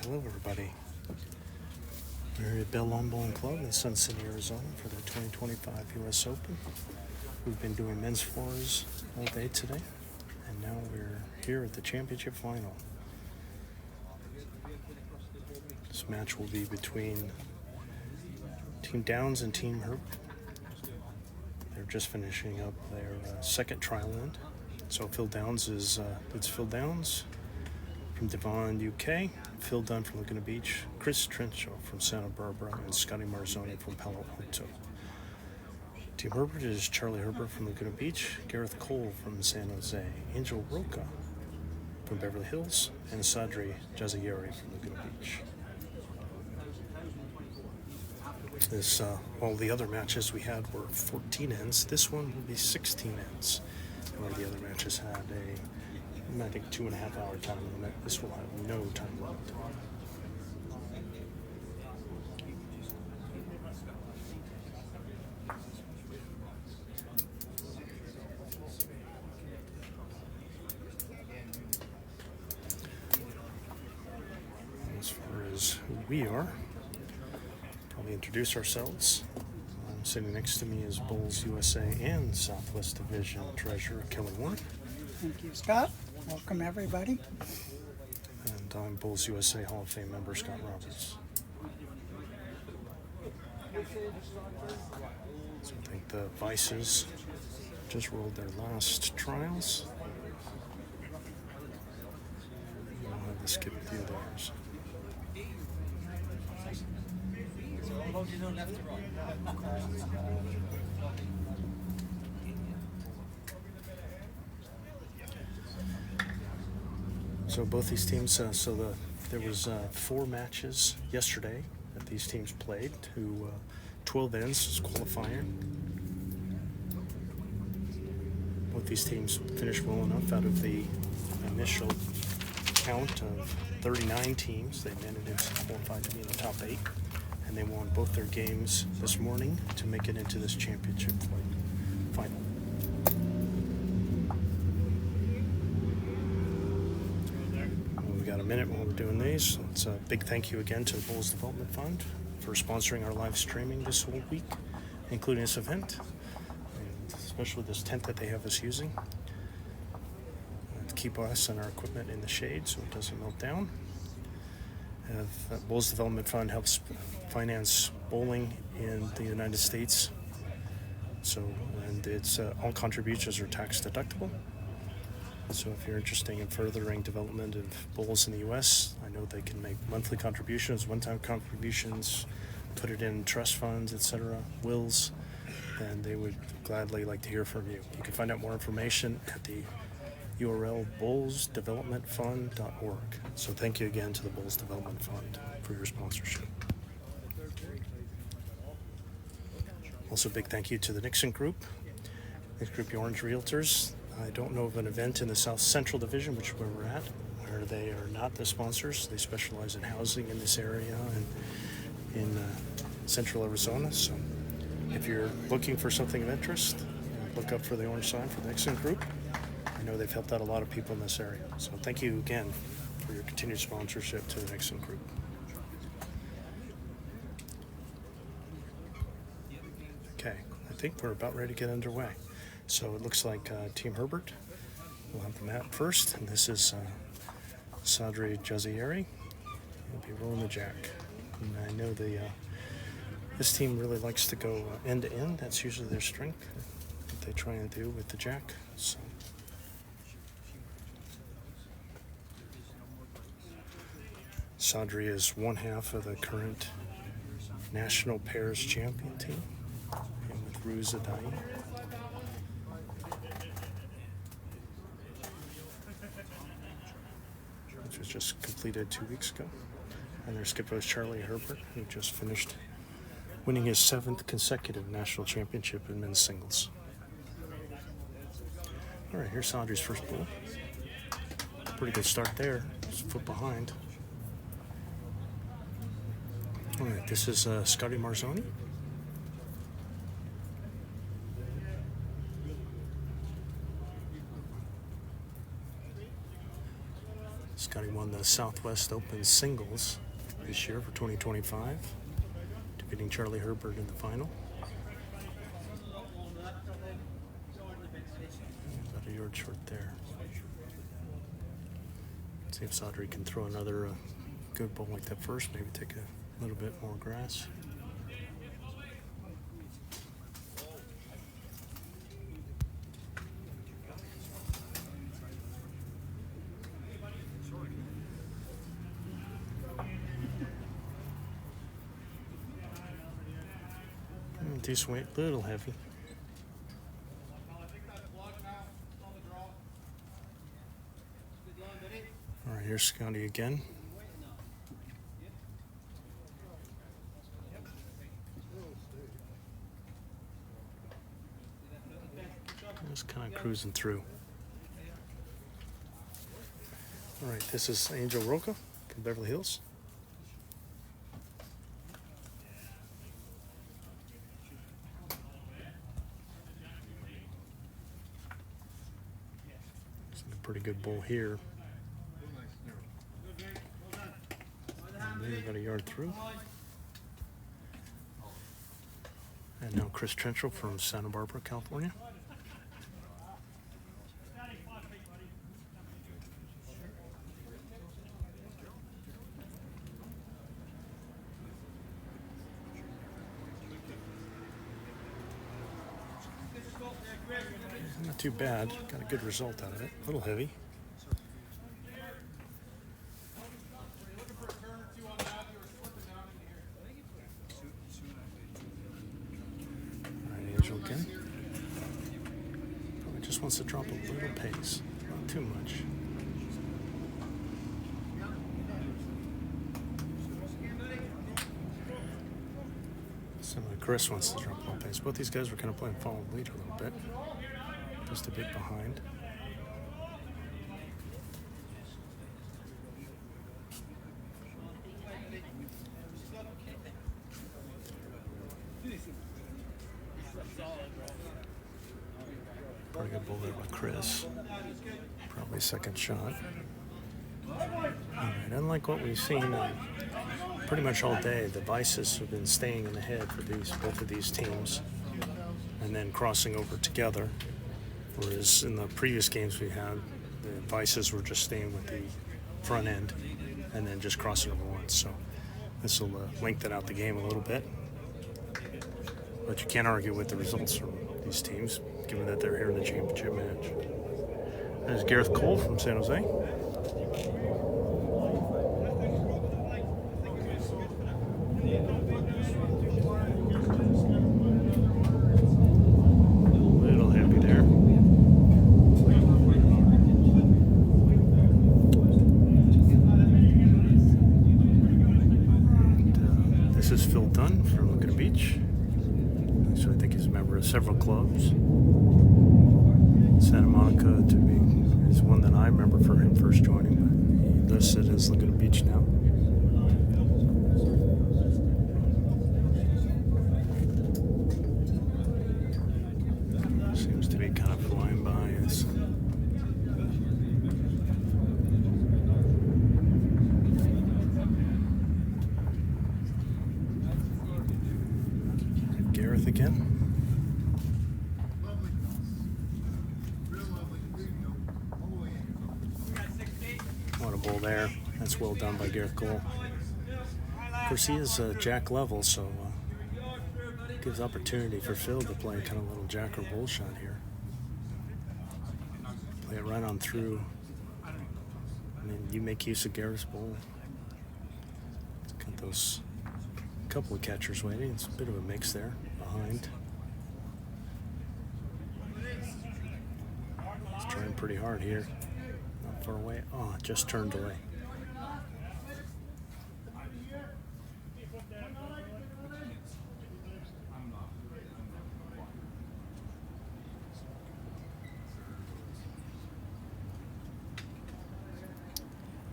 Hello, everybody. We're here at Bell Lawn Bowling Club in Sun City, Arizona for the 2025 US Open. We've been doing men's fours all day today, and now we're here at the championship final. This match will be between Team Downs and Team Herbert. They're just finishing up their second trial end. So Phil Downs it's Phil Downs from Devon, UK, Phil Dunn from Laguna Beach, Chris Trencho from Santa Barbara, and Scotty Marzoni from Palo Alto. Team Herbert is Charlie Herbert from Laguna Beach, Gareth Cole from San Jose, Angel Roca from Beverly Hills, and Sadri Jazieri from Laguna Beach. All the other matches we had were 14 ends. This one will be 16 ends. Where the other matches had I think 2.5 hour time limit. This will have no time limit. As far as who we are, probably introduce ourselves. Sitting next to me is Bowls USA and Southwest Division Treasurer Kelly Warren. Thank you, Scott. Welcome, everybody. And I'm Bowls USA Hall of Fame member Scott Roberts. So I think the Vices just rolled their last trials. We'll have to skip a few of theirs. So both these teams, there was 4 matches yesterday that these teams played, 12 ends is qualifying. Both these teams finished well enough. Out of the initial count of 39 teams, they managed to qualify to be in the top 8. And they won both their games this morning to make it into this championship final. We got a minute while we're doing these. It's a big thank you again to the Bowls Development Fund for sponsoring our live streaming this whole week, including this event, and especially this tent that they have us using to keep us and our equipment in the shade so it doesn't melt down. The Bowls Development Fund helps finance bowling in the United States. And it's all contributions are tax deductible. So if you're interested in furthering development of bowls in the U.S., I know they can make monthly contributions, one-time contributions, put it in trust funds, etc., wills, and they would gladly like to hear from you. You can find out more information at the URL bowlsdevelopmentfund.org. So thank you again to the Bowls Development Fund for your sponsorship. Also, big thank you to the Nixon Group, the Orange Realtors. I don't know of an event in the South Central Division, which is where we're at, where they are not the sponsors. They specialize in housing in this area and in Central Arizona. So if you're looking for something of interest, look up for the orange sign for the Nixon Group. I know they've helped out a lot of people in this area. So thank you again for your continued sponsorship to the Nixon Group. Okay, I think we're about ready to get underway. So it looks like Team Herbert will have the mat first, and this is Sadri Jazieri. He'll be rolling the jack. And I know this team really likes to go end to end. That's usually their strength, what they try and do with the jack. So Sadri is one half of the current national pairs champion team, and with Ruz Adai. Which was just completed 2 weeks ago. And their skipper is Charlie Herbert, who just finished winning his 7th consecutive national championship in men's singles. All right, here's Sadri's first bowl. Pretty good start there. Just a foot behind. All right, this is Scotty Marzoni. Scotty won the Southwest Open singles this year for 2025, defeating Charlie Herbert in the final. About a yard short there. See if Sadri can throw another good ball like that first, maybe take a little bit more grass. Decent weight, little heavy. All right, here's Scotty again. Just kind of cruising through. All right, this is Angel Roca from Beverly Hills. Pretty good bull here. And then we got a yard through. And now Chris Trenchel from Santa Barbara, California. Not too bad. Got a good result out of it. A little heavy. All right, Angel again. Probably just wants to drop a little pace. Not too much. Similar, Chris wants to drop a little pace. Both these guys were kind of playing follow lead a little bit. Just a bit behind. Pretty good bull there by Chris. Probably second shot. All right, unlike what we've seen pretty much all day, the vices have been staying in the head for both of these teams and then crossing over together. Whereas in the previous games we had, the vices were just staying with the front end and then just crossing over once. So this will lengthen out the game a little bit. But you can't argue with the results from these teams, given that they're here in the championship match. There's Gareth Cole from San Jose. Dunn from Laguna Beach. So I think he's a member of several clubs. Santa Monica is one that I remember for him first joining, but he listed as Laguna Beach now. Seems to be kind of flying by us. Gareth again. What a bull there. That's well done by Gareth Cole. Of course, he is jack level, so gives opportunity for Phil to play kind of a little jack or bull shot here. Play it right on through. And then you make use of Gareth's bull. Got those couple of catchers waiting. It's a bit of a mix there behind. He's trying pretty hard here. Not far away. Oh, just turned away.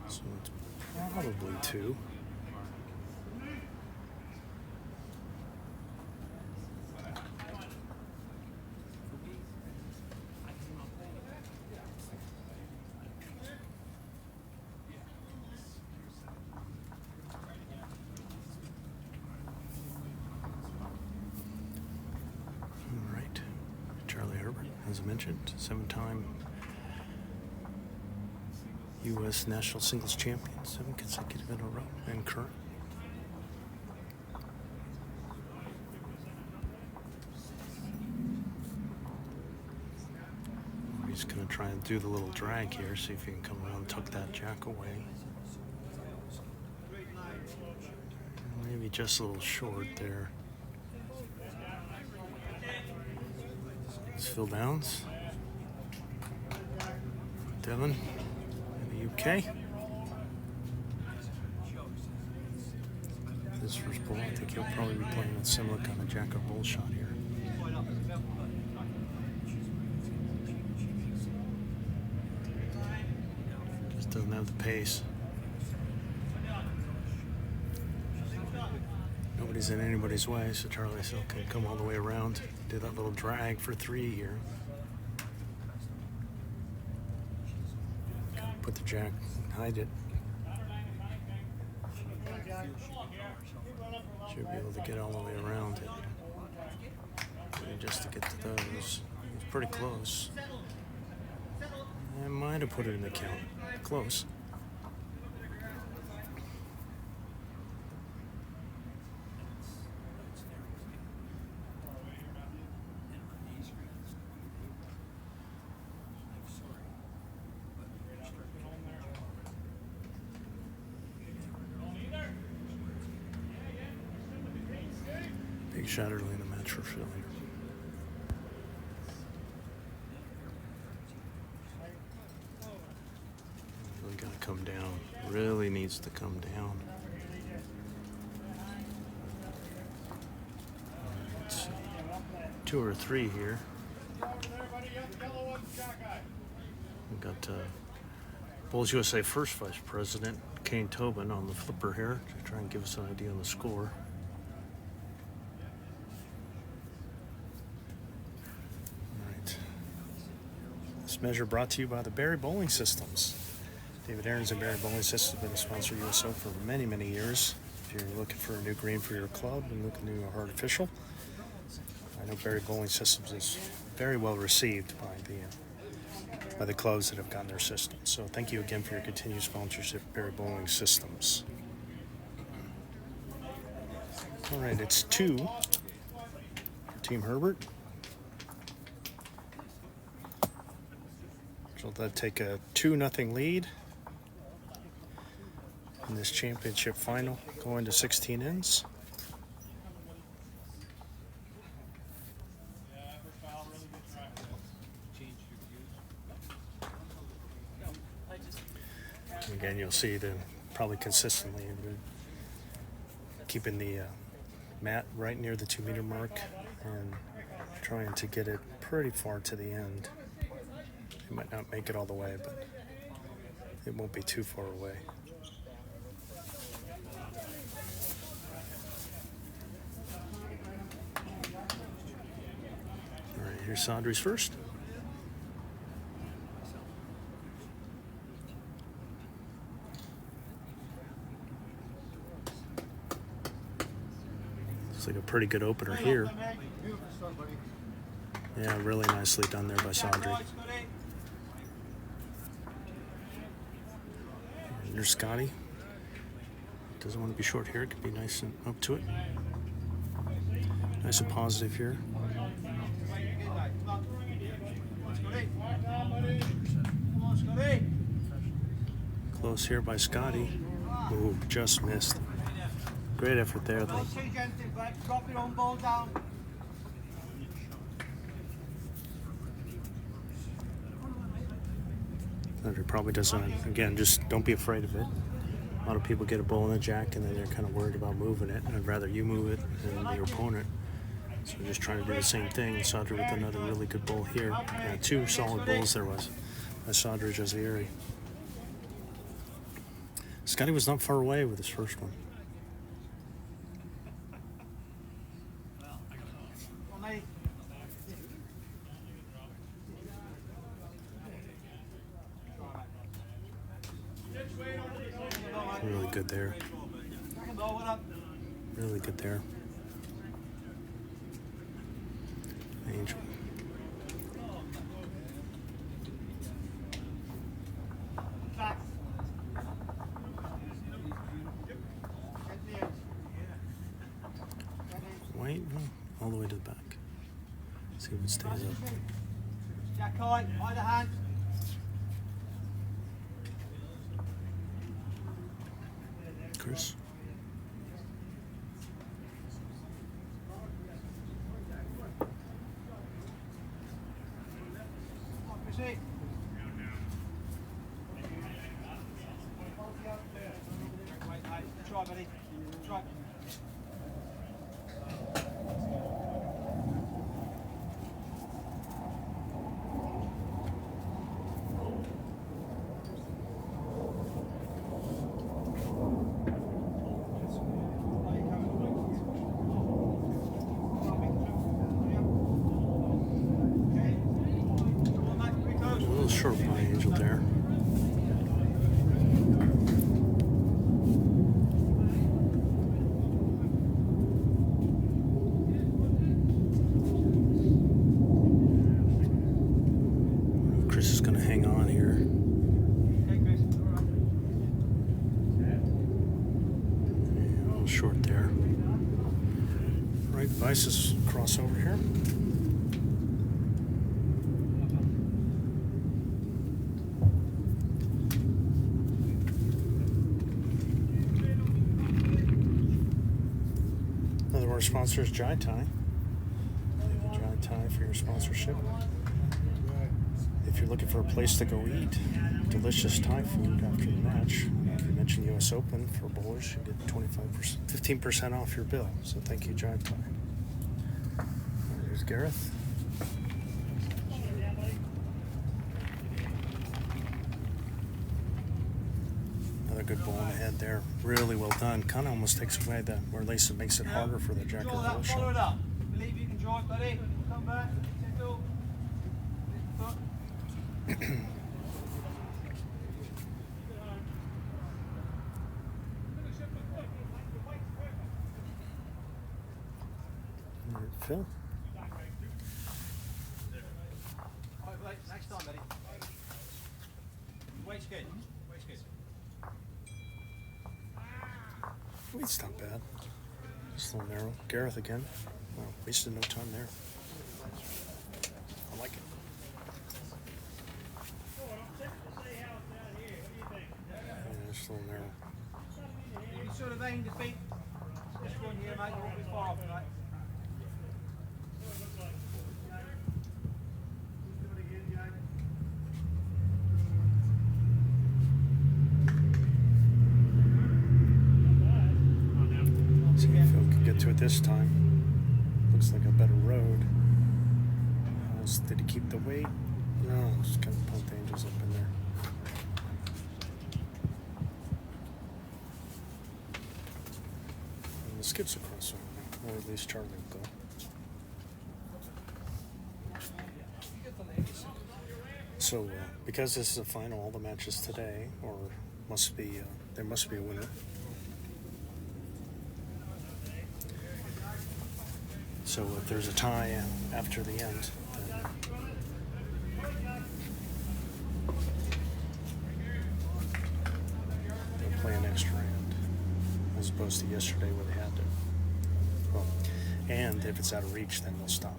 So it's probably two. I mentioned, 7-time U.S. National Singles Champion, 7 consecutive in a row, and current. He's going to try and do the little drag here, see if he can come around and tuck that jack away. Maybe just a little short there. It's Phil Downs. Devon in the UK. His first ball, I think he'll probably be playing a similar kind of jack or bull shot here. Just doesn't have the pace. Nobody's in anybody's way, so Charlie still can come all the way around. Do that little drag for 3 here. Put the jack, hide it. Should be able to get all the way around it. And just to get to those, it's pretty close. I might have put it in the count. Close. Big shot early in the match for Phil here. Really got to come down. Really needs to come down. Let's see. 2 or 3 here. We've got Bulls USA First Vice President Kane Tobin on the flipper here to try and give us an idea on the score. Measure brought to you by the Barry Bowling Systems. David Aaron's and Barry Bowling Systems have been a sponsor of USOpen for many, many years. If you're looking for a new green for your club and looking to a artificial, I know Barry Bowling Systems is very well received by the clubs that have gotten their system. So thank you again for your continued sponsorship, Barry Bowling Systems. All right, it's 2 for Team Herbert. So they'll take a 2-0 lead in this championship final, going to 16 ends. Again, you'll see them probably consistently keeping the mat right near the 2-meter mark and trying to get it pretty far to the end. It might not make it all the way, but it won't be too far away. All right, here's Sadri's first. Looks like a pretty good opener here. Yeah, really nicely done there by Sadri. There's Scotty. Doesn't want to be short here. It could be nice and up to it. Nice and positive here. Close here by Scotty. Ooh, just missed. Great effort there, though. Drop your own ball down. It probably doesn't, again, just don't be afraid of it. A lot of people get a ball in the jack and then they're kind of worried about moving it. I'd rather you move it than your opponent. So just trying to do the same thing. Sadri with another really good ball here. 2 solid balls there was by Sadri Jazieri. Scotty was not far away with his first one. Really good there. Really good there. Angel. right, all the way to the back. See if it stays up. Jack eye, either hand. Chris. Proceed. Try, buddy. Try. A little short by Angel there. Chris is going to hang on here. A little short there. Right devices cross over here. Another of our sponsors, Jai Thai. Jai Thai for your sponsorship. If you're looking for a place to go eat delicious Thai food after the match, if you mention USOpen for bowlers, you get 15% off your bill. So thank you, Jai Thai. There's Gareth. Another good bowl in the head there. Really well done. Kind of almost takes away the where Lisa makes it harder for the jacket bowl Follow it shot. up. Believe you can drive, buddy. Come back. Settle. Foot. All right, Phil. Wait, next time, buddy. Weight's good. Weight's good. Weight's not bad. Just a little narrow. Gareth again. Well, wasted no time there. I like it. Yeah, just a little narrow. You can sort of aim the feet. This one here, mate. You won't be far off, mate. See if Phil can get to it this time. Looks like a better road. Did he keep the weight? No, just kind of pumped Angels up in there. And the skip's across over now, or at least Charlie will go. So, because this is a final, all the matches today, or must be, there must be a winner. So if there's a tie after the end, then they'll play an extra end, as opposed to yesterday where they had to. Well, and if it's out of reach, then they'll stop.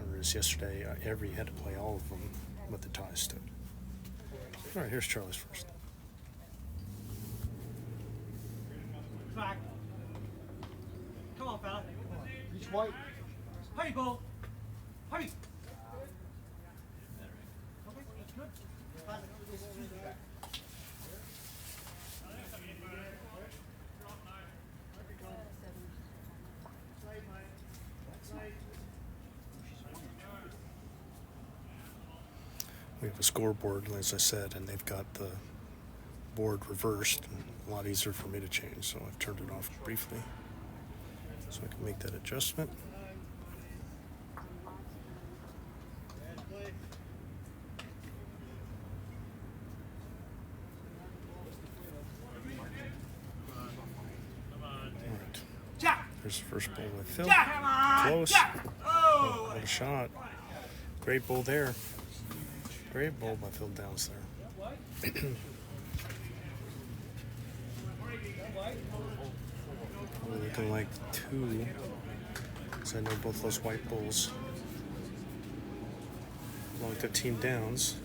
Whereas yesterday, every had to play all of them, but the tie stood. All right, here's Charlie's first. Back. Come on, fella. Each white. Hurry, ball. Hurry. Okay, that's good. We have a scoreboard, as I said, and they've got the board reversed, and a lot easier for me to change, so I've turned it off briefly so I can make that adjustment. Alright, Jack. there's the first ball with Phil. Jack. Come on. Close. Jack. Oh. What a shot. Great ball there. Great ball by Phil Downs there. We're looking like 2 because I know both those white bulls belong to Team Downs.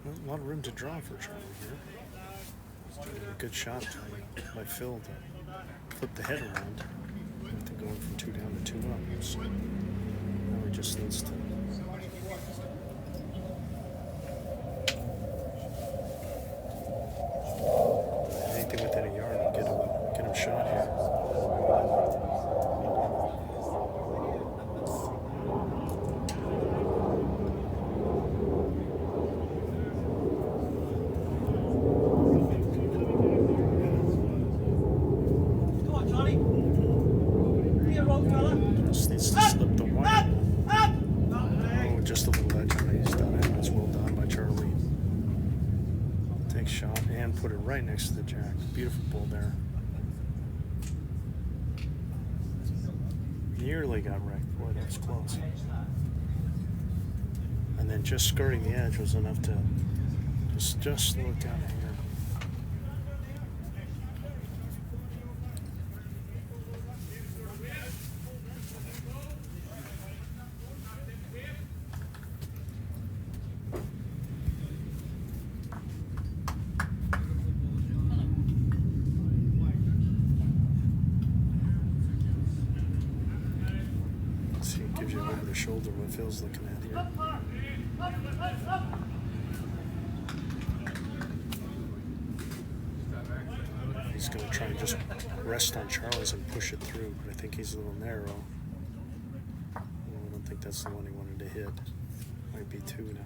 Well, a lot of room to draw for Charlie here. A good shot by Phil to flip the head around. They're going from 2 down to 2 up. So now he just needs to. Anything within a yard will get him shot here. Just needs to slip the white. Oh, just a little edge on it. He's done it. That's well done by Charlie. Take shot and put it right next to the jack. Beautiful bull there. Nearly got wrecked. Boy, that was close. And then just skirting the edge was enough to just slow it down here. Gives you over the shoulder what Phil's looking at here. He's going to try and just rest on Charlie's and push it through, but I think he's a little narrow. I don't think that's the one he wanted to hit. Might be 2 now.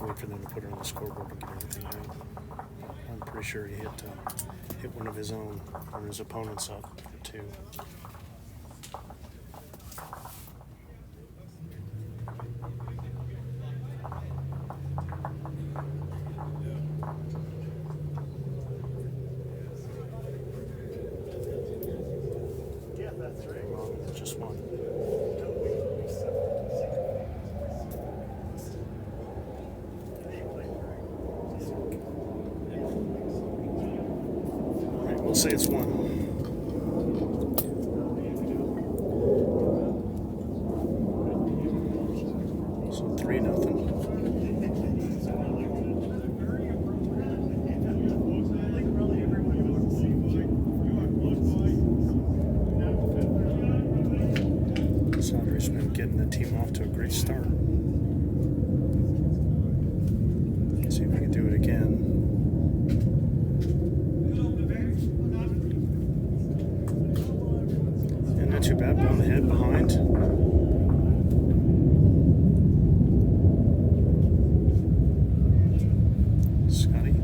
Wait for them to put it on the scoreboard and get everything right. I'm pretty sure he hit one of his own or his opponent's up for 2. Yeah, that's right. Well, just 1. We'll say it's 1. So 3-0. Saunders been getting the team off to a great start. Let's see if we can do it again. Not too bad, but on the head behind. Scotty.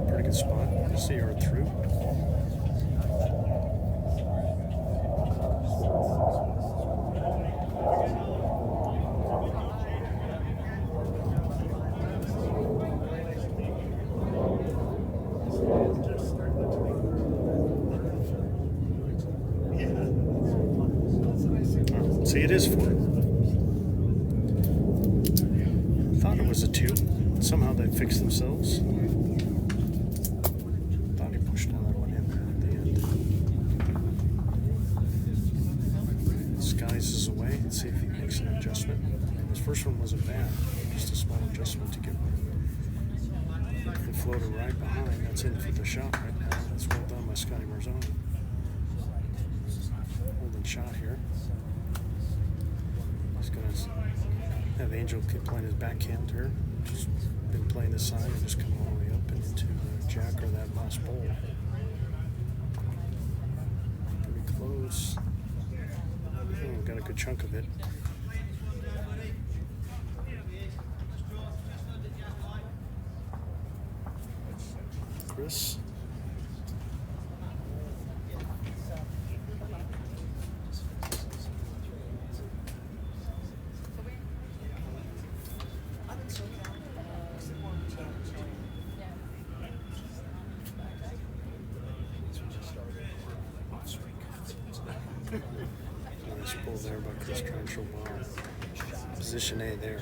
Pretty good spot. Just a yard through. See, it is 4. I thought it was a 2. Somehow they fixed themselves. Thought he pushed another one in there at the end. Skies is away. Let's see if he makes an adjustment. His first one wasn't bad. Just a small adjustment to get one. The floater right behind. That's in for the shot right now. That's well done by Scotty Marzoni. Holding shot here. He's going to have Angel keep playing his backhand here. Just been playing this side and just come all the way up and into Jack or that last bowl. close. Got a good chunk of it. Chris. Nice pull there by Chris Trenchel. Wow. Position A there.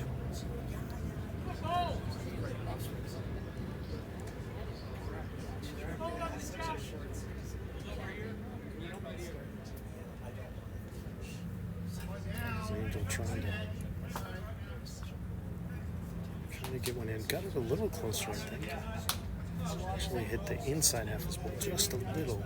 Angel trying to get one in. Got it a little closer, I think. Actually hit the inside half of his ball just a little.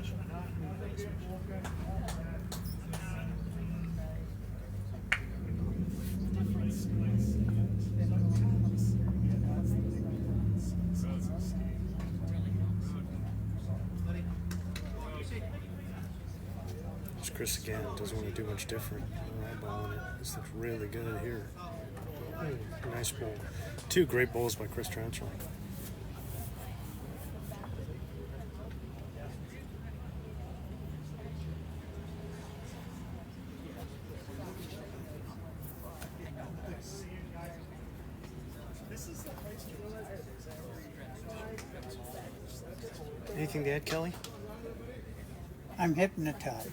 Chris again doesn't want to do much different. Eyeballing it. This looks really good here. Nice ball. Two great balls by Chris Trenchel. Anything to add, Kelly? I'm hypnotized.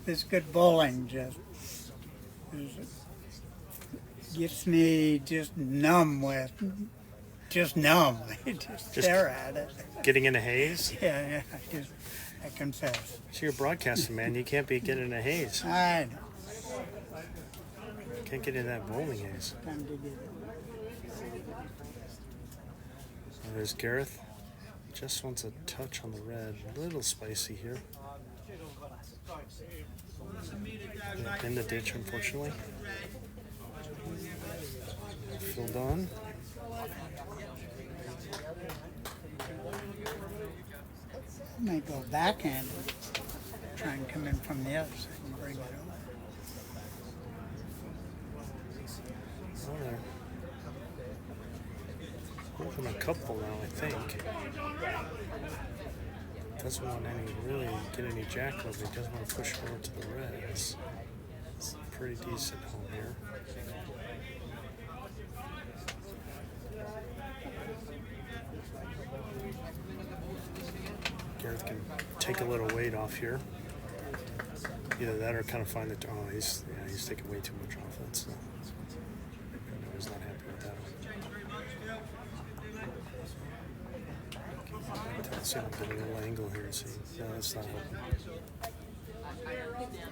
This good bowling just gets me just numb. I just stare at it. Getting in a haze? Yeah, I confess. So you're broadcasting, man. You can't be getting in a haze. I know. Can't get in that bowling haze. Time to get it. There's Gareth. Just wants a touch on the red. A little spicy here. Yeah, in the ditch, unfortunately. Phil Dunn. I might go backhand. Try and come in from the other side and bring it over. Oh, there. Working a couple now, I think. Doesn't want really get any jack over. He doesn't want to push over to the reds. It's a pretty decent home here. Gareth can take a little weight off here. Either that or kind of find that. Oh, he's taking way too much off. That's I was not happy with that. Let's see, I'll get a little angle here and see. No, that's not helping.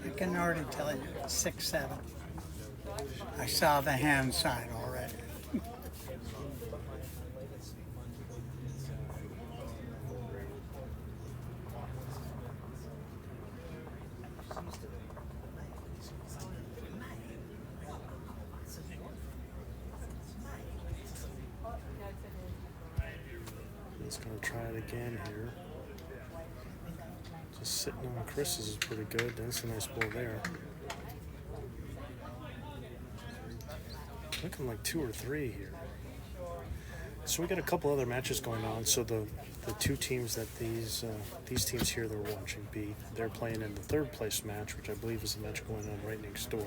I can already tell you, 6-7. I saw the hand sign already. He's going to try it again here. Just sitting on Chris's is pretty good. That's a nice ball there. Looking like 2 or 3 here. So we got a couple other matches going on. So the two teams that these teams here they're watching beat, they're playing in the 3rd place match, which I believe is the match going on right next door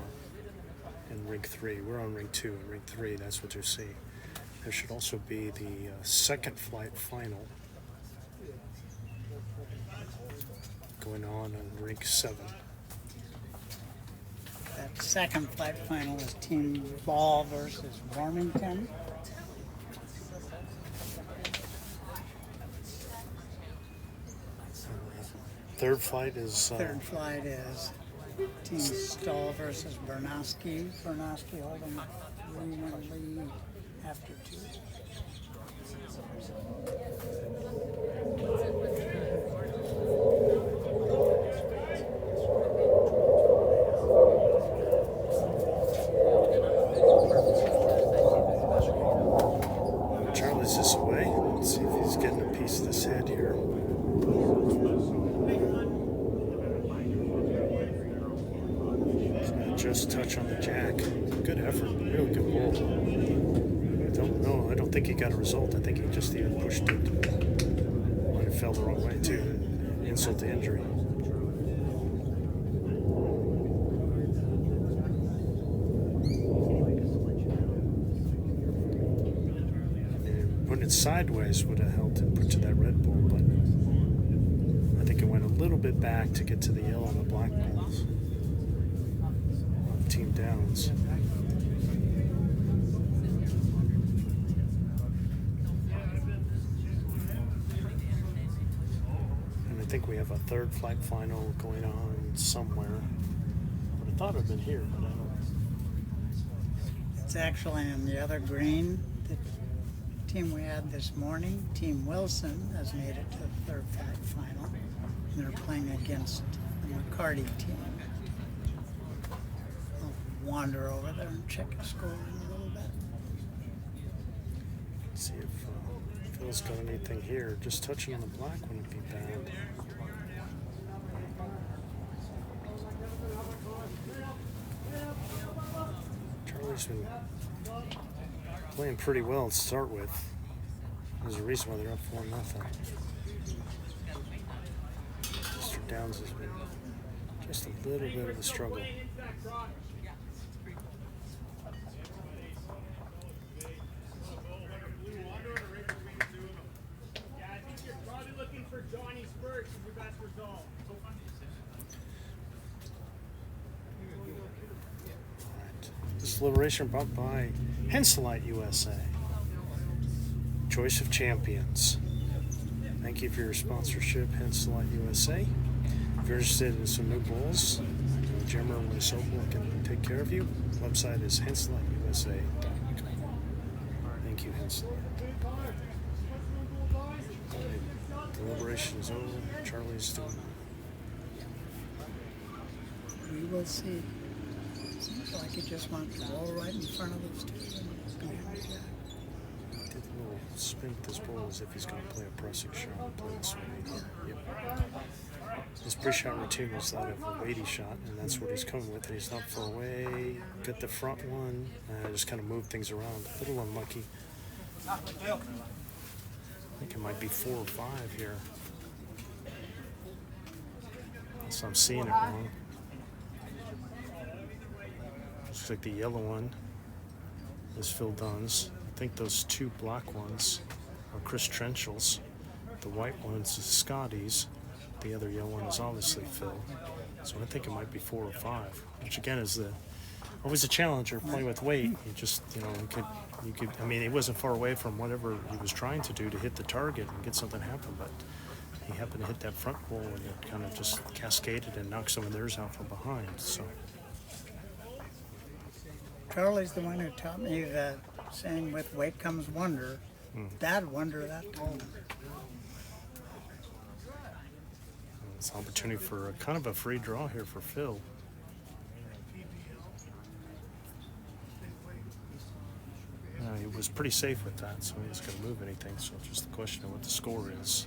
in Ring 3. We're on Ring 2 and Ring 3. That's what you're seeing. There should also be the second flight final going on Rink 7. That second flight final is Team Ball versus Warmington. Third flight is... Third flight is Team Stahl versus Bernowski. Bernowski holding a 3-1 lead after 2. Charlie's this away. Let's see if he's getting a piece of this head here. just touch on the jack. Good effort, really good ball. I don't think he got a result. I think he just even pushed it. Might have fell the wrong way too. Insult to injury. Putting it sideways would have helped it put to that red ball, but I think it went a little bit back to get to the yellow and the black balls of Team Downs. And I think we have a third flag final going on somewhere. I thought it had been here, but I don't. It's actually in the other green. The team we had this morning, Team Wilson, has made it to the third flag final. And they're playing against the McCarty team. I'll wander over there and check the score in a little bit. See if Phil's got anything here. Just touching on the black wouldn't be bad. Charlie's been playing pretty well to start with. There's a reason why they're up 4-0. Mr. Downs has been just a little bit of a struggle. This deliberation brought by Henselite USA, Choice of Champions. Thank you for your sponsorship, Henselite USA. If you're interested in some new balls, Jim or USOpen can take care of you. Website is henseliteusa.com. Thank you, Henselite. Deliberation is over. Charlie's doing. We will see. Seems like he just wants to roll right in front of those two. Behind the jack. Did a little spin with this ball as if he's going to play a pressing shot. Play this way here. Yep. His pre-shot routine was that of a weighty shot, and that's what he's coming with. He's not far away. Got the front one. Just kind of moved things around. A little unlucky. I think it might be 4 or 5 here. So I'm seeing it wrong. Looks like the yellow one is Phil Dunn's. I think those 2 black ones are Chris Trenchell's. The white one's is Scotty's. The other yellow one is obviously Phil. So I think it might be 4 or 5, which again is always a challenge. You're playing with weight. You just, you could. I mean, he wasn't far away from whatever he was trying to do to hit the target and get something happen, but he happened to hit that front pole and it kind of just cascaded and knocked some of theirs out from behind. So. Charlie's the one who taught me that saying with weight comes wonder. Dad wonder that tall. It's an opportunity for a kind of a free draw here for Phil. He was pretty safe with that, so he wasn't going to move anything. So it's just the question of what the score is.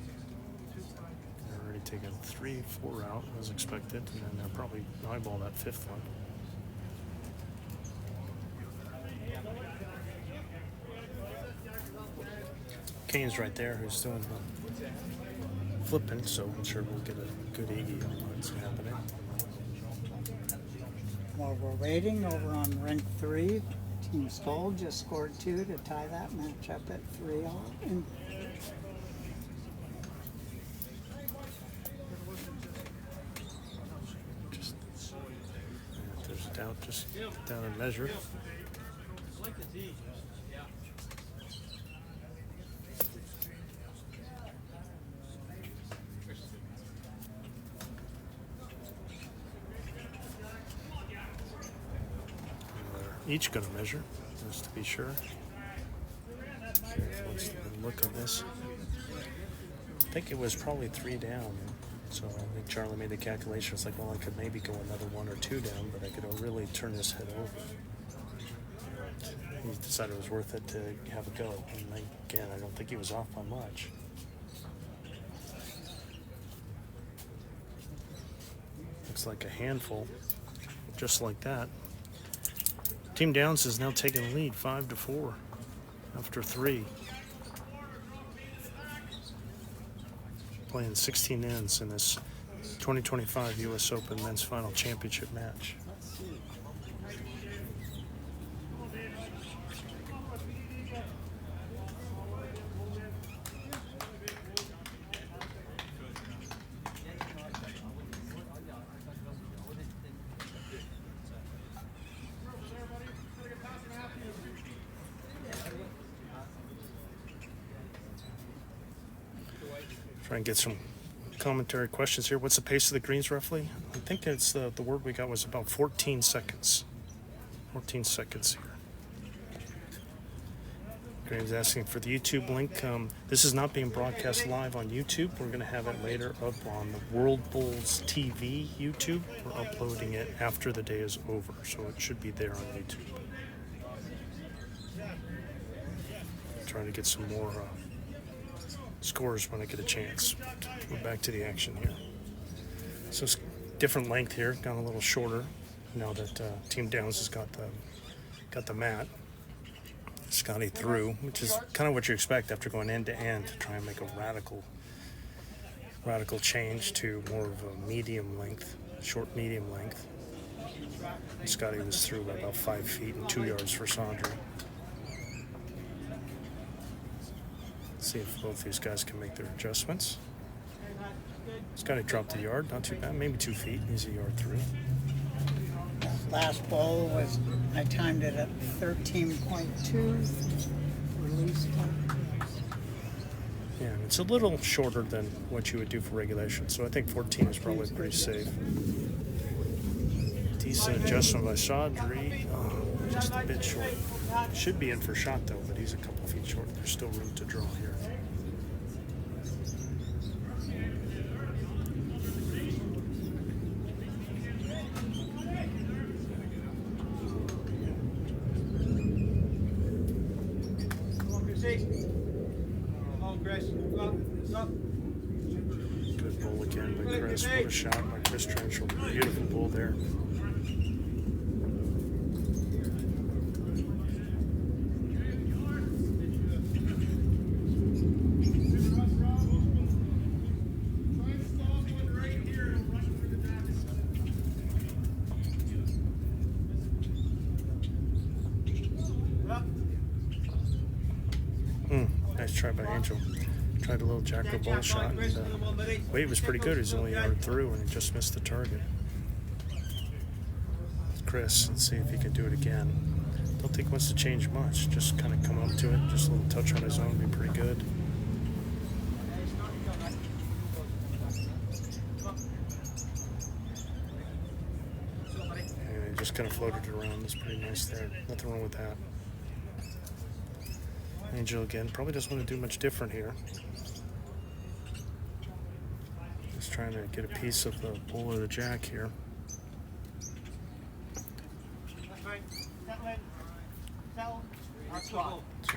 They're already taking 3, 4 out as expected, and then they'll probably eyeball that 5th one. Kane's right there, who's doing flipping, so I'm sure we'll get a good Iggy on what's happening. While we're waiting, over on rank 3, Team Stoll just scored 2 to tie that match up at 3-all. If there's a doubt, just get down and measure. Each going to measure, just to be sure. Let's look at this. I think it was probably 3 down. So I think Charlie made the calculation. It's like, well, I could maybe go another 1 or 2 down, but I could really turn this head over. He decided it was worth it to have a go. And again, I don't think he was off by much. Looks like a handful, just like that. Team Downs is now taking the lead 5-4 after 3. Playing 16 ends in this 2025 US Open Men's Final Championship match. Try and get some commentary questions here. What's the pace of the greens roughly? I think it's the word we got was about 14 seconds. 14 seconds here. Graham's asking for the YouTube link. This is not being broadcast live on YouTube. We're going to have it later up on the World Bulls TV YouTube. We're uploading it after the day is over, so it should be there on YouTube. Trying to get some more scores when I get a chance. Go back to the action here. So it's different length here, gone a little shorter now that Team Downs has got the mat. Scotty through, which is kind of what you expect after going end to end to try and make a radical change to more of a medium length, short medium length. And Scotty was through by about 5 feet and 2 yards for Sandri. See if both these guys can make their adjustments. Scotty dropped a yard, not too bad, maybe 2 feet. He's a yard through. Last bowl was, I timed it at 13.2, released it. Yeah, and it's a little shorter than what you would do for regulation, so I think 14 is probably pretty safe. Decent adjustment by Sandri, just a bit short. Should be in for shot though, but he's a couple feet short. There's still room to draw here. Good bull again by Chris. What a shot by Chris Trenchel. Beautiful bull there. Nice try by Angel. Tried a little jacker ball shot, and weight was pretty good. He's only a yard through, and he just missed the target. Chris, let's see if he can do it again. Don't think he wants to change much. Just kind of come up to it. Just a little touch on his own, be pretty good. And he just kind of floated it around. That's pretty nice there. Nothing wrong with that. Angel again, probably doesn't want to do much different here. Just trying to get a piece of the bull or the jack here.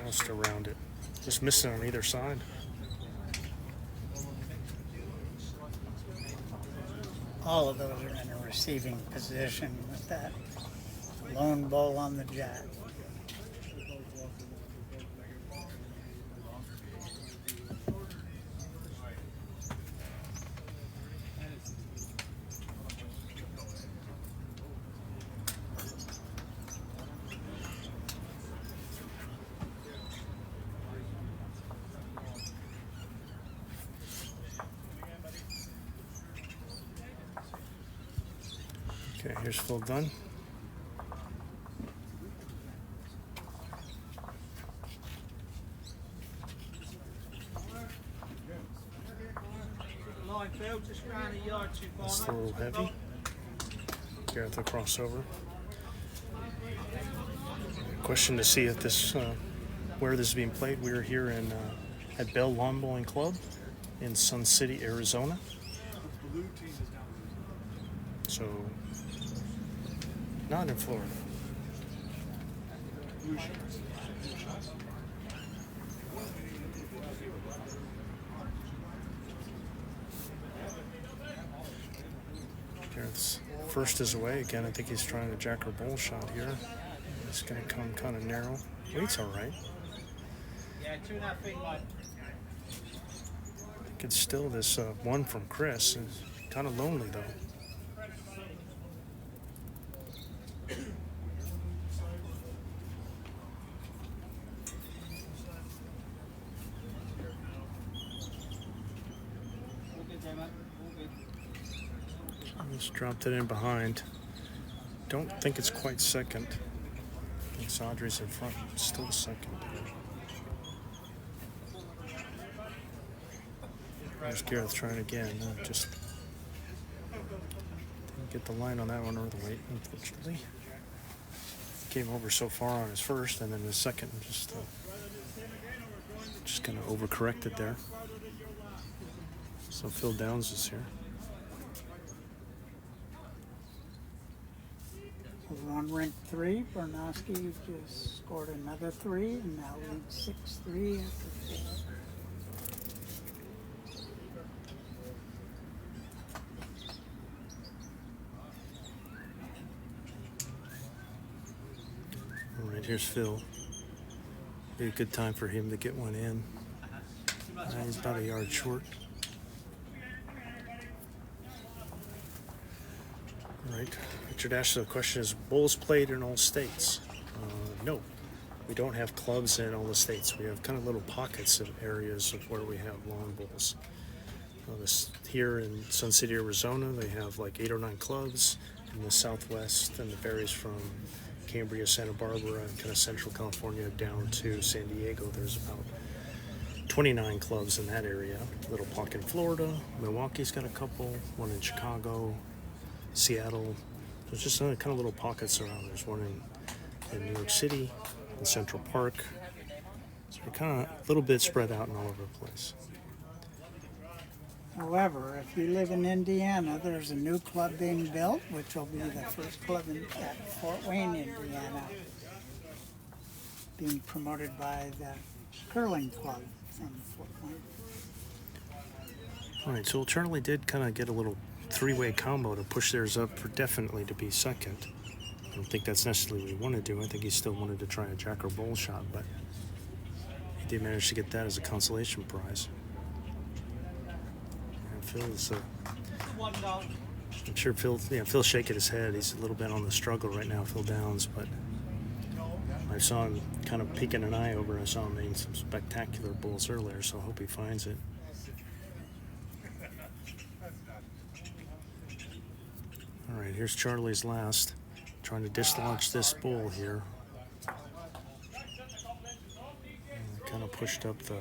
Just around it. Just missing on either side. All of those are in a receiving position with that lone bull on the jack. Okay, here's Phil Dunn. That's a little heavy. Gareth will cross over. Question to see if this, where this is being played. We're here in at Bell Lawn Bowling Club in Sun City, Arizona. So, not in Florida. Gareth's first is away. Again, I think he's trying to jack her bull shot here. It's going to come kind of narrow. Weight's all right. Yeah, 2.5 feet wide. I think it's still this one from Chris. It's kind of lonely, though. All good there, mate. All good. Just dropped it in behind. Don't think it's quite second. I think Sadri's in front. Still second. There's Gareth trying again. Just didn't get the line on that one or the weight, unfortunately. Came over so far on his first, and then his second just kind of overcorrected there. So Phil Downs is here. We're on rank 3. Bernowski just scored another 3 and now leads 6-3 after 4. All right, here's Phil. Be a good time for him to get one in. He's about a yard short. All right, Richard asked the question, is bowls played in all states? No, we don't have clubs in all the states. We have kind of little pockets of areas of where we have long bowls. Here in Sun City, Arizona, they have like 8 or 9 clubs. In the Southwest, and it varies from Cambria, Santa Barbara, and kind of Central California down to San Diego. There's about 29 clubs in that area. Little pocket in Florida. Milwaukee's got a couple. One in Chicago, Seattle. There's just kind of little pockets around. There's one in New York City, in Central Park. So we're kind of a little bit spread out and all over the place. However, if you live in Indiana, there's a new club being built, which will be the first club at Fort Wayne, Indiana, being promoted by the curling club from Fort Wayne. All right, so Charlie did kind of get a little 3-way combo to push theirs up for definitely to be second. I don't think that's necessarily what he wanted to do. I think he still wanted to try a jack or bowl shot, but he did manage to get that as a consolation prize. Phil's, I'm sure Phil's shaking his head. He's a little bit on the struggle right now, Phil Downs, but I saw him kind of peeking an eye over. I saw him making some spectacular bowls earlier, so I hope he finds it. All right, here's Charlie's last, trying to dislodge this bowl here. Kind of pushed up the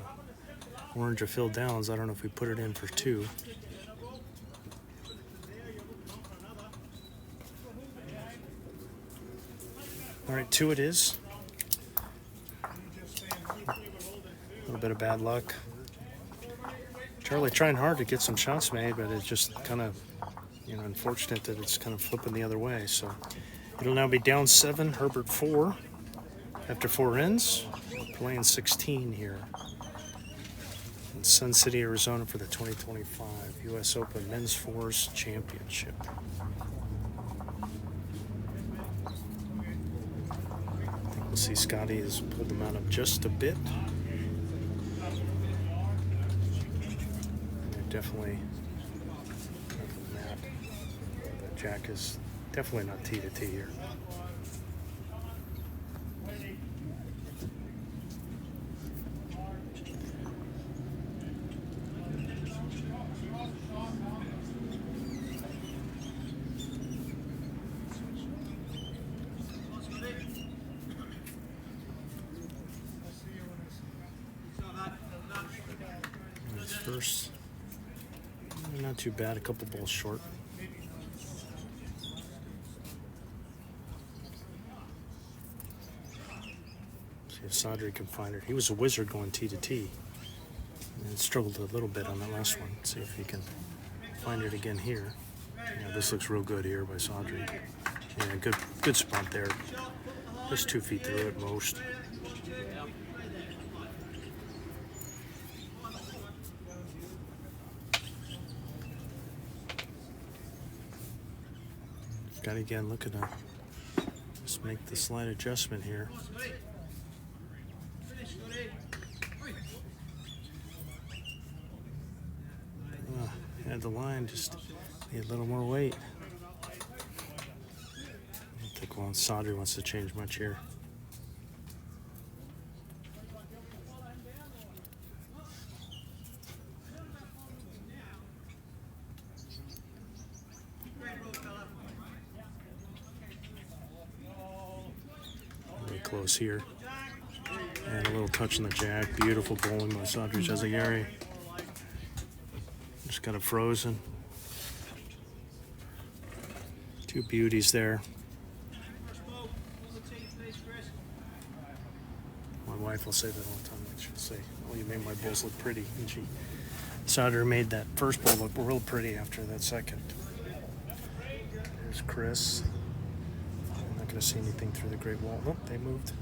orange of Phil Downs. I don't know if we put it in for 2. All right, 2 it is. A little bit of bad luck. Charlie trying hard to get some shots made, but it's just kind of, unfortunate that it's kind of flipping the other way. So it'll now be down 7, Herbert 4. After 4 ends, we're playing 16 here in Sun City, Arizona for the 2025 USOpen Men's Fours Championship. We'll see Scotty has pulled them out up just a bit. They're definitely, the jack is definitely not T to T here. First, not too bad, a couple balls short. See if Sadri can find it. He was a wizard going T to T and struggled a little bit on that last one. See if he can find it again here. Yeah, this looks real good here by Sadri. Yeah, good spot there. Just 2 feet through at most. Scotty again looking to Let's make the slight adjustment here. Had the line, just need a little more weight. I don't think Sadri wants to change much here. Really close here. And a little touch on the jack. Beautiful bowling by Sadri Jazayeri. Just got it frozen. Two beauties there. My wife will say that all the time. She'll say, "Oh, you made my bowls look pretty." And Sadri made that first bowl look real pretty after that second. There's Chris. I'm not going to see anything through the Great Wall. Nope, they moved.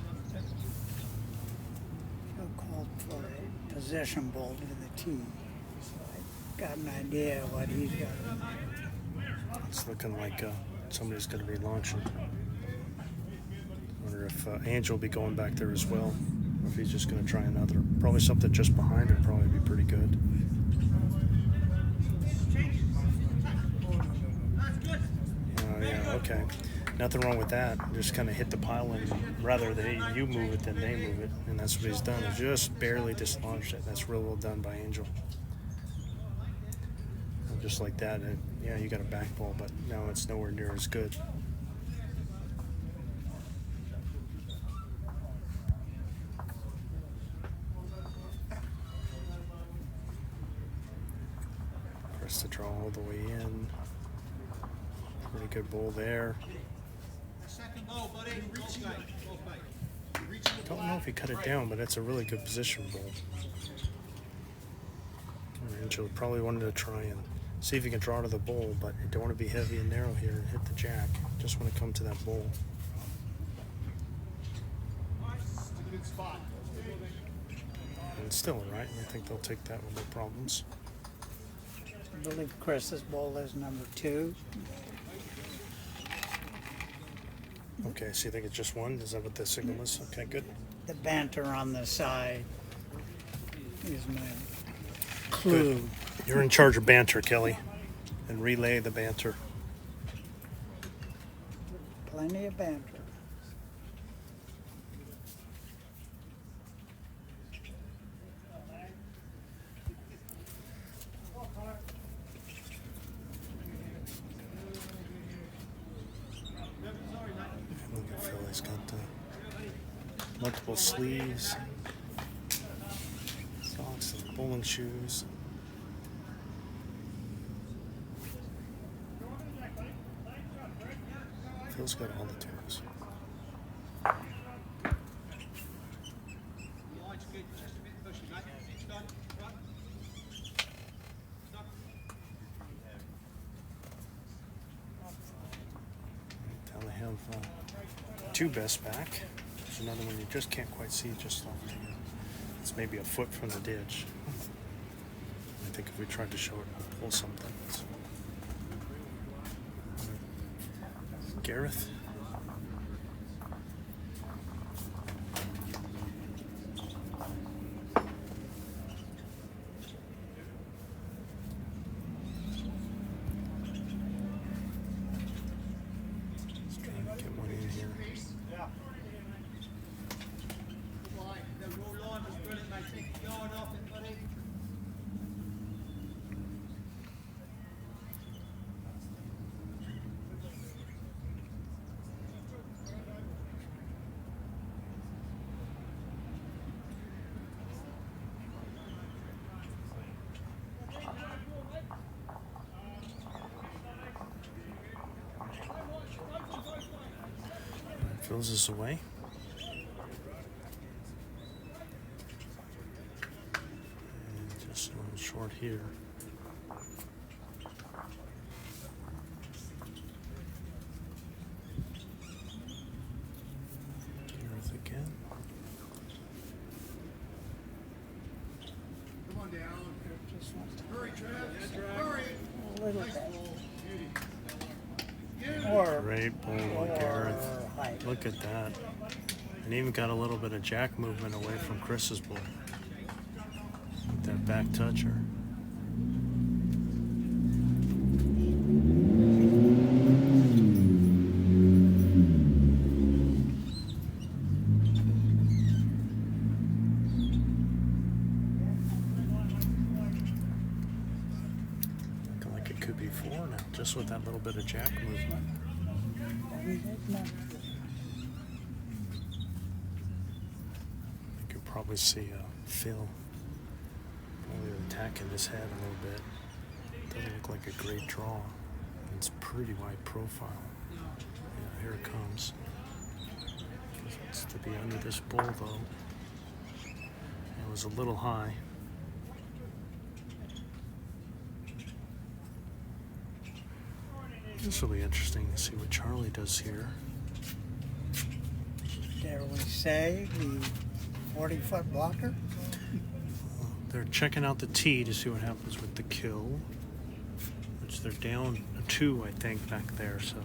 Joe called for a possession bowl to the tee. Got an idea of what he's got. It's looking like somebody's going to be launching. Wonder if Angel will be going back there as well, or if he's just going to try another. Probably something just behind it. Probably be pretty good. Yeah, okay. Nothing wrong with that. Just kind of hit the pile, and rather you move it than they move it, and that's what he's done. He just barely dislodged it. That's real well done by Angel. Just like that, yeah, you got a back ball, but now it's nowhere near as good. Press the draw all the way in. Pretty good bowl there. Don't know if he cut it down, but it's a really good position bowl. Angel probably wanted to try and see if he can draw to the bowl, but you don't want to be heavy and narrow here and hit the jack. Just want to come to that bowl. And still all right. I think they'll take that with no problems. I believe Chris's bowl is number 2. Okay, so you think it's just one? Is that what the signal is? Okay, good. The banter on the side is my clue. Good. You're in charge of banter, Kelly, and relay the banter. Plenty of banter. Look at Phil, he's got multiple sleeves, socks, and bowling shoes. Phil's got all the tools. Now they have two best back. There's another one you just can't quite see just off the it's maybe a foot from the ditch. I think if we tried to show it, we'll pull something. So. Gareth. Let's try and get one in here. Fills this away. And just a little short here. Gareth again. Come on down. Just want to Hurry, Travis. Hurry. a little bit. Beauty. Or Great ball by Gareth. high right. Look at that. And even got a little bit of jack movement away from Chris's bull. With that back toucher. Looking like it could be 4 now, just with that little bit of jack movement. You could probably see Phil probably attacking his head a little bit. Doesn't look like a great draw. It's pretty wide profile. Yeah, here it comes. It's to be under this bull though. It was a little high. This will be interesting to see what Charlie does here. Dare we say the 40-foot blocker? They're checking out the tee to see what happens with the kill, which they're down a 2, I think, back there. So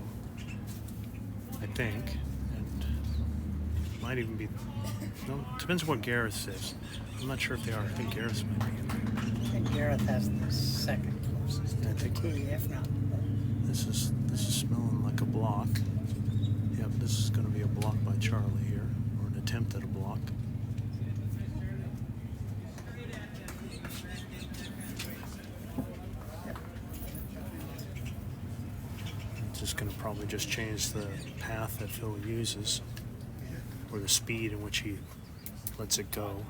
I think, and might even be. No, depends on what Gareth says. I'm not sure if they are. I think Gareth might be in there. I think Gareth has the second closest I to the think tee, if not. This is smelling like a block. Yep, this is going to be a block by Charlie here, or an attempt at a block. It's just going to probably just change the path that Phil uses, or the speed in which he lets it go.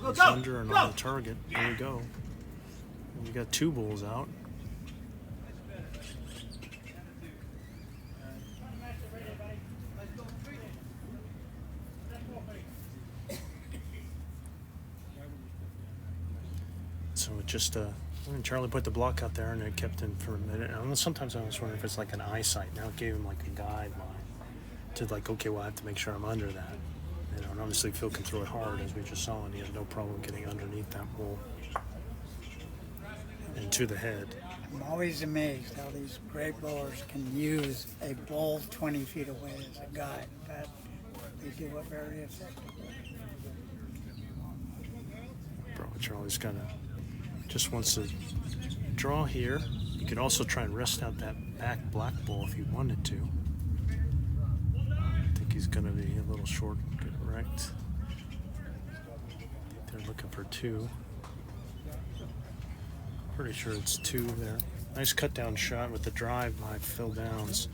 It's under and on the target. There we go. We got 2 bulls out. So it just Charlie put the block out there and it kept him for a minute. And sometimes I was wondering if it's like an eyesight. Now it gave him like a guideline to like, okay, well I have to make sure I'm under that. You know, and obviously Phil can throw it hard, as we just saw, and he had no problem getting underneath that bull and to the head. I'm always amazed how these great bowlers can use a bull 20 feet away as a guide, but they do it very effectively. Probably Charlie's just wants to draw here. You could also try and rest out that back black bull if you wanted to. I think he's going to be a little short. Correct. They're looking for 2. Pretty sure it's 2 there. Nice cut down shot with the drive by Phil Downs,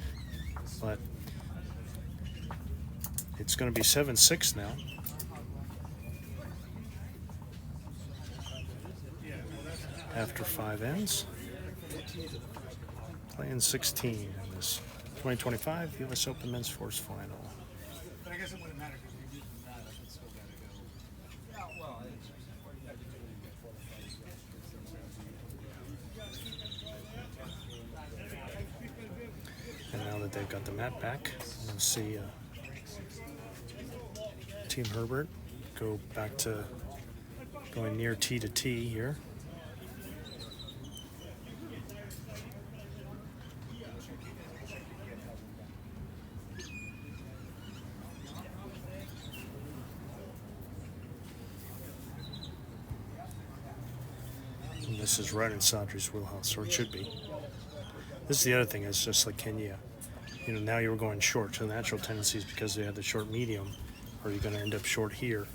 but it's going to be 7-6 now. After 5 ends, playing 16 in this 2025 US Open Men's Force Final. But I guess it wouldn't matter because we did that. It's still got to go. Yeah, well, and now that they've got the mat back, we'll see Team Herbert go back to going near tee to tee here. This is right in Sadri's wheelhouse, or it should be. This is the other thing, it's just like, now you were going short, so the natural tendency is because they had the short medium, or you're going to end up short here.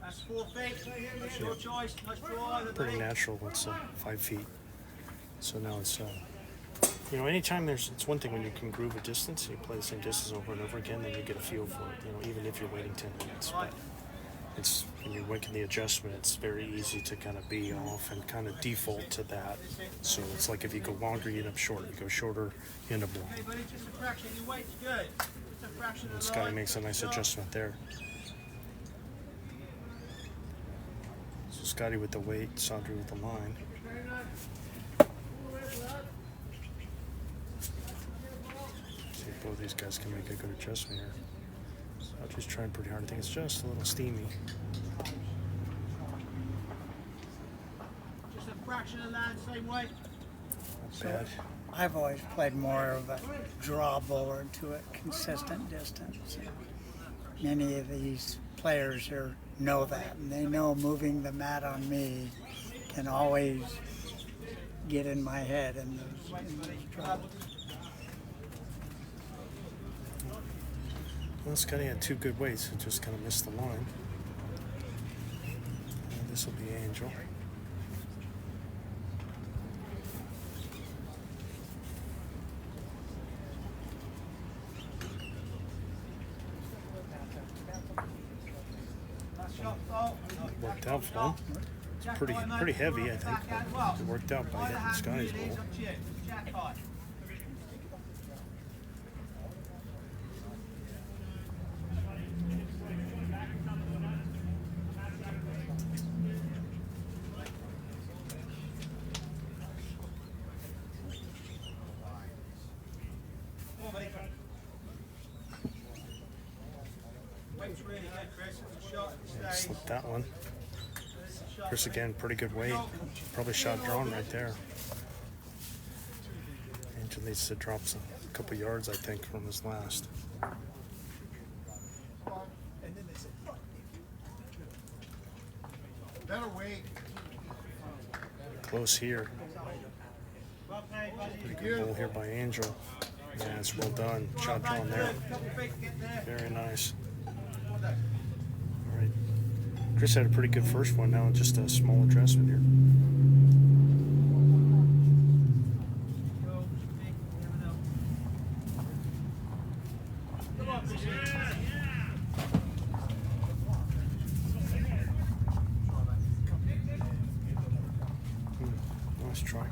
that's 4 feet. That's your choice. Nice draw. Pretty natural, it's 5 feet. So now it's, anytime it's one thing when you can groove a distance, you play the same distance over and over again, then you get a feel for it, even if you're waiting 10 minutes. But it's when you're making the adjustment, it's very easy to kind of be off and kind of default to that. So it's like if you go longer, you end up shorter. You go shorter, you end up long. Hey, buddy, just a fraction. Your weight's good. Just a fraction And of the Scotty line. makes a nice adjustment there. So Scotty with the weight, Sadri with the line. See if both these guys can make a good adjustment here. She's trying pretty hard. I think it's just a little steamy. Just a fraction of land, same way. Not bad. I've always played more of a draw bowler to a consistent distance. Many of these players here know that, and they know moving the mat on me can always get in my head in those draws. Well, Scotty had two good weights, who just kind of missed the line. And this will be Angel. Worked out for him. It's pretty heavy, I think. But it worked out by hitting Scotty's ball. Slipped that one. Chris again, pretty good weight. Probably shot drawn right there. Angel needs to drop a couple yards, I think, from his last. Better weight. Close here. Pretty good ball here by Angel. Yeah, it's well done. Shot drawn there. Very nice. All right. Chris had a pretty good first one. Now just a small adjustment here. Nice try.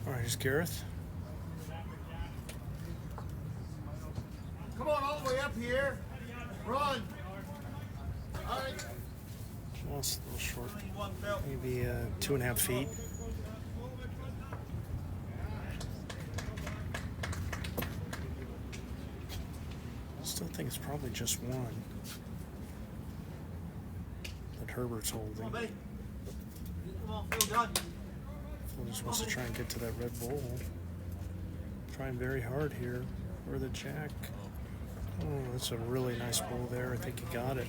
All right, here's Gareth. Come on, all the way up here. Run. All right. Just a little short. Maybe 2.5 feet. Still think it's probably just one that Herbert's holding. Come on, Phil, Dunn. Phil just wants to try and get to that red bowl. Trying very hard here for the jack. Oh, that's a really nice bowl there. I think he got it.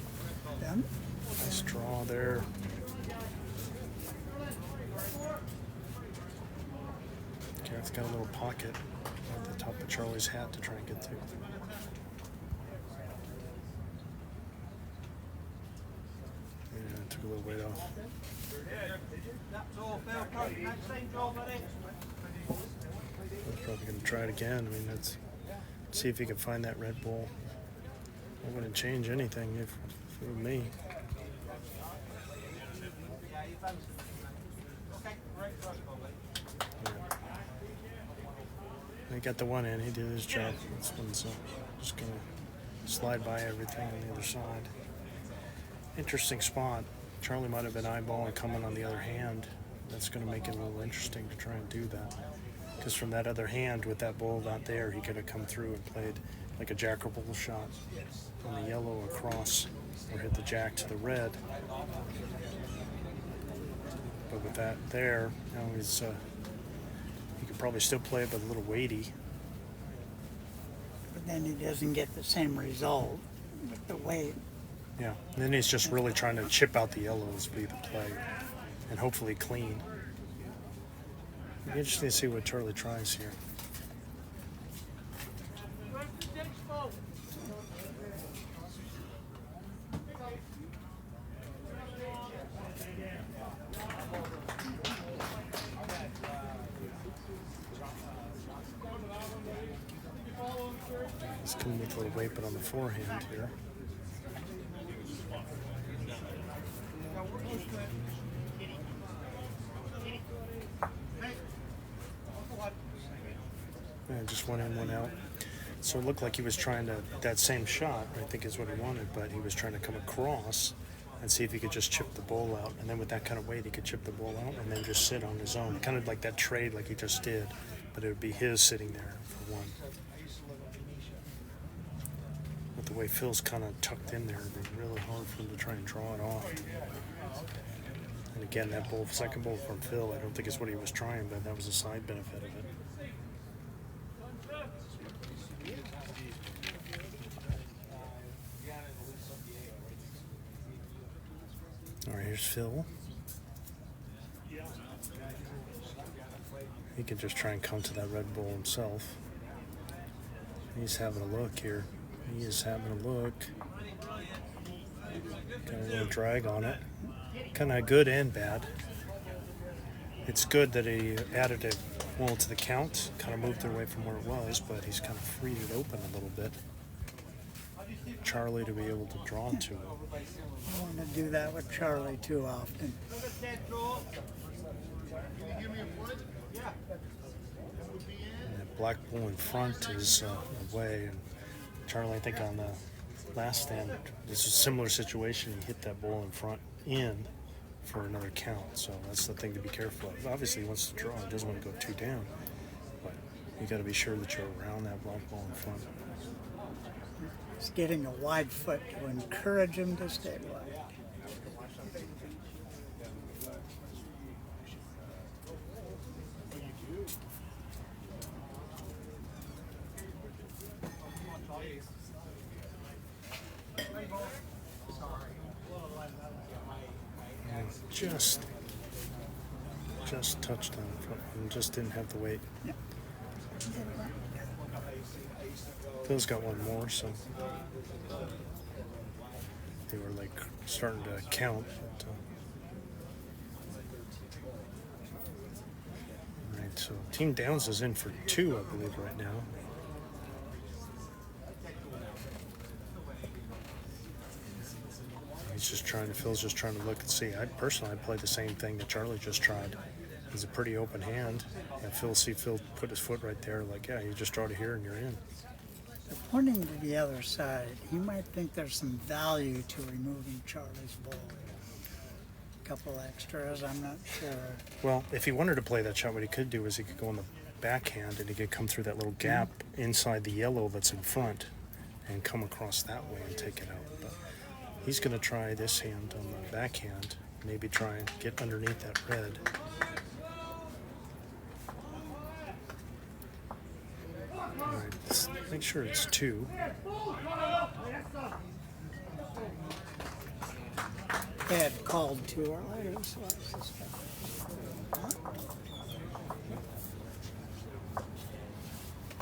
Done? Nice draw there. Garrett's got a little pocket at the top of Charlie's hat to try and get to. Yeah, took a little weight off. That's all, Phil. Same draw, buddy. He's probably going to try it again. I mean, let's see if he can find that red ball. I wouldn't change anything if it were me. He got the one in. He did his job. This one's just going to slide by everything on the other side. Interesting spot. Charlie might have been eyeballing coming on the other hand. That's going to make it a little interesting to try and do that. Because from that other hand, with that ball out there, he could have come through and played like a jack or bull shot on the yellow across, or hit the jack to the red. But with that there, now he's he could probably still play it, but a little weighty. But then he doesn't get the same result with the weight. Yeah, and then he's just really trying to chip out the yellows, be the play, and hopefully clean. It'll be interesting to see what Charlie tries here. Coming with a little weight, but on the forehand here. Yeah, just one in, one out. So it looked like he was trying to, that same shot, I think is what he wanted, but he was trying to come across and see if he could just chip the ball out. And then with that kind of weight, he could chip the ball out and then just sit on his own. Kind of like that trade like he just did, but it would be his sitting there for one. But the way Phil's kind of tucked in there, it'd be really hard for him to try and draw it off. And again, that ball, second ball from Phil, I don't think is what he was trying, but that was a side benefit of it. All right, here's Phil. He can just try and come to that red ball himself. He's having a look here. He is having a look. Got a little drag on it. Kind of good and bad. It's good that he added it well to the count. Kind of moved it away from where it was, but he's kind of freed it open a little bit. Charlie to be able to draw to it. I want to do that with Charlie too often. And that black ball in front is away. And Charlie, I think on the last stand, this is a similar situation. He hit that ball in front in for another count. So that's the thing to be careful of. Obviously, he wants to draw. He doesn't want to go two down. But you got to be sure that you're around that black ball in front. He's getting a wide foot to encourage him to stay wide. Just touched on it and just didn't have the weight. Yeah. Phil's got one more, so they were like starting to count. But, all right, so Team Downs is in for two, I believe, right now. Phil's just trying to look and see. I'd play the same thing that Charlie just tried. It's a pretty open hand. And Phil put his foot right there, like, yeah, you just draw to here and you're in. So pointing to the other side, he might think there's some value to removing Charlie's ball. A couple extras, I'm not sure. Well, if he wanted to play that shot, what he could do is he could go on the backhand and he could come through that little gap inside the yellow that's in front and come across that way and take it out. But he's going to try this hand on the backhand, maybe try and get underneath that red. All right, let's make sure it's two. They had called too early, so I suspect.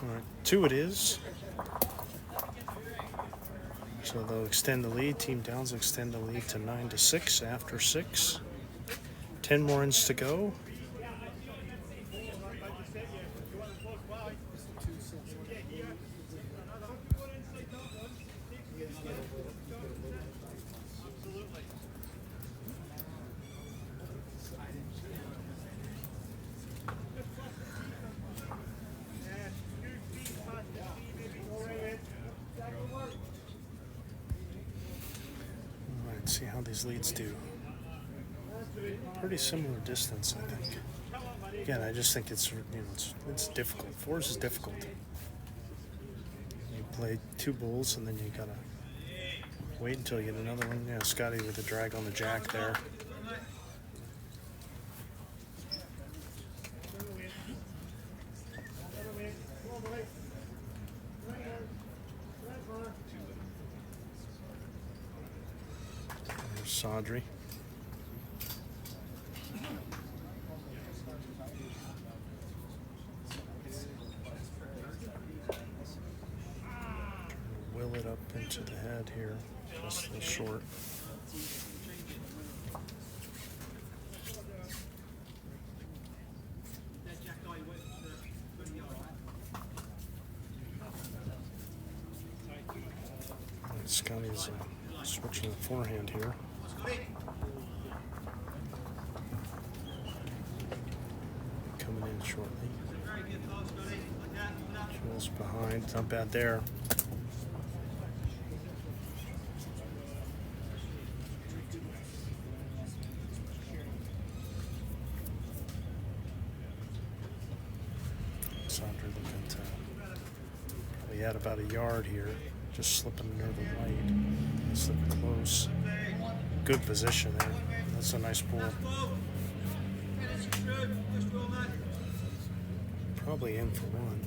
All right, two it is. So they'll extend the lead. Team Downs will extend the lead to 9-6 after 6. 10 more ends to go. See how these leads do. Pretty similar distance, I think. Again, I just think it's it's difficult. Fours is difficult. You play two bulls and then you gotta wait until you get another one. Yeah, Scotty with the drag on the jack there. Sadri. Will it up into the head here, just a little short. Scotty's switching the forehand here. Coming in shortly. Just behind. Not bad there. Sandra looking to probably had about a yard here. Just slipping near the white. Slip close. Good position there. That's a nice pull. Probably in for one.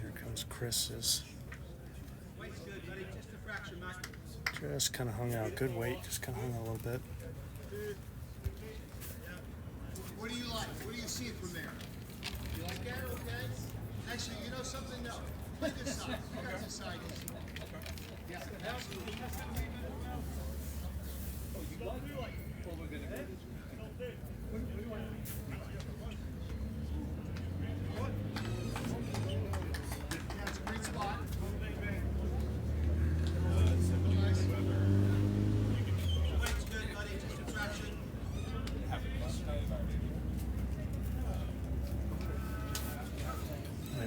Here comes Chris's. Just kind of hung out. Good weight. Just kind of hung out a little bit. What do you like? What do you see from there? You like that? Okay. Actually, you know something? No. Play this side. You guys decide. Yeah, absolutely. That's a great spot.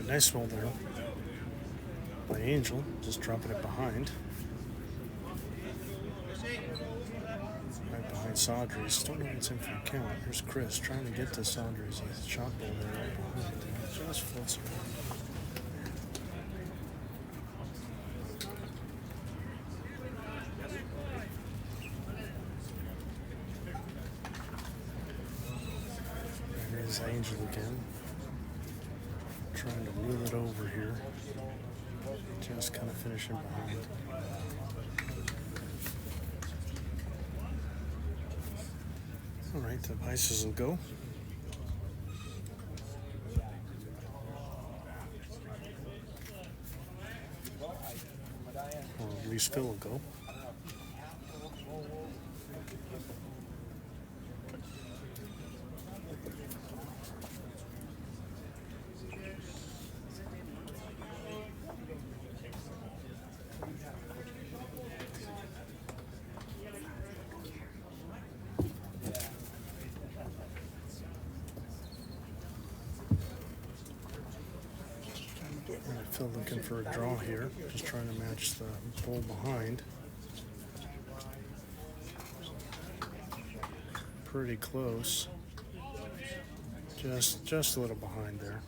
Nice roll there by Angel, just dropping it behind. Right behind Saunders. Don't know if it's in for a count. Here's Chris trying to get to Saunders. He's shot ball there right behind. Just floats around. There's Angel again. Trying to wheel it over here. Just kind of finishing behind. All right, the ices will go. Or at least Phil will go. Phil looking for a draw here, just trying to match the ball behind. Pretty close. Just a little behind there.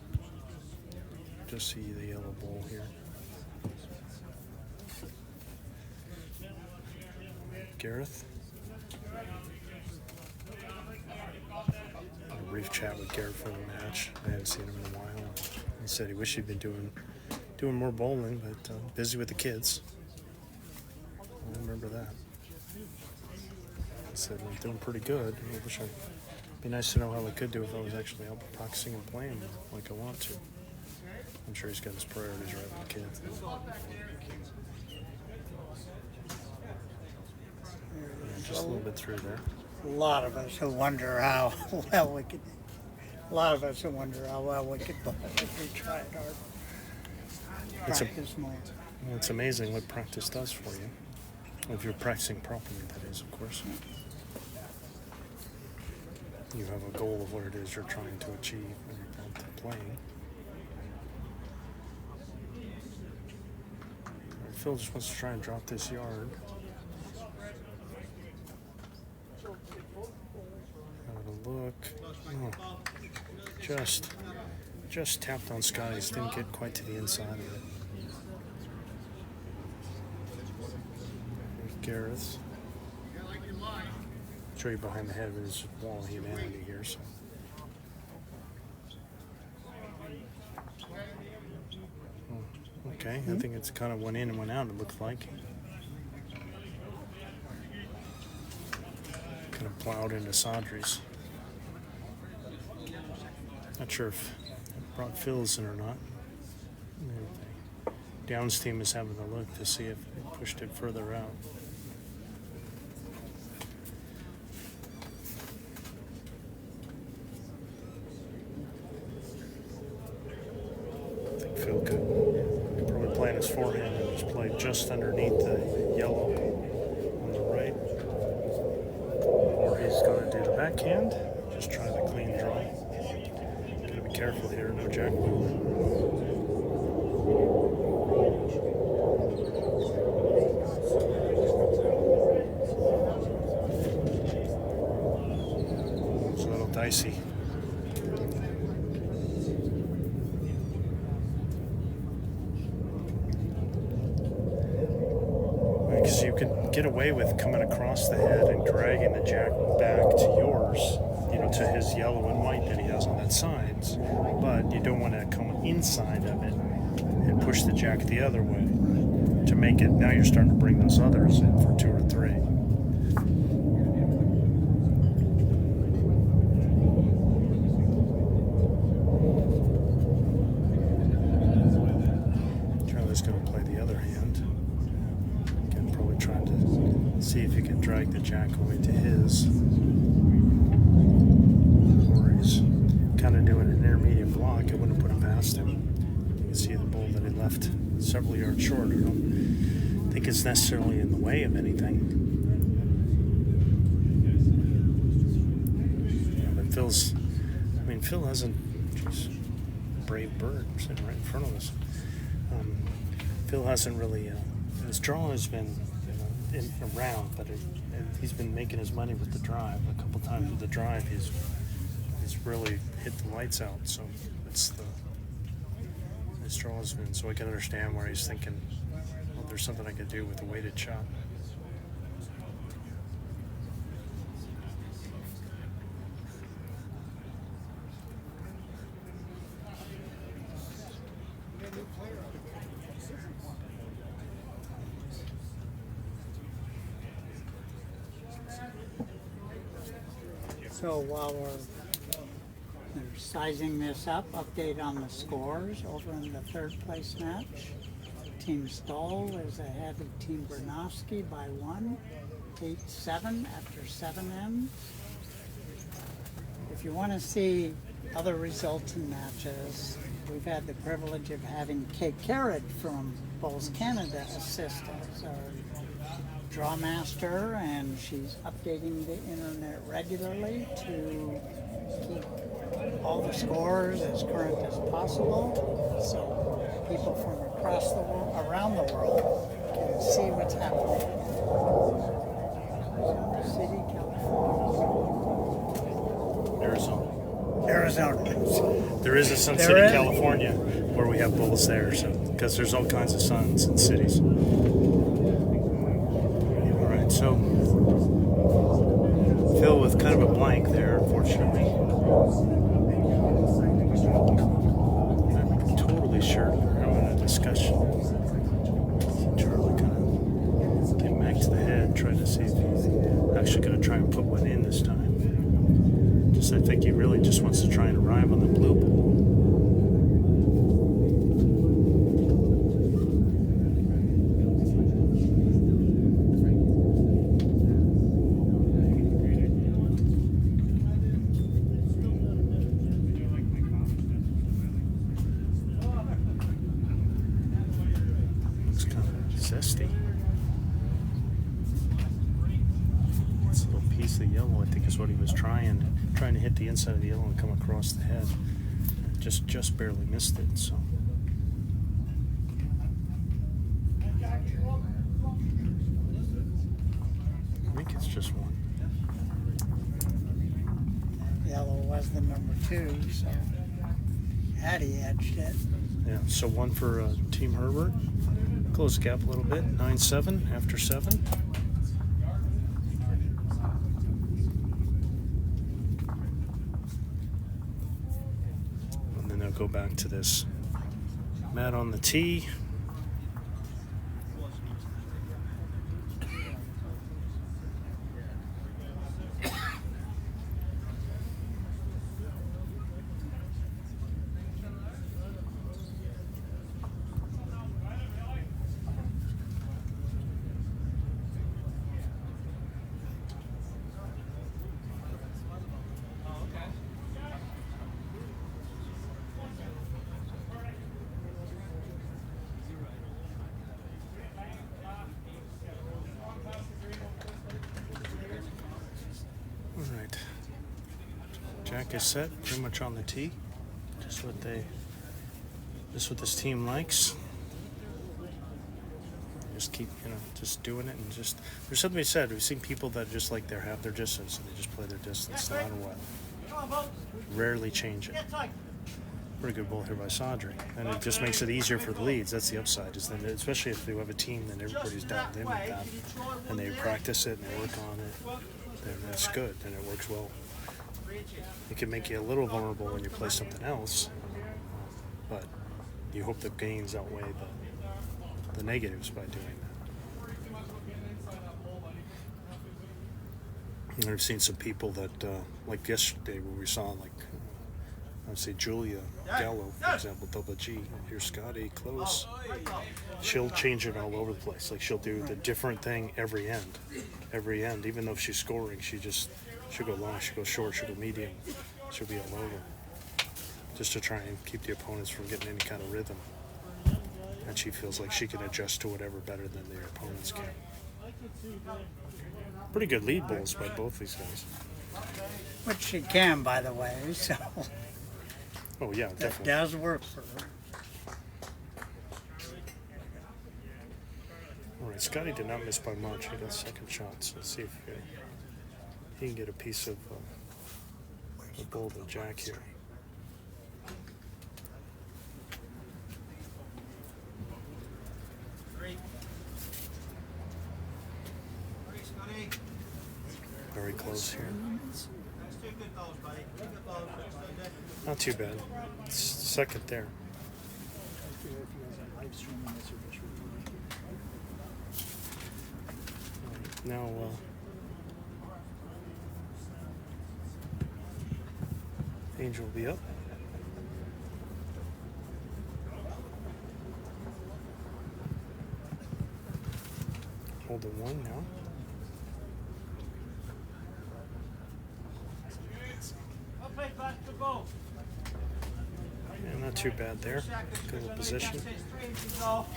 Just see the yellow ball here. Gareth. A brief chat with Gareth for the match. I hadn't seen him in a while. He said he wished he'd been doing more bowling, but busy with the kids. I remember that. He said, I'm doing pretty good. I wish it'd be nice to know how I could do if I was actually out practicing and playing like I want to. I'm sure he's got his priorities right with the kids. Yeah, just a little bit through there. A lot of us who wonder how well we could. A lot of us who wonder how well we could bowl if we tried hard. Practice more. It's amazing what practice does for you. If you're practicing properly, that is, of course. You have a goal of what it is you're trying to achieve when you're out there playing. Right, Phil just wants to try and drop this yard. Have a look. Oh, just tapped on Scotty's. Didn't get quite to the inside of it. Gareth's. Show you behind the head of his wall of humanity here. So. Okay, I think it's kind of went in and went out, it looks like. Kind of plowed into Saunders. Not sure if it brought Phil's in or not. Downs team is having a look to see if it pushed it further out. his forehand and was played just underneath the yellow on the right. Or he's going to do the backhand. Just try the clean draw. Gotta be careful here, no jack move. It's a little dicey. Because you could get away with coming across the head and dragging the jack back to yours, to his yellow and white that he has on that side. But you don't want to come inside of it and push the jack the other way to make it. Now you're starting to bring those others in for 2 or 3. Charlie's going to play the other hand. Again, probably trying to see if he can drag the jack away to his. Or he's kind of doing an intermediate block. I wouldn't put him past him. You can see the bull that he left several yards short. I don't think it's necessarily in the way of anything. Yeah, but Phil hasn't, brave bird sitting right in front of us. Phil hasn't really, his draw has been around, but he's been making his money with the drive. A couple times with the drive, he's really hit the lights out. So his draw has been. So I can understand where he's thinking, well, there's something I could do with a weighted shot. So while they're sizing this up, update on the scores over in the third place match. Team Stoll is ahead of Team Bernovsky by 1, 8-7 after 7 ends. If you want to see other results in matches, we've had the privilege of having Kate Carrot from Bowls Canada assist us, our draw master, and she's updating the internet regularly to keep all the scores as current as possible, so people from across the world, around the world, can see what's happening. City, California. Arizona. There is a Sun City, California, where we have bulls there, so because there's all kinds of suns and cities. All right, so Phil with kind of a blank there, unfortunately. I'm totally sure they're having a discussion. Charlie kind of came back to the head, trying to see if he's actually going to try and put one in this time. I think he really just wants to try and arrive on the blue ball. Looks kind of zesty. It's a little piece of yellow, I think, is what he was trying to hit the inside of the yellow and come across the head. Just barely missed it, so. I think it's just one. Yellow was the number 2, so had he edged it. Yeah, so one for Team Herbert. Close the gap a little bit, 9-7 after 7. Go back to this mat on the tee. Jack is set, pretty much on the tee. Just what this team likes. Just keep, just doing it, and just there's something to be said. We've seen people that just like have their distance and they just play their distance no matter what. Rarely change it. Pretty good ball here by Sadri, and it just makes it easier for the leads. That's the upside, is then especially if you have a team, then everybody's down with that, and they practice it and they work on it. Then that's good, and it works well. It can make you a little vulnerable when you play something else, but you hope the gains outweigh the negatives by doing that. And I've seen some people that, like yesterday, where we saw, like, I'd say Julia Gallo, for example, double G. Here's Scotty, close. She'll change it all over the place. Like, she'll do the different thing every end. Every end, even though if she's scoring, she'll go long, she'll go short, she'll go medium. She'll be all over. Just to try and keep the opponents from getting any kind of rhythm. And she feels like she can adjust to whatever better than their opponents can. Pretty good lead bowls by both these guys. Which she can, by the way, so Oh yeah, that definitely. does work for her. All right, Scotty did not miss by much. He got second shots. Let's see if he can get a piece of the bowl to Jack here. Very close here. Not too bad. It's second there. Now, Angel will be up. Holding one now. Yeah, not too bad there. Good little position.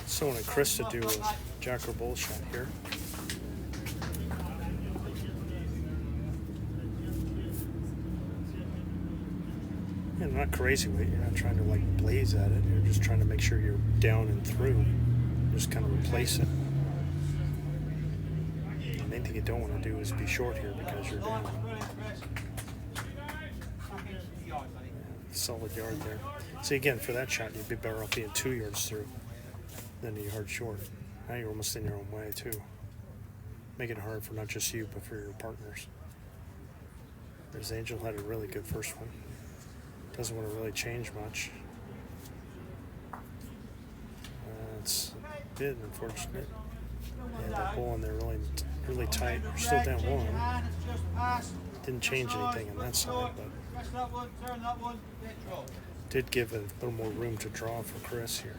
So wanted Chris to do a jack or bull shot here. Yeah, not crazy weight. You're not trying to like blaze at it. You're just trying to make sure you're down and through. Just kind of replace it. The main thing you don't want to do is be short here because you're down. Solid yard there. See, again, for that shot, you'd be better off being 2 yards through than a yard short. Now you're almost in your own way, too. Making it hard for not just you, but for your partners. There's Angel had a really good first one. Doesn't want to really change much. It's a bit unfortunate. And the ball in there really tight. We're still down one. Didn't change anything on that side, but did give a little more room to draw for Chris here.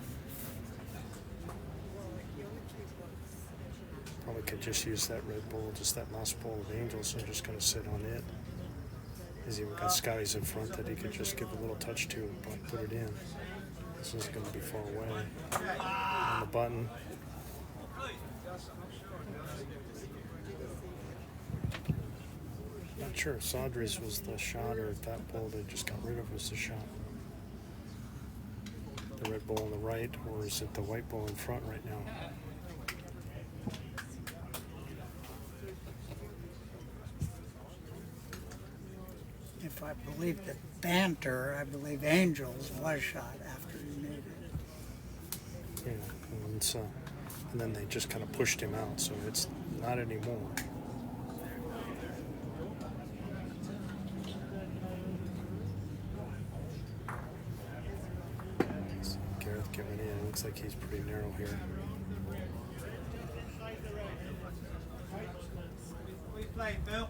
Probably could just use that red ball, just that last ball of Angel, so I'm just going to sit on it. He's even got Scotty's in front that he could just give a little touch to and put it in. This is going to be far away. On the button. Not sure if Sadri's was the shot or if that ball they just got rid of was the shot. The red ball on the right, or is it the white ball in front right now? If I believe the banter, I believe Angels was shot after he made it. Yeah, and then they just kind of pushed him out, so it's not anymore. So Gareth giving in. Looks like he's pretty narrow here. We played, Bill.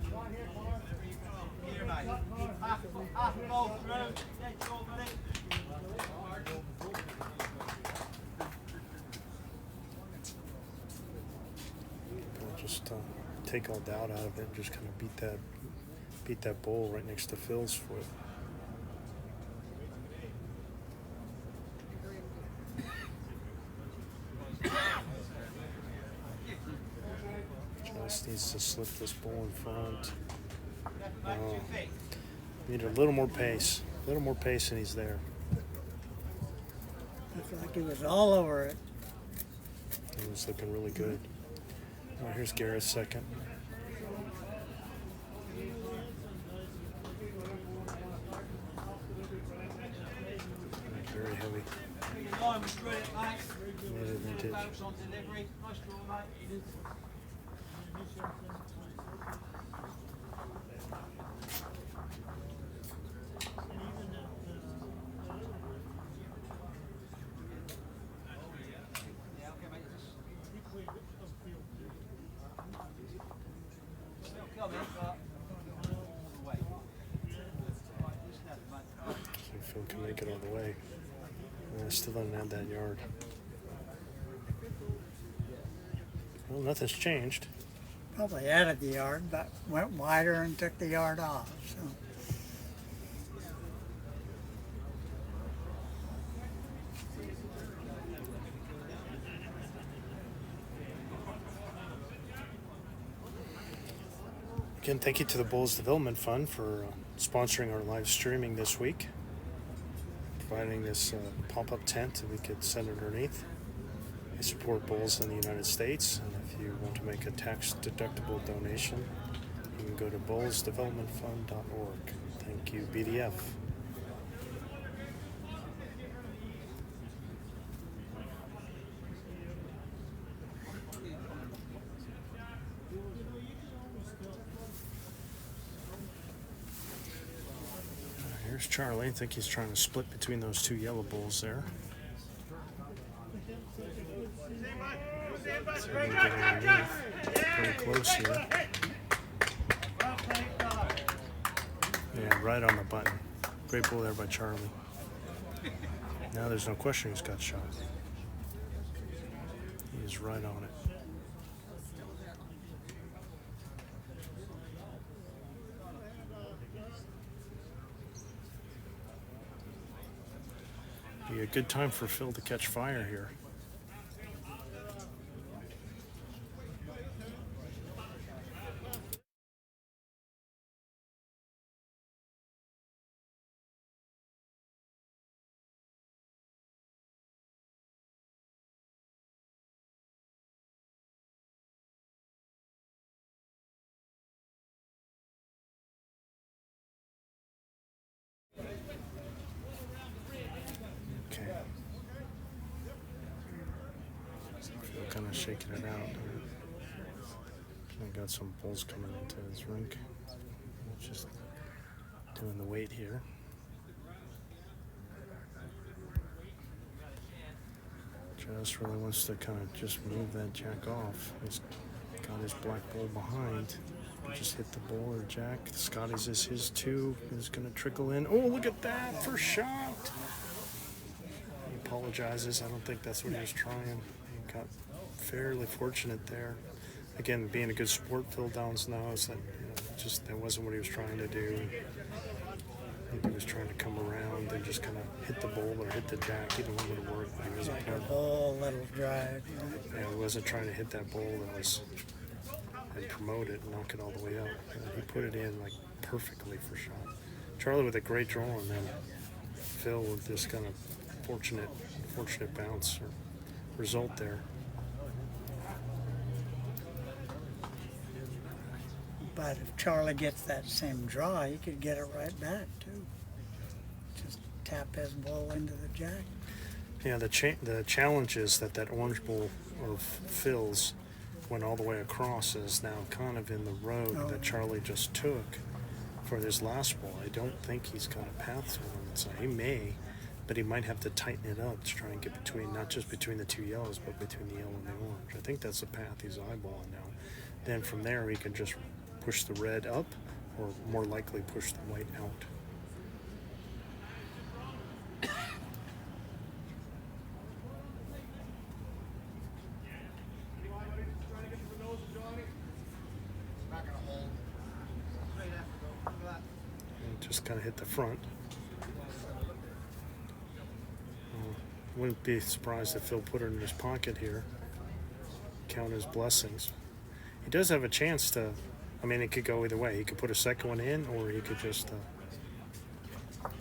Here, mate. Half a ball through. Dead short, buddy. Just take all doubt out of it and just kind of beat that ball right next to Phil's foot. Just needs to slip this ball in front. Needed a little more pace. A little more pace, and he's there. Looked like he was all over it. It was looking really good. Oh, here's Garrett's second. Very heavy. Line was great, mate. Made a vintage. Bounce on delivery. Nice draw, mate. Yeah, okay, mate. Still coming, but wait. Right, just now, mate. So Phil can make it all the way. Still doesn't have that yard. Well, nothing's changed. Probably added the yard, but went wider and took the yard off. So Again, thank you to the Bulls Development Fund for sponsoring our live streaming this week, providing this pop-up tent that we could sit underneath. They support Bulls in the United States, and if you want to make a tax-deductible donation, you can go to bullsdevelopmentfund.org. Thank you, BDF. Here's Charlie. I think he's trying to split between those two yellow bulls there. So we can get underneath. Pretty close here. Yeah, right on the button. Great bull there by Charlie. Now there's no question he's got shot. He is right on it. Be a good time for Phil to catch fire here. Okay. Phil kind of shaking it out. I got some bulls coming into his rink. Just doing the weight here. Just really wants to kind of just move that jack off. He's got his black bull behind. Just hit the bull or jack. Scotty's is his too. Is going to trickle in. Oh, look at that first shot. He apologizes. I don't think that's what he was trying. He got fairly fortunate there. Again, being a good sport, Phil Downs knows that just that wasn't what he was trying to do. I think he was trying to come around and just kind of hit the bull or hit the jack. Either one would have worked. But he wasn't like a whole little drive. yeah, he wasn't trying to hit that bull that was and promote it and knock it all the way up. He put it in like perfectly for shot. Charlie with a great draw, and then Phil with this kind of fortunate bounce or result there. But if Charlie gets that same draw, he could get it right back too. Just tap his bull into the jack. Yeah, the challenge is that orange bull of Phil's went all the way across is now kind of in the road that Charlie just took for this last ball. I don't think he's got a path to him. So he may, but he might have to tighten it up to try and get between, not just between the two yellows, but between the yellow and the orange. I think that's the path he's eyeballing now. Then from there, he can just push the red up, or more likely push the white out. Just kind of hit the front. Wouldn't be surprised if Phil put it in his pocket here. Count his blessings. He does have a chance to, I mean, it could go either way. He could put a second one in, or he could just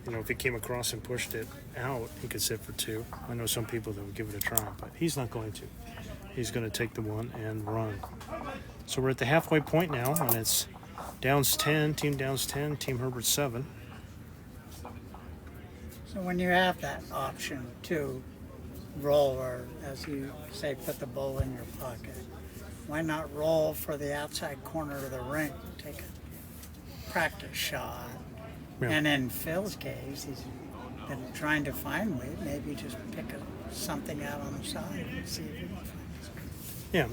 You know, if he came across and pushed it out, he could sit for 2. I know some people that would give it a try, but he's not going to. He's going to take the 1 and run. So we're at the halfway point now, and it's Downs 10, Team Downs 10, Team Herbert 7. So when you have that option to roll, or as you say, put the ball in your pocket, why not roll for the outside corner of the ring, take a practice shot? Yeah. And in Phil's case, he's been trying to find weight, maybe just pick something out on the side and see if he can find it. Yeah,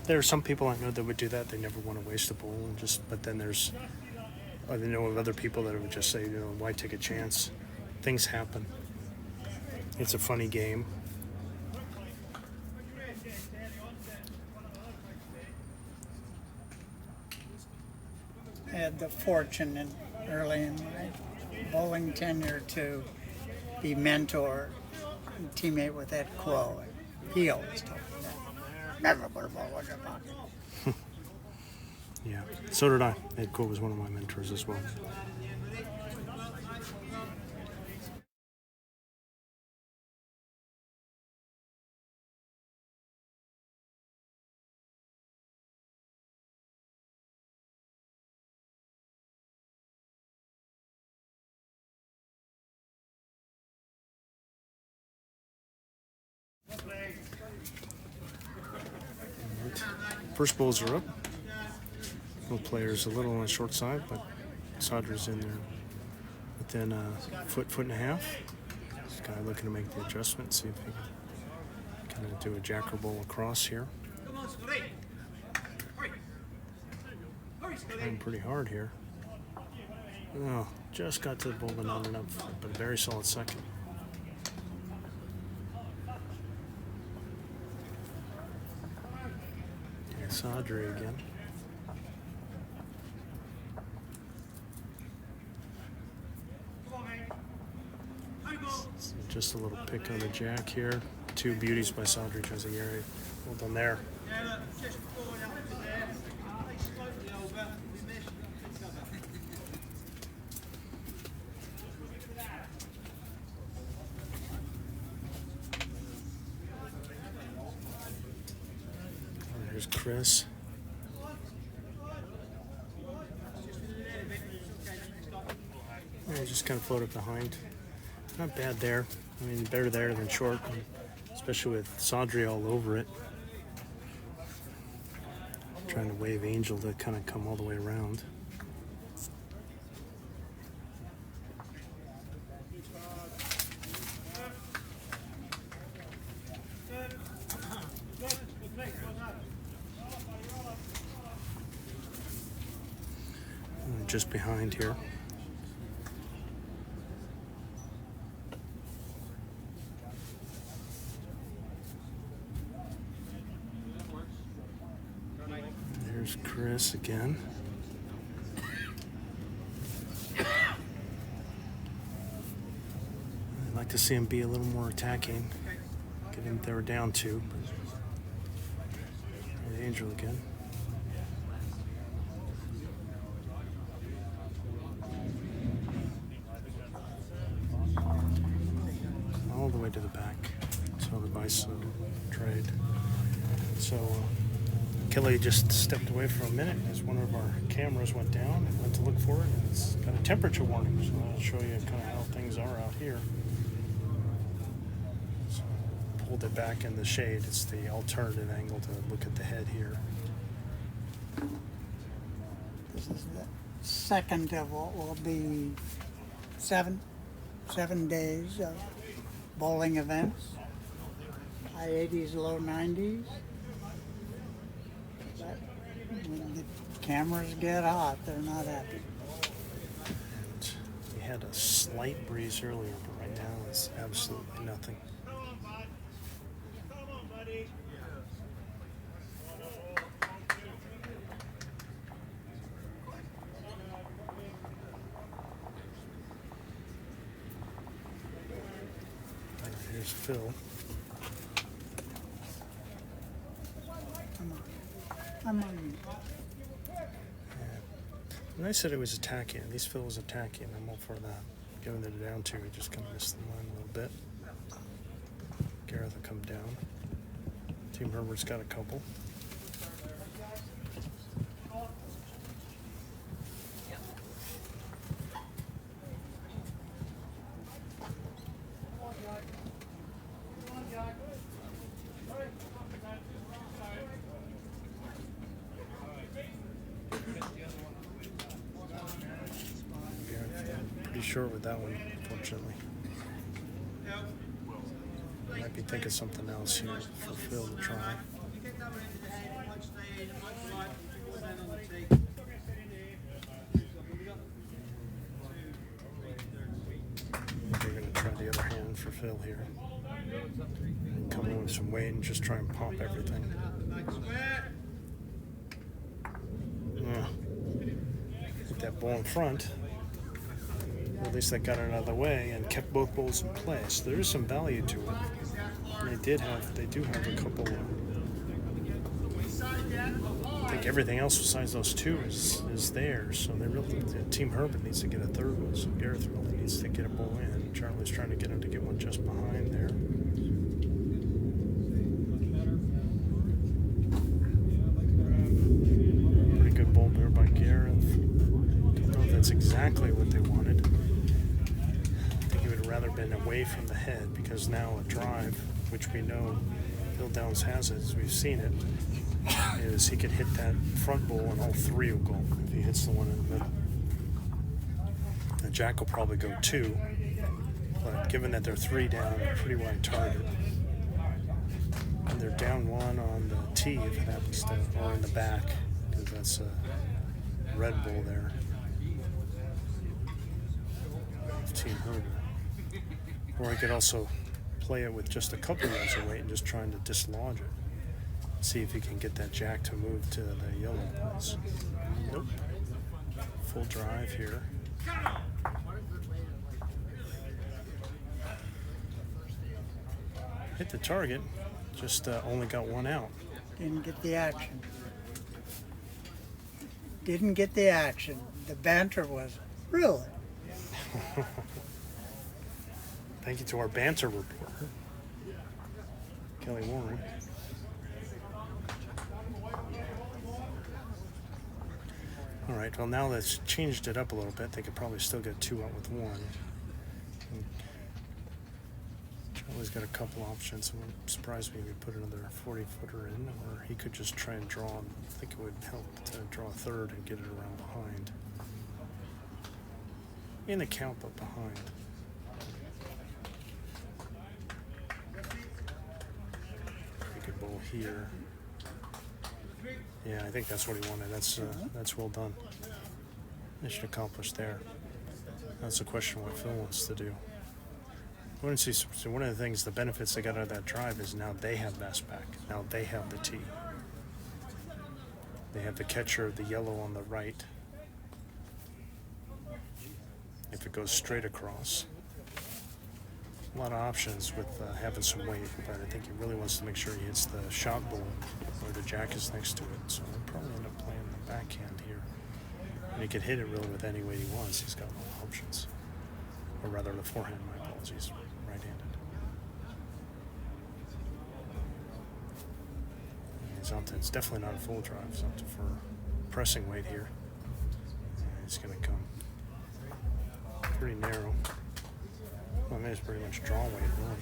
there are some people I know that would do that. They never want to waste a ball, and just. But then I know of other people that would just say, you know, why take a chance? Things happen. It's a funny game. I had the fortune early in my bowling tenure to be mentored and teammate with Ed Quo. He always told me that. Never put a ball in your pocket. Yeah, so did I. Ed Cole was one of my mentors as well. First balls are up. Both players a little on the short side, but Sadri's in there within a foot and a half. This guy looking to make the adjustment, see if he can do a jacker bowl across here. Trying pretty hard here. Oh, just got to the ball, but not enough, but a very solid second. Sadri again. So just a little pick on the jack here. 2 beauties by Sadri Trezeguet. Well done there. Here's Chris. Yeah, just kind of floated behind. Not bad there. I mean, better there than short, especially with Sadri all over it. Trying to wave Angel to kind of come all the way around. Just behind here. There's Chris again. I'd like to see him be a little more attacking. Get him they were down 2. But Angel again. All the way to the back. So the BUSA trade. So Kelly just stepped away for a minute as one of our cameras went down and went to look for it. And it's got a temperature warning, so I'll show you kind of how things are out here. So pulled it back in the shade. It's the alternative angle to look at the head here. This is the second of what will be 7 days of bowling events. High 80s, low 90s. But when the cameras get hot, they're not happy. And we had a slight breeze earlier, but right now it's absolutely nothing. Here's Phil. I'm on. And I said it was attacking. At least Phil was attacking. I'm all for that. giving it down to, he just kind of missed the line a little bit. Gareth will come down. Team Herbert's got a couple. Pretty short with that one, unfortunately. Might be thinking something else here for Phil to try. They're going to try the other hand for Phil here. Come in with some weight and just try and pop everything. Hit that ball in front. Or at least that got it out of the way and kept both balls in place. There is some value to it. They do have a couple. I think everything else besides those two is there. So Team Herbert needs to get a third one. So Gareth really needs to get a ball in. Charlie's trying to get him to get one just behind there. Pretty good ball there by Gareth. Don't know if that's exactly what they wanted. I think he would have rather been away from the head, because now a drive, which we know Phil Downs has it, as we've seen it, is he could hit that front ball and all three will go if he hits the one in the middle. The jack will probably go two, but given that they're three down, a pretty wide target. And they're down one on the tee if it happens to, or in the back, because that's a red ball there. Team Herbert. Or he could also play it with just a couple yards of weight and just trying to dislodge it. See if he can get that jack to move to the yellow balls. Nope. Full drive here. Hit the target, just only got one out. Didn't get the action. Didn't get the action. The banter was, really? Thank you to our banter reporter, Kelly Warren. All right, well, now that's changed it up a little bit. They could probably still get two out with one. Charlie's got a couple options. It wouldn't surprise me if he put another 40-footer in, or he could just try and draw. I think it would help to draw a third and get it around behind. In the count, but behind. Pretty good ball here. Yeah, I think that's what he wanted. That's well done. Mission accomplished there. That's a question of what Phil wants to do. So one of the things, the benefits they got out of that drive is now they have best back. Now they have the tee. They have the catcher, the yellow on the right. If it goes straight across. A lot of options with having some weight, but I think he really wants to make sure he hits the shot ball where the jack is next to it. So he'll probably end up playing the backhand here. And he could hit it really with any weight he wants. He's got a lot of options. Or rather, the forehand, my apologies, right-handed. He's up to, it's definitely not a full drive. It's up to for pressing weight here. He's going to come pretty narrow. Well, I mean, it's pretty much draw weight, really.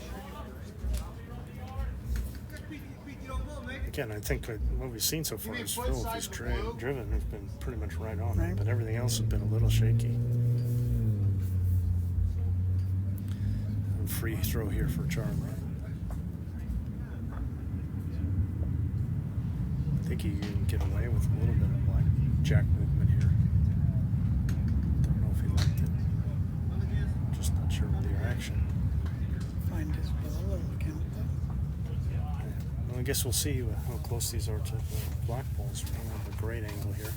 Again, I think what we've seen so far is Phil, if he's driven, has been pretty much right on it, but everything else has been a little shaky. And free throw here for Charlie. I think he can get away with a little bit of black jack movement here. Don't know if he liked it. Just not sure of the reaction. Find his ball, it'll count that. Well, I guess we'll see how close these are to the black balls. We don't have a great angle here.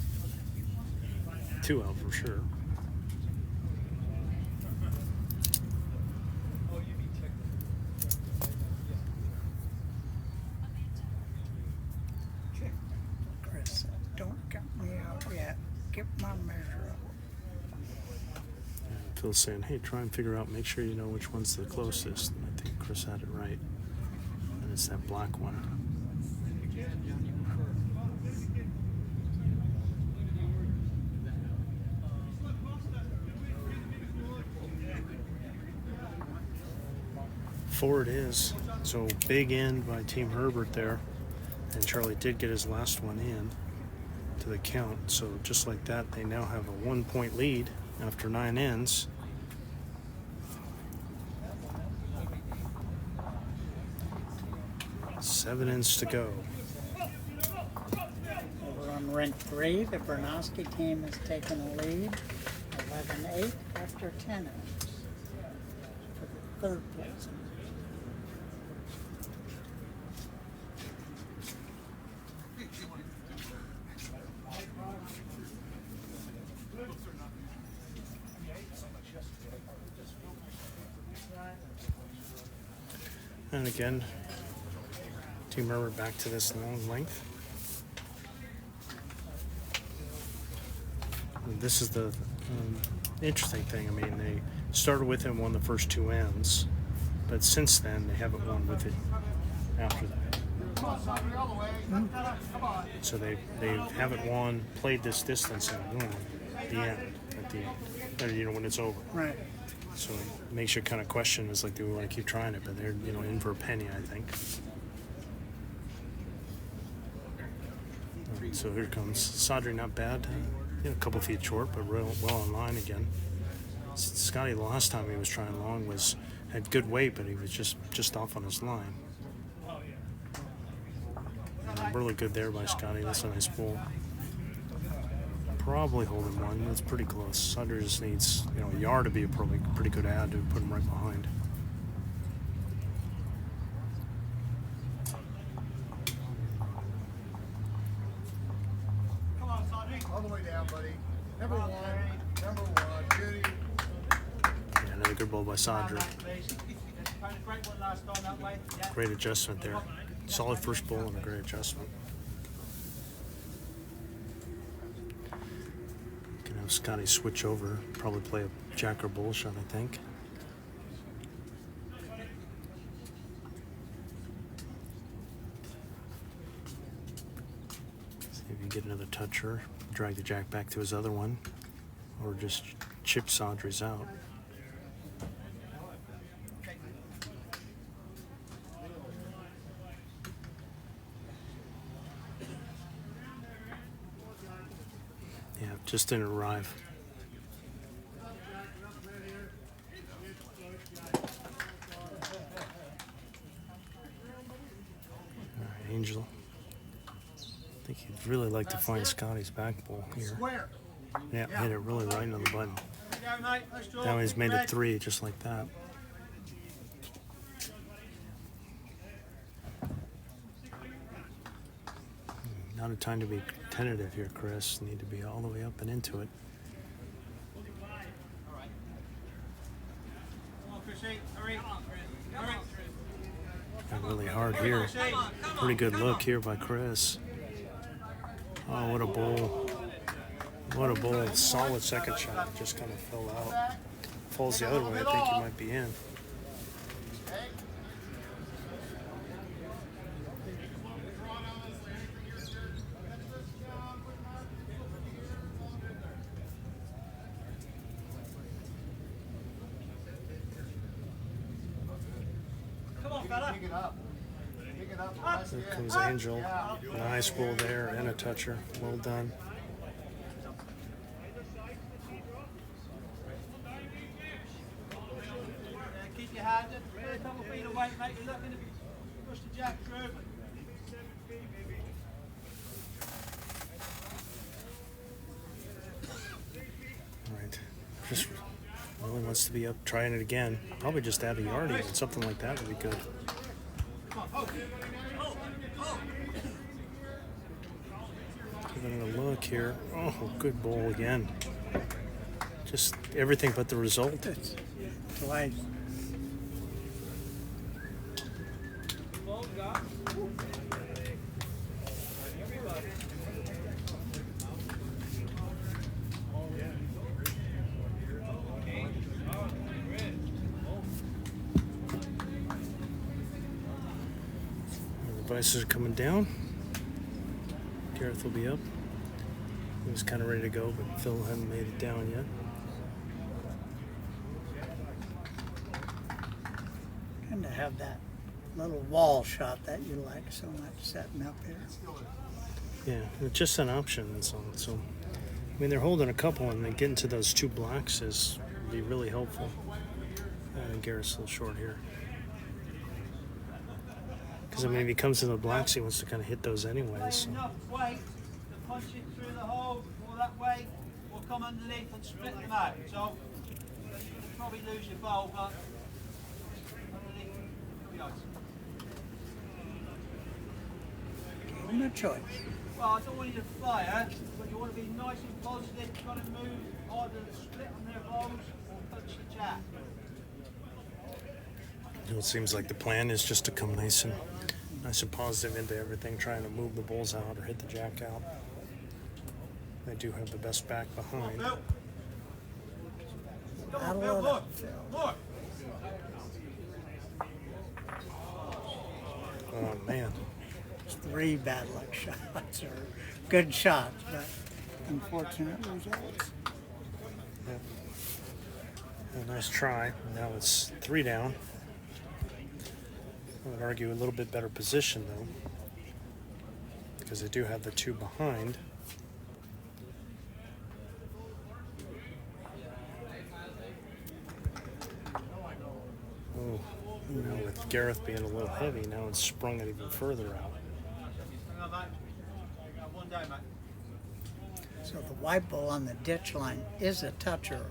Two out for sure. Chris, don't count me out yet. Get my measure up. Phil's saying, hey, try and figure out, make sure you know which one's the closest. And I think Chris had it right. And it's that black one. Four it is. So big end by Team Herbert there. And Charlie did get his last one in to the count. So just like that, they now have a 1 point lead after 9 ends. Seven ends to go. Over on rink 3, the Bernowski team has taken a lead, 11-8 after 10 ends for the third place. And again, Team Herbert back to this long length. And this is the interesting thing. I mean, they started with it and won the first 2 ends, but since then they haven't won with it after that. So they haven't won, played this distance and won at the end, or, you know, when it's over. Right. So it makes you kind of question, is like, do we want to keep trying it? But they're, you know, in for a penny, I think. All right, so here comes Sadri, not bad. You know, a couple feet short, but real well on line again. Scotty, the last time he was trying long, had good weight, but he was just off on his line. Really good there by Scotty. That's a nice pull. Probably holding one. That's pretty close. Sutter just needs, you know, a yard to be a pretty good ad to put him right behind. All the way down, buddy. Number one, Judy. Yeah, another good ball by Sadri. Great adjustment there. Solid first ball and a great adjustment. Can have Scotty switch over, probably play a jack or bull shot, I think. See if you can get another toucher, drag the jack back to his other one, or just chip Sadri's out. Yeah, just didn't arrive. All right, Angel. I think he'd really like to find Scotty's back ball here. Square. Yeah, hit it really right on the button. Now he's made it 3, just like that. Not a time to be tentative here, Chris. Need to be all the way up and into it. Got really hard here. Pretty good look here by Chris. Oh, what a bowl. What a bowl. Solid second shot. Just kind of fell out. Falls the other way. I think he might be in. Pick it up. Pick it up. There comes Angel. Nice ball there and a toucher. Well done. Keep your hand a couple feet away, mate. You're looking to push the jack through. All right. Chris really wants to be up, trying it again. Probably just add a yard even. Something like that would be good. Giving it a look here. Oh, good ball again. Just everything but the result. It's like devices are coming down. Gareth will be up. He was kind of ready to go, but Phil hadn't made it down yet. And to have that little wall shot that you like so much setting up here. Yeah, it's just an option and so on. So, I mean, they're holding a couple, and then getting to those two blacks is be really helpful. Garrett's a little short here. Because, I mean, if he comes to the blacks, he wants to kind of hit those anyways. So. Enough weight to punch it through the hole, or that way, or come underneath and split them out. So you'll probably lose your bowl, but underneath will be nice. Give him a choice. Well, I don't want you to fire, but you want to be nice and positive. You've got to move either split on their bowls or touch the jack. It seems like the plan is just to come nice and positive into everything, trying to move the bulls out or hit the jack out. They do have the best back behind. Come on, Battle Phil, it look. up, Phil. Look. Oh man, 3 bad luck shots, or good shots, but unfortunate results. yeah. A nice try. Now it's 3 down. I would argue a little bit better position though, because they do have the 2 behind. Oh, now with Gareth being a little heavy, now it's sprung it even further out. Hang on, mate. One day, mate. So the white ball on the ditch line is a toucher.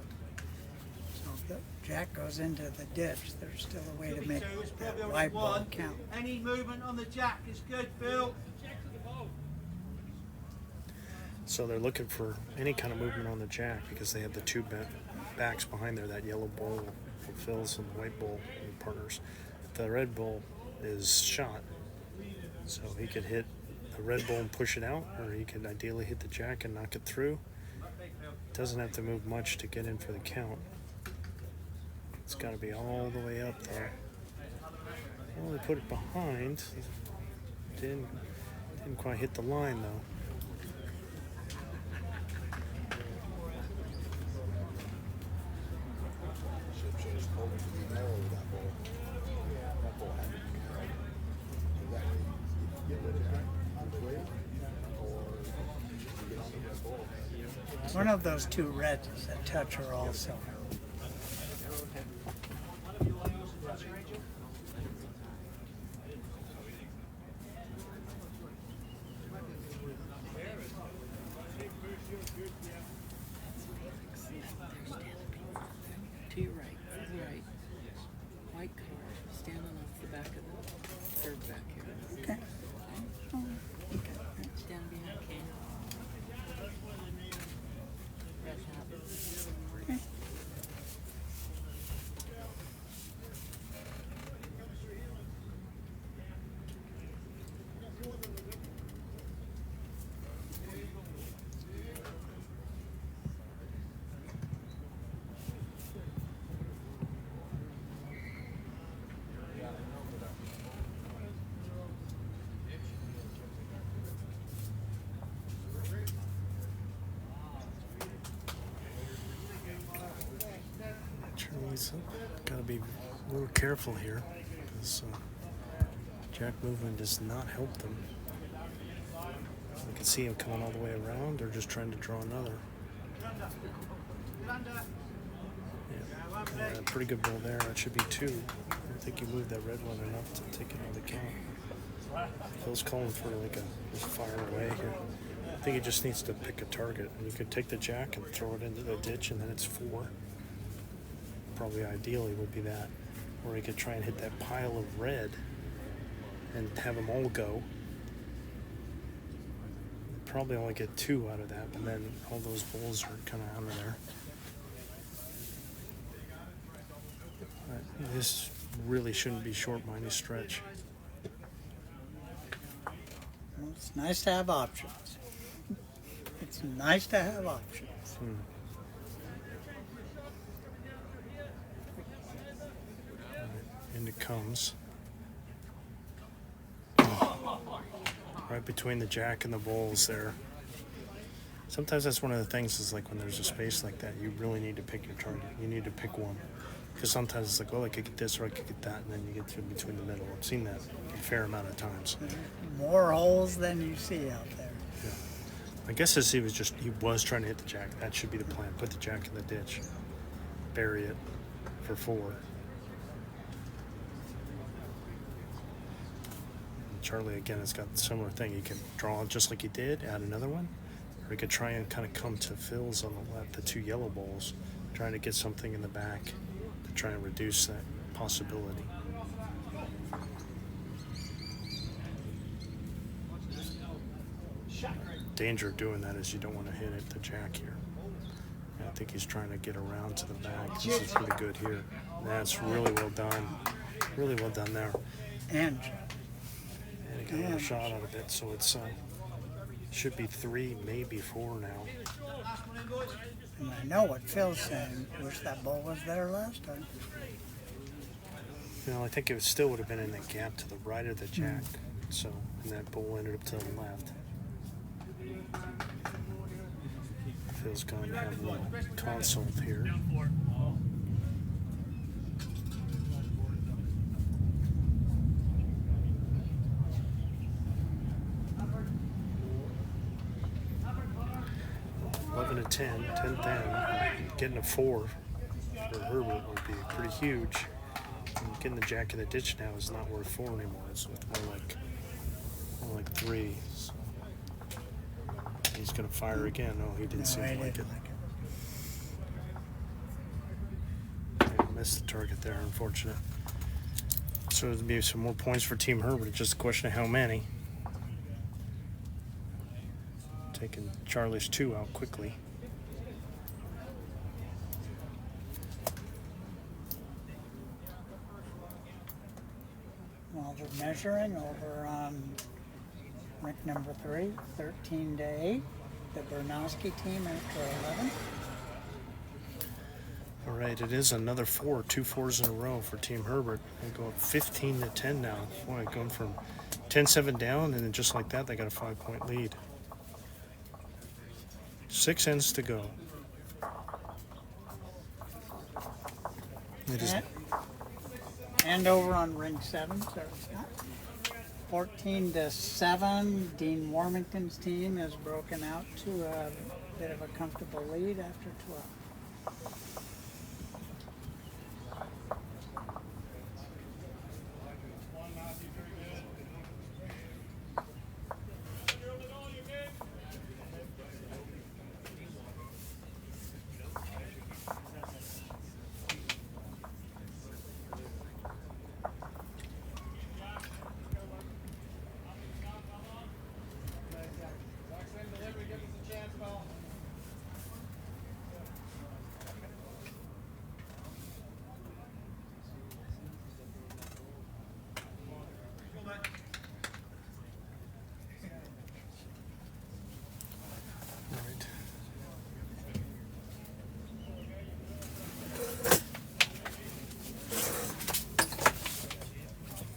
So if the jack goes into the ditch, there's still a way to make It's that probably only white ball one. count. Any movement on the jack is good, Phil. So they're looking for any kind of movement on the jack because they have the 2 backs behind there. That yellow bull fulfills and the white bull partners. The red bull is shot, so he could hit the red bull and push it out, or he could ideally hit the jack and knock it through. Doesn't have to move much to get in for the count. It's got to be all the way up there. Well, they put it behind. Didn't quite hit the line though. One of those 2 reds is a toucher also. To your right, further right. White car standing off the back of the curb back here. Okay. Stand behind King. Red hat. Okay. Got to be a little careful here because jack movement does not help them. You can see him coming all the way around. They're just trying to draw another. Yeah, pretty good ball there. That should be 2. I don't think you moved that red one enough to take it on the count. Phil's calling for like a just fire away here. I think he just needs to pick a target, and you could take the jack and throw it into the ditch, and then it's 4. Probably ideally would be that, or he could try and hit that pile of red and have them all go. Probably only get 2 out of that, but then all those bulls are kind of out of there. This really shouldn't be short by any stretch. Well, it's nice to have options. It's nice to have options. And it comes. right between the jack and the bulls there. Sometimes that's one of the things is like when there's a space like that, you really need to pick your target. You need to pick one. Because sometimes it's like, well, I could get this or I could get that, and then you get to between the middle. I've seen that a fair amount of times. More holes than you see out there. Yeah. I guess as he was trying to hit the jack. That should be the plan. Put the jack in the ditch. Bury it for 4. And Charlie, again, has got a similar thing. He can draw just like he did, add another one. Or he could try and kind of come to Phil's on the left, the 2 yellow balls, trying to get something in the back to try and reduce that possibility. Danger of doing that is you don't want to hit it the jack here. And I think he's trying to get around to the back. This is pretty good here. That's really well done. Really well done there. And And he got another shot out of it, so it's should be 3, maybe 4 now. And I know what Phil's saying. Wish that ball was there last time. You know, I think it still would have been in the gap to the right of the jack. So, and that ball ended up to the left. Phil's going to have a little consult here. To 10, 10-10, getting a 4 for Herbert would be pretty huge. And getting the jack in the ditch now is not worth 4 anymore. It's more like 3. So he's going to fire again. Oh, he didn't seem to like it. He missed the target there, unfortunate. So there'll be some more points for Team Herbert. It's just a question of how many. Taking Charlie's 2 out quickly. While they're measuring over on rink number 3, 13-8. The Bernowski team after 11. All right, it is another 4, 2 4s in a row for Team Herbert. They go up 15-10 now. Boy, going from 10-7 down, and then just like that, they got a 5-point lead. 6 ends to go. It is And over on ring 7, sorry, Scott. 14-7. Dean Warmington's team has broken out to a bit of a comfortable lead after 12. right.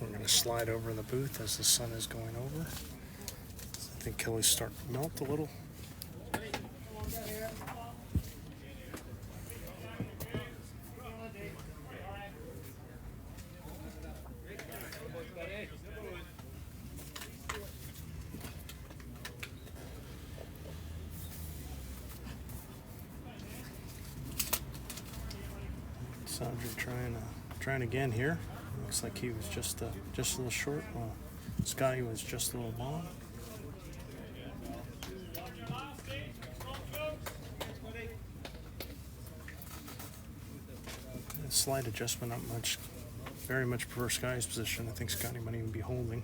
We're going to slide over in the booth as the sun is going over. I think Kelly's starting to melt a little. Sandra trying again here. Looks like he was just a little short. Well, Scotty was just a little long. A slight adjustment, not much. Very much prefer Scotty's position. I think Scotty might even be holding.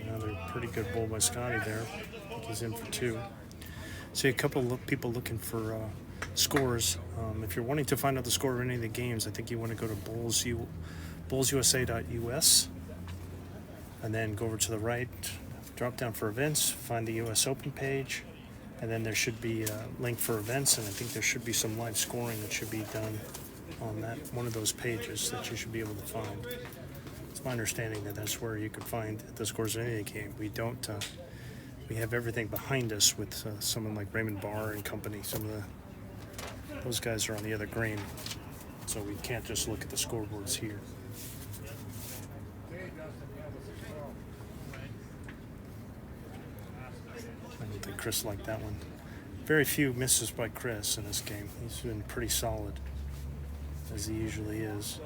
Another pretty good bowl by Scotty there. I think he's in for 2. See a couple of people looking for scores. If you're wanting to find out the score of any of the games, I think you want to go to bullsusa.us. and then go over to the right, drop down for events, find the USOpen page, and then there should be a link for events, and I think there should be some live scoring that should be done on that one of those pages that you should be able to find. It's my understanding that that's where you could find the scores of any game. We don't. We have everything behind us with someone like Raymond Barr and company. Those guys are on the other green, so we can't just look at the scoreboards here. I don't think Chris liked that one. Very few misses by Chris in this game. He's been pretty solid, as he usually is.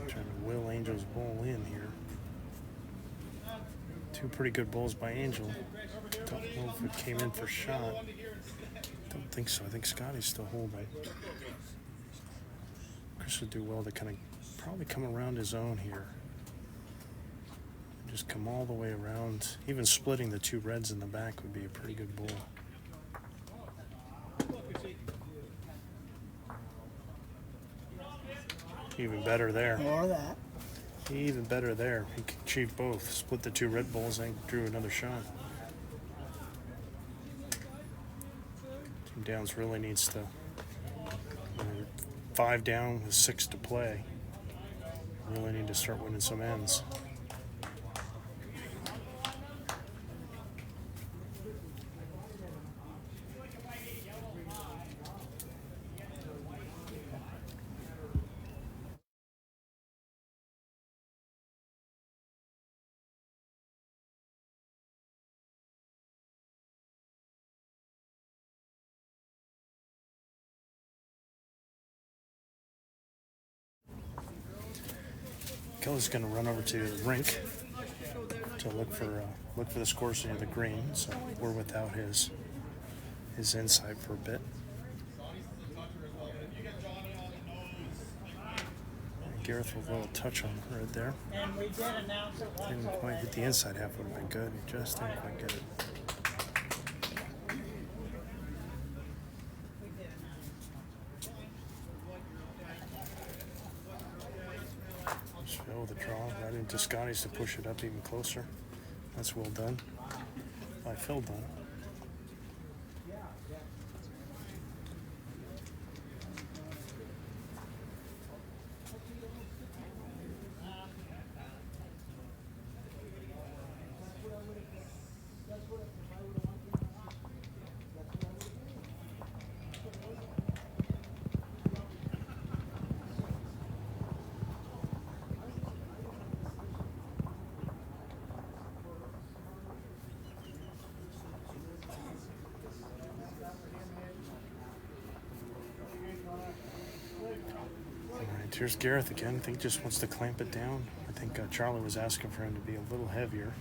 Trying to will Angel's ball in here. Two pretty good balls by Angel. Don't know if it came in for shot. Don't think so. I think Scotty's still holding. Chris would do well to kind of probably come around his own here. Just come all the way around. Even splitting the two reds in the back would be a pretty good ball. Even better there. Or that. Even better there. He could achieve both. Split the two red balls and drew another shot. Team Downs really needs to. 5 down with 6 to play. Really need to start winning some ends. Kelly's going to run over to the rink to look for the scores near the green. So we're without his insight for a bit. And Gareth with a little touch on the right there. And we did announce it once Didn't quite hit the inside half. Would have been good. He just didn't quite get it. The draw right into Scotty's to push it up even closer. That's well done by Phil Dunn. Here's Gareth again. I think just wants to clamp it down. I think Charlie was asking for him to be a little heavier.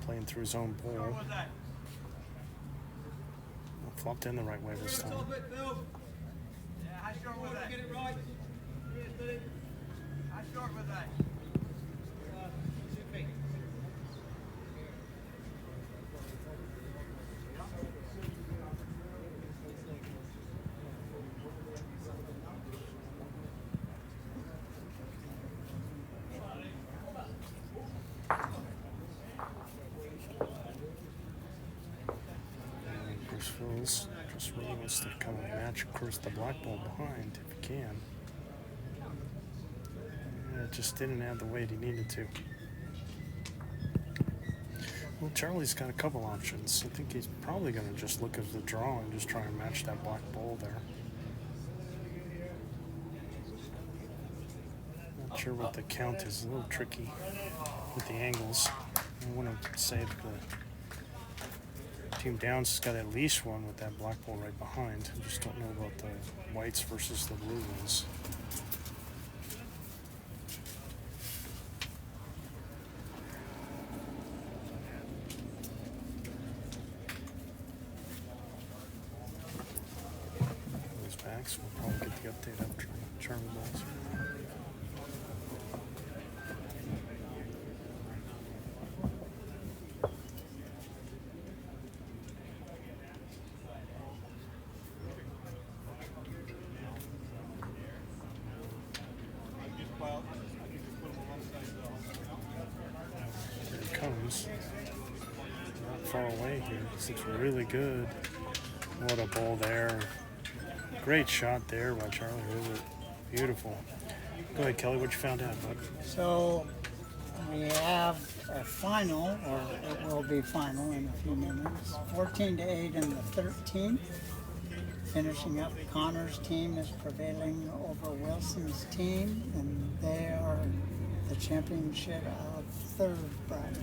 Playing through his own ball. Flopped in the right way this time. How short was that? Get it right. How short was that? 2 feet. Just really wants to kind of match, of course, the black ball behind if he can. Yeah, it just didn't have the weight he needed to. Well, Charlie's got a couple options. I think he's probably going to just look at the draw and just try and match that black ball there. Not sure what the count is. A little tricky with the angles. I want to say that Team Downs has got at least one with that black ball right behind. I just don't know about the whites versus the blue ones. Those backs, we'll probably get the update after Charlie balls. comes. Not far away here. This looks really good. What a ball there. Great shot there by Charlie Herbert. Beautiful. Go ahead, Kelly. What you found out, bud? So we have a final, or it will be final in a few minutes. 14-8 in the 13th. Finishing up, Connor's team is prevailing over Wilson's team, and they are the championship of third bracket.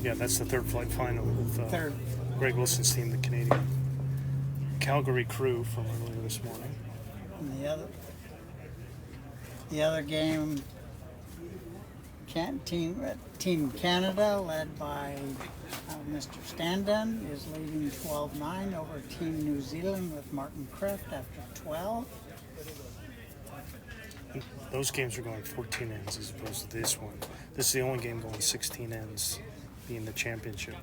Yeah, that's the third flight final with Third. Greg Wilson's team, the Canadian Calgary crew from earlier this morning. And the other game, Team Canada, led by Mr. Standen, is leading 12-9 over Team New Zealand with Martin Kreft after 12. And those games are going 14 ends as opposed to this one. This is the only game going 16 ends, being the championship.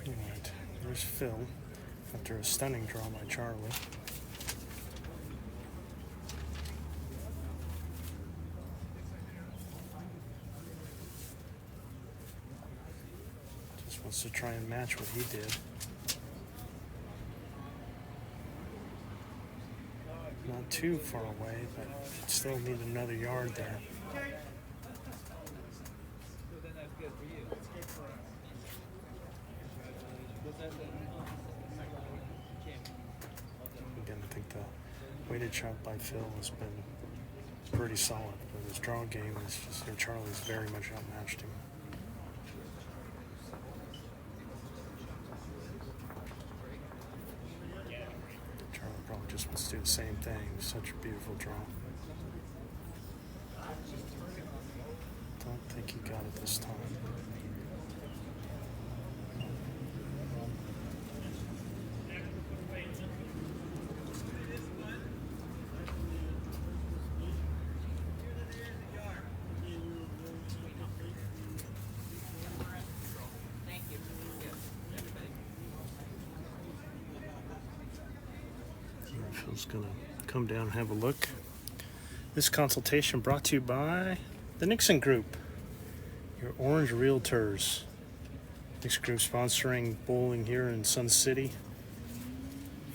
Alright, there's Phil after a stunning draw by Charlie. Just wants to try and match what he did. Not too far away, but still need another yard there. Again, I think the weighted shot by Phil has been pretty solid, but his draw game is just, Charlie's very much outmatched him. Charlie probably just wants to do the same thing. Such a beautiful draw. Don't think he got it this time. Phil's gonna come down and have a look. This consultation brought to you by the Nixon Group, your Orange Realtors. Nixon Group sponsoring bowling here in Sun City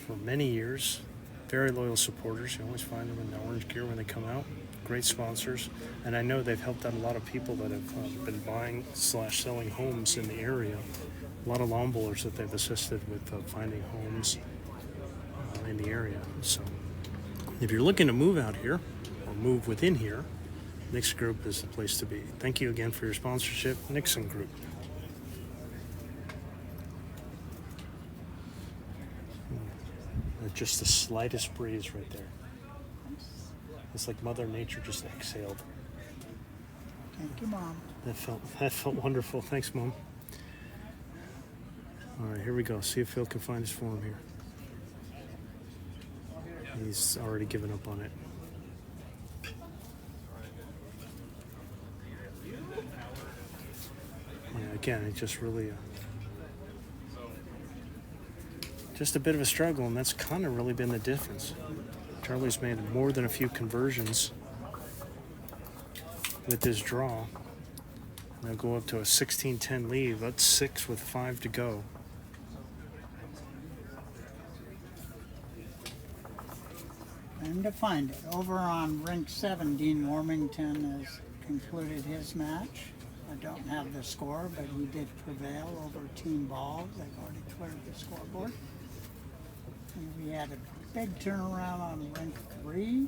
for many years. Very loyal supporters. You always find them in the orange gear when they come out. Great sponsors, and I know they've helped out a lot of people that have been buying / selling homes in the area. A lot of lawn bowlers that they've assisted with finding homes in the area. So if you're looking to move out here or move within here, Nixon Group is the place to be. Thank you again for your sponsorship, Nixon Group. Just the slightest breeze right there. It's like Mother Nature just exhaled. Thank you, Mom. That felt wonderful. Thanks, Mom. All right, here we go. See if Phil can find his form here. He's already given up on it. Yeah, again, it's just really just a bit of a struggle, and that's kind of really been the difference. Charlie's made more than a few conversions with his draw. They'll go up to a 16-10 lead. That's 6 with 5 to go. Time to find it. Over on rink 7, Dean Warmington has concluded his match. I don't have the score, but he did prevail over Team Ball. They've already cleared the scoreboard. And we had a big turnaround on rink 3.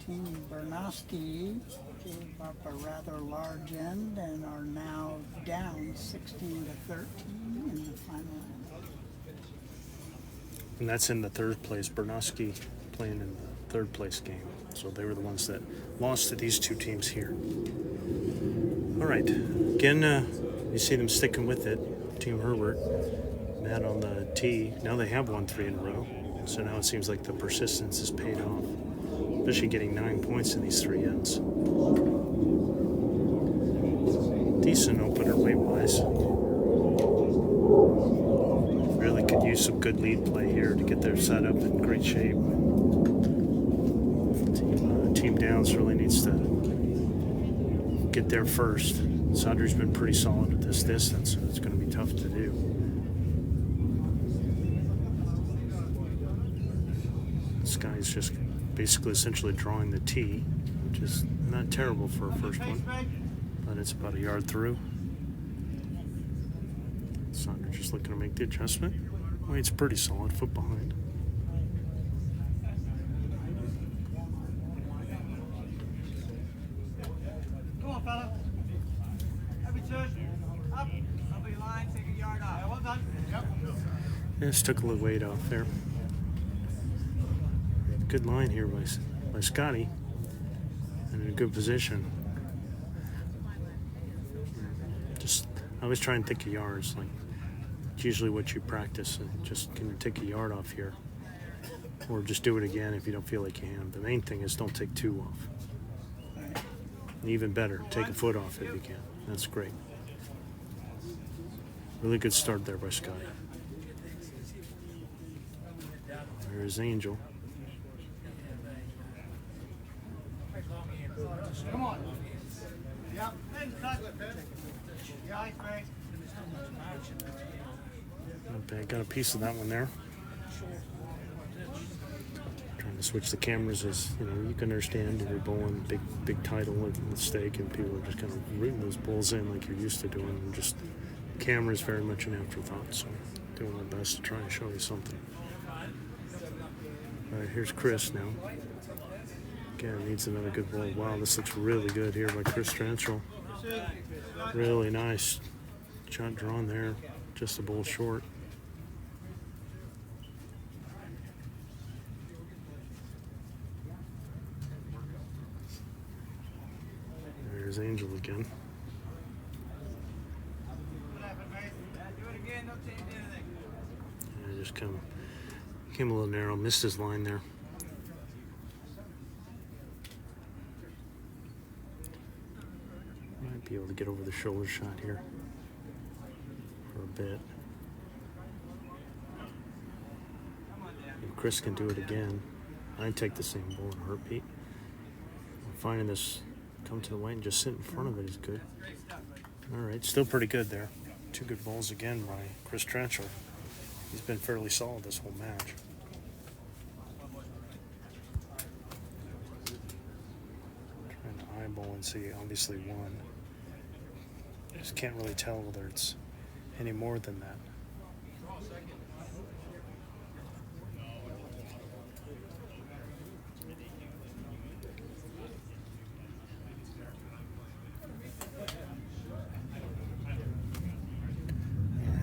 Team Bernowski gave up a rather large end and are now down 16 to 13 in the final end. And that's in the third place. Bernowski playing in the third place game. So they were the ones that lost to these two teams here. All right. Again, you see them sticking with it. Team Herbert, Matt on the tee. Now they have won 3 in a row. So now it seems like the persistence has paid off, especially getting 9 points in these 3 ends. decent opener weight-wise. Really could use some good lead play here to get their setup in great shape. Team Downs really needs to get there first. Sundry's been pretty solid at this distance, so it's going to be tough to do. This guy's just basically essentially drawing the tee, which is not terrible for a first one, but it's about a yard through. Sundry just looking to make the adjustment. Well, it's pretty solid, foot behind. Come on, fella. Every turn. Up. Up your line, take a yard off. Yeah, well done. Yep. Just took a little weight off there. Good line here by Scotty. And in a good position. Just, I always try and think of yards. Like, it's usually what you practice. And just, can you take a yard off here? Or just do it again if you don't feel like you have. The main thing is don't take 2 off. And even better, take a foot off if you can. That's great. Really good start there by Scotty. There's Angel. Come on. Yep. Yeah, great. Not bad. Got a piece of that one there. Trying to switch the cameras is, you know, you can understand if you're bowling big title at stake and people are just kind of rooting those balls in like you're used to doing. And just camera is very much an afterthought, so doing my best to try and show you something. All right, here's Chris now. Again, needs another good ball. Wow, this looks really good here by Chris Tranchel. Really nice shot drawn there, just a ball short. There's Angel again. Yeah, just came a little narrow, missed his line there. Might be able to get over the shoulder shot here for a bit. If Chris can do it again, I'd take the same ball in a heartbeat. Finding this come to the white and just sit in front of it is good. All right, still pretty good there. 2 good balls again by Chris Tranchel. He's been fairly solid this whole match. Trying to eyeball and see, obviously one. Just can't really tell whether it's any more than that.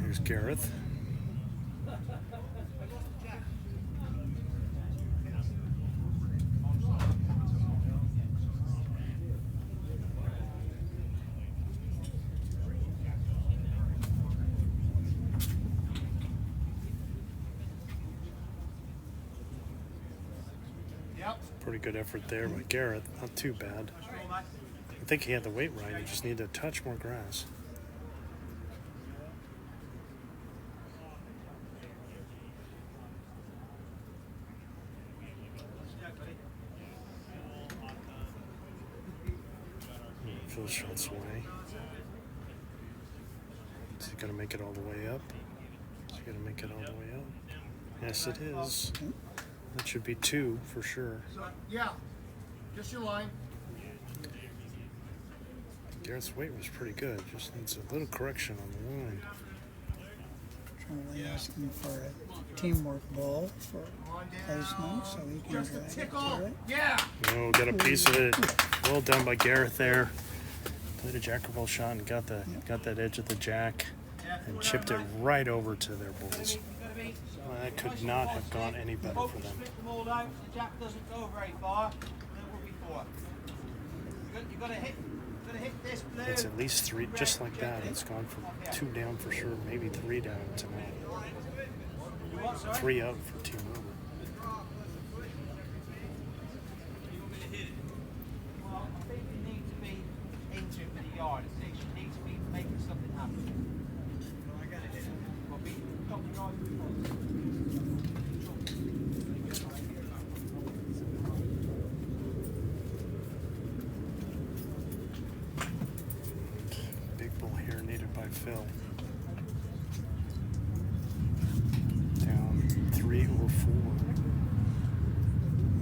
Here's Gareth. Pretty good effort there by Gareth. Not too bad. I think he had the weight right. He just needed to touch more grass. Phil shots away. Is he going to make it all the way up? Is he going to make it all the way up? Yes, it is. That should be 2 for sure. Yeah, just your line. Garrett's weight was pretty good. Just needs a little correction on the line. Charlie asking for a teamwork ball for placement so he can Just a drag it tickle. to it. Yeah. Oh, got a piece of it. Well done by Gareth there. Played a jackerball shot and got that edge of the jack and chipped it right over to their balls. Well, that could not have gone any better for them. Split them all out. The jack doesn't go very far. Never before. You got to hit this blue. It's at least 3, just like that. It's gone from 2 down for sure, maybe 3 down tonight. 3 up for Team Herbert. Well, I think you need to be into it with the yard. It needs to be Big bull here needed by Phil. Down 3 or 4.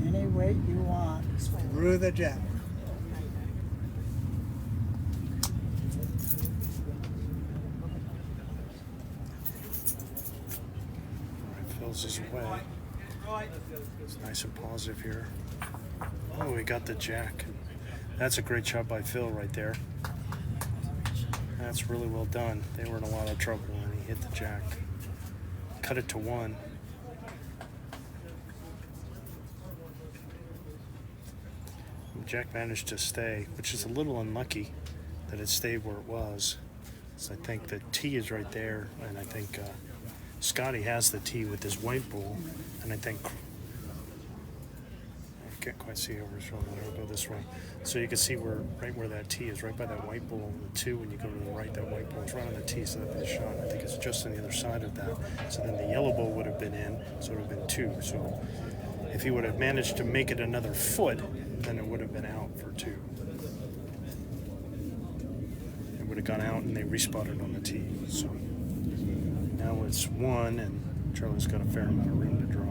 Any weight you want, through the jack. Phil's his way. It's nice and positive here. Oh, we got the jack. That's a great shot by Phil right there. That's really well done. They were in a lot of trouble and he hit the jack. Cut it to 1. Jack managed to stay, which is a little unlucky that it stayed where it was. So I think the tee is right there, and I think Scotty has the tee with his white bull, and I think I can't quite see over his shoulder. I'll go this way, so you can see right where that tee is, right by that white bull. The 2, when you go to the right, that white bull is right on the tee, so that'd be the shot. I think it's just on the other side of that. So then the yellow bull would have been in, so it would have been 2. So if he would have managed to make it another foot, then it would have been out for 2. It would have gone out and they respotted on the tee. So now it's 1 and Charlie's got a fair amount of room to draw.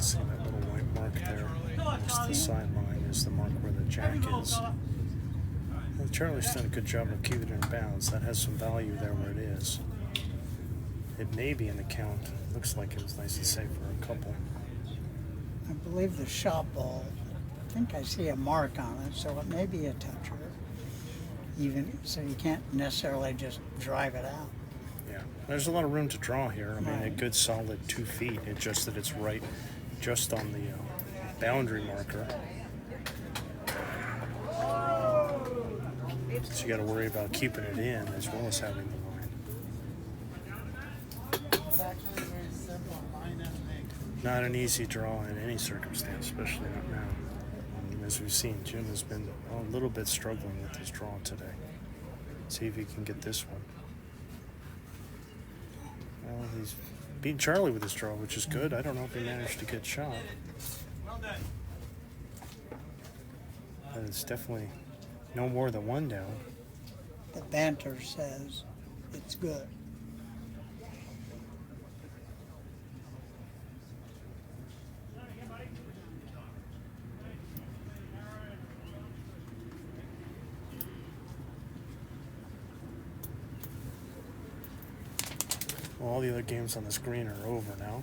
See that little white mark there next to the sideline is the mark where the jack is. Well, Charlie's done a good job of keeping it in bounds. That has some value there where it is. It may be in the count. Looks like it was nice and safe for a couple. I believe the shot ball, I think I see a mark on it, so it may be a toucher. Even so, you can't necessarily just drive it out. Yeah, there's a lot of room to draw here. I mean, a Right. good solid 2 feet. It's just that it's right just on the boundary marker. So you got to worry about keeping it in as well as having the line. Not an easy draw in any circumstance, especially not now. As we've seen, Jim has been a little bit struggling with his draw today. See if he can get this one. Well, he's beating Charlie with his draw, which is good. I don't know if he managed to get shot. But it's definitely no more than 1 down. The banter says it's good. Well, all the other games on the screen are over now.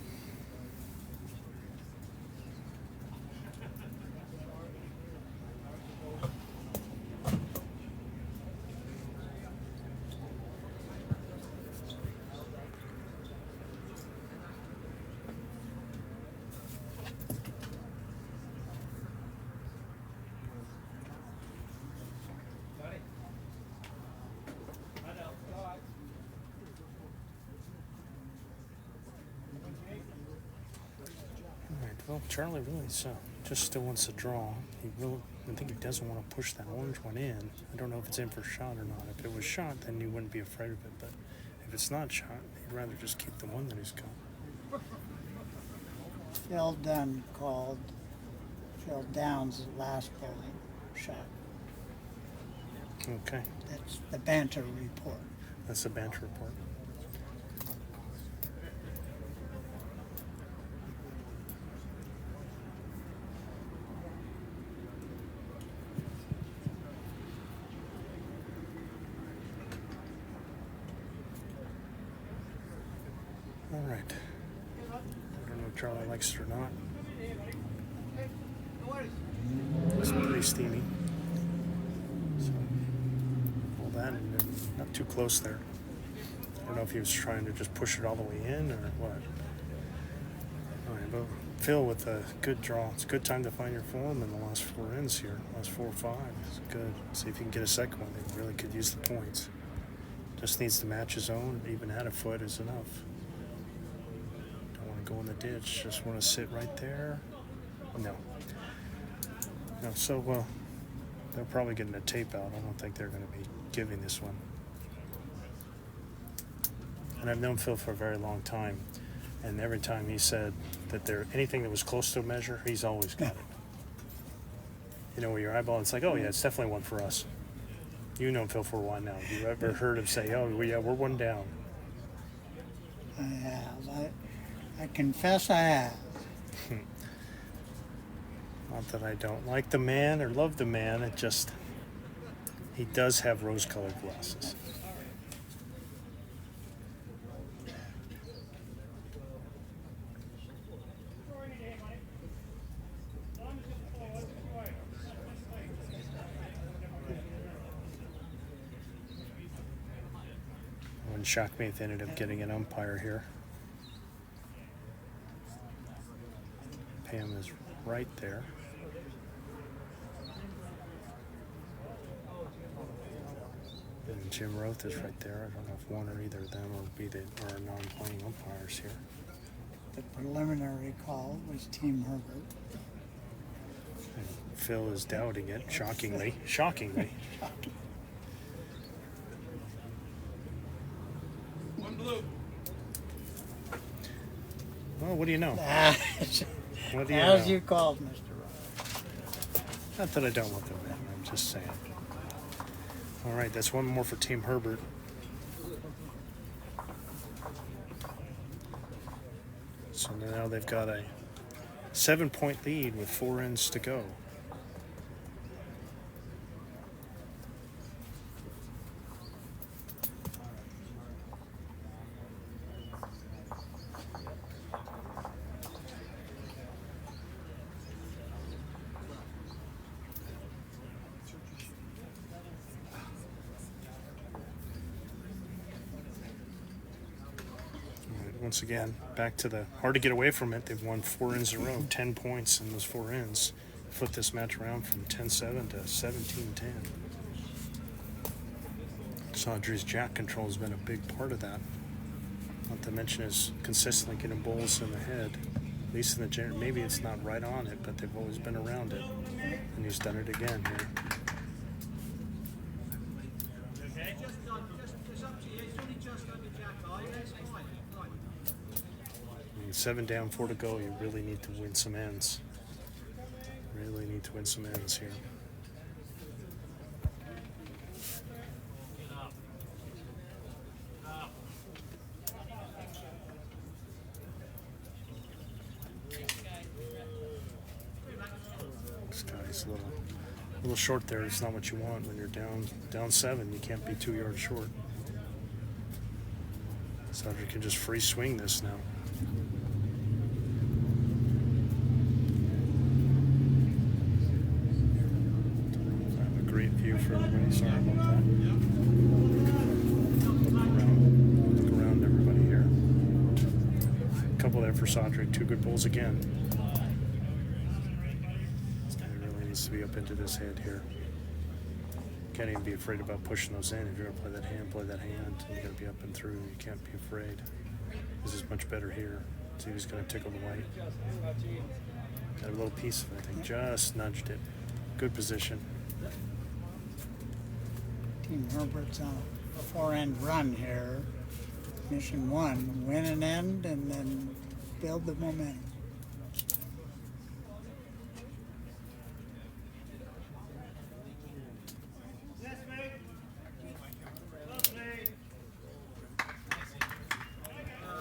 Well, Charlie really just still wants to draw. I think he doesn't want to push that orange one in. I don't know if it's in for shot or not. If it was shot, then he wouldn't be afraid of it. But if it's not shot, he'd rather just keep the one that he's got. Phil Dunn called Phil Downs' last bowling shot. Okay, That's the banter report. that's the banter report. All right. I don't know if Charlie likes it or not. It's pretty steamy. So, got too close there. I don't know if he was trying to just push it all the way in or what. All right, but Phil with a good draw. It's a good time to find your form in the last 4 ends here. Last 4 or 5. It's good. See if you can get a second one. They really could use the points. Just needs to match his own. Even at a foot is enough. Don't want to go in the ditch. Just want to sit right there. No. No, so, well, they're probably getting a tape out. I don't think they're going to be giving this one. And I've known Phil for a very long time. And every time he said that anything that was close to a measure, he's always got it. You know, where your eyeball, it's like, oh, yeah, it's definitely one for us. You know Phil for a while now. Have you ever heard him say, oh, yeah, we're one down? I have. I confess I have. Not that I don't like the man or love the man. It just, he does have rose-colored glasses. Wouldn't shock me if they ended up getting an umpire here. Pam is right there. And Jim Roth is right there. I don't know if one or either of them are non-playing umpires here. The preliminary call was Team Herbert. And Phil is doubting it, shockingly. Shockingly. Well, what do you know? What do you As know? you called, Mr. Roth. Not that I don't want them in. I'm just saying. All right, that's one more for Team Herbert. So now they've got a 7-point lead with 4 ends to go. Once again, back to the hard to get away from it. They've won 4 ends in a row, 10 points in those 4 ends. Flip this match around from 10-7 to 17-10. Saudry's jack control has been a big part of that. Not to mention his consistently getting bowls in the head. At least in the general, maybe it's not right on it, but they've always been around it. And he's done it again here. I mean, 7 down, 4 to go. You really need to win some ends. Really need to win some ends here. This guy's a little short there. It's not what you want when you're down 7. You can't be 2 yards short. Saudry can just free swing this now. A great view for everybody. Sorry about that. Look around everybody here. A couple there for Saudry. 2 good bowls again. This guy really needs to be up into this head here. Can't even be afraid about pushing those in. If you're going to play that hand, play that hand. You got to be up and through. You can't be afraid. This is much better here. See who's going to tickle the white. Got a little piece of it, I think. Just nudged it. Good position. Team Herbert's on a 4-end run here. Mission 1, win an end and then build the momentum.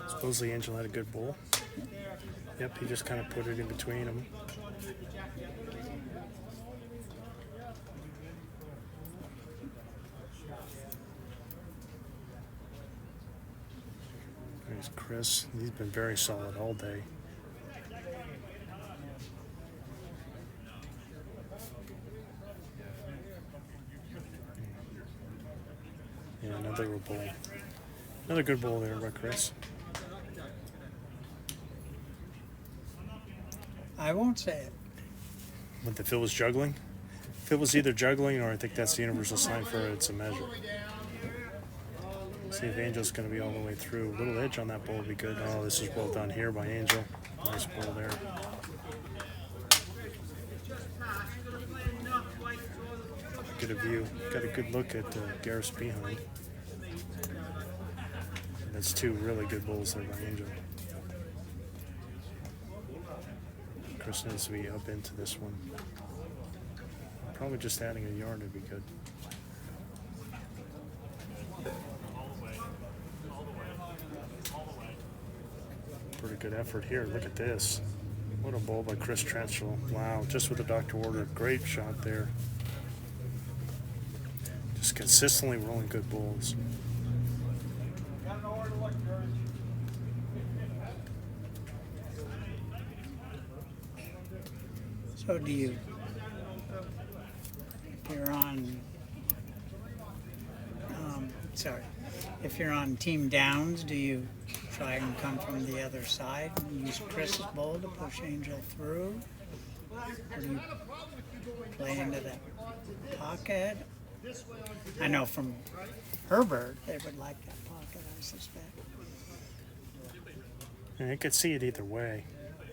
Supposedly Angel had a good bowl. Yep, he just kind of put it in between them. There's Chris. He's been very solid all day. Yeah, another bowl. Another good bowl there by Chris. I won't say it. But the Phil was juggling. Phil was either juggling, or I think that's the universal sign for it's a measure. See if Angel's going to be all the way through. A little edge on that bowl would be good. Oh, this is well done here by Angel. Nice bowl there. Get a view. Got a good look at Gareth's behind. That's two really good bowls there by Angel. Chris needs to be up into this one. Probably just adding a yard would be good. Pretty good effort here. Look at this. What a bowl by Chris Tranchel. Wow, just with the doctor order. Great shot there. Just consistently rolling good bowls. So do you, if you're on, if you're on Team Downs, do you try and come from the other side and use Chris's bowl to push Angel through? Or do you play into that pocket? I know from Herbert, they would like that pocket, I suspect. And I could see it either way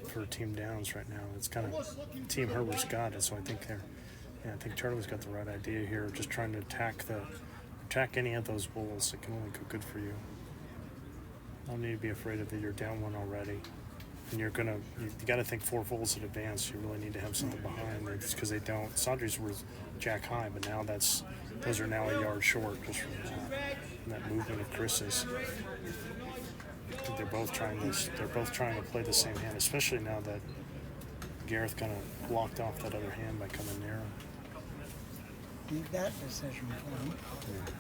for Team Downs right now. It's kind of Team Herbert's got it, so I think I think Charlie's got the right idea here. Just trying to attack any of those bowls. It can only go good for you. Don't need to be afraid of that you're down one already, and you got to think 4 bowls in advance. You really need to have something behind it because they don't. Sandri's were jack high, but now those are now a yard short just from that movement of Chris's. I think they're both trying to play the same hand, especially now that Gareth kind of blocked off that other hand by coming narrow. Make that decision for him. Yeah.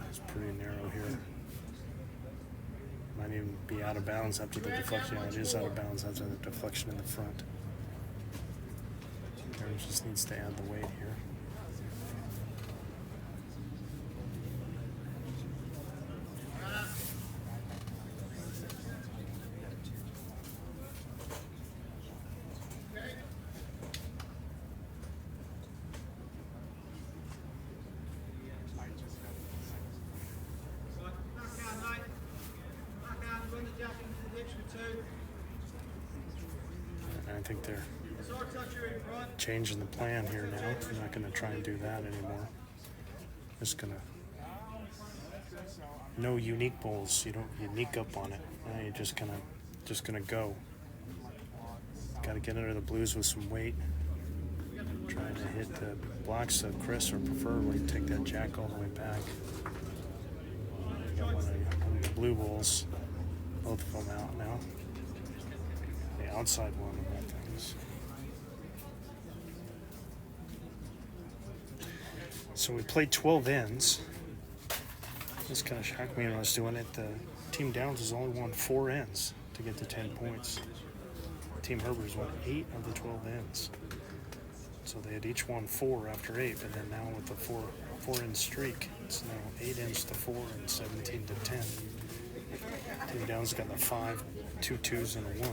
It's pretty narrow here. Might even be out of bounds after the deflection. Yeah, it is out of bounds after the deflection in the front. Gareth just needs to add the weight here. I think they're changing the plan here now. They're not going to try and do that anymore. Just going to no unique bowls. You don't unique up on it. Now you're just gonna go. Got to get under the blues with some weight. Trying to hit the blocks of Chris, or preferably take that jack all the way back. Got one of the blue bowls. Both of them out now. The outside one of that things. So we played 12 ends. This kind of shocked me when I was doing it. The Team Downs has only won 4 ends to get to 10 points. Team Herbert has won 8 of the 12 ends. So they had each won 4 after 8, but then now with the 4 end streak, it's now 8 ends to 4 and 17 to 10. Team Downs got a 5, 2 2s, and a 1.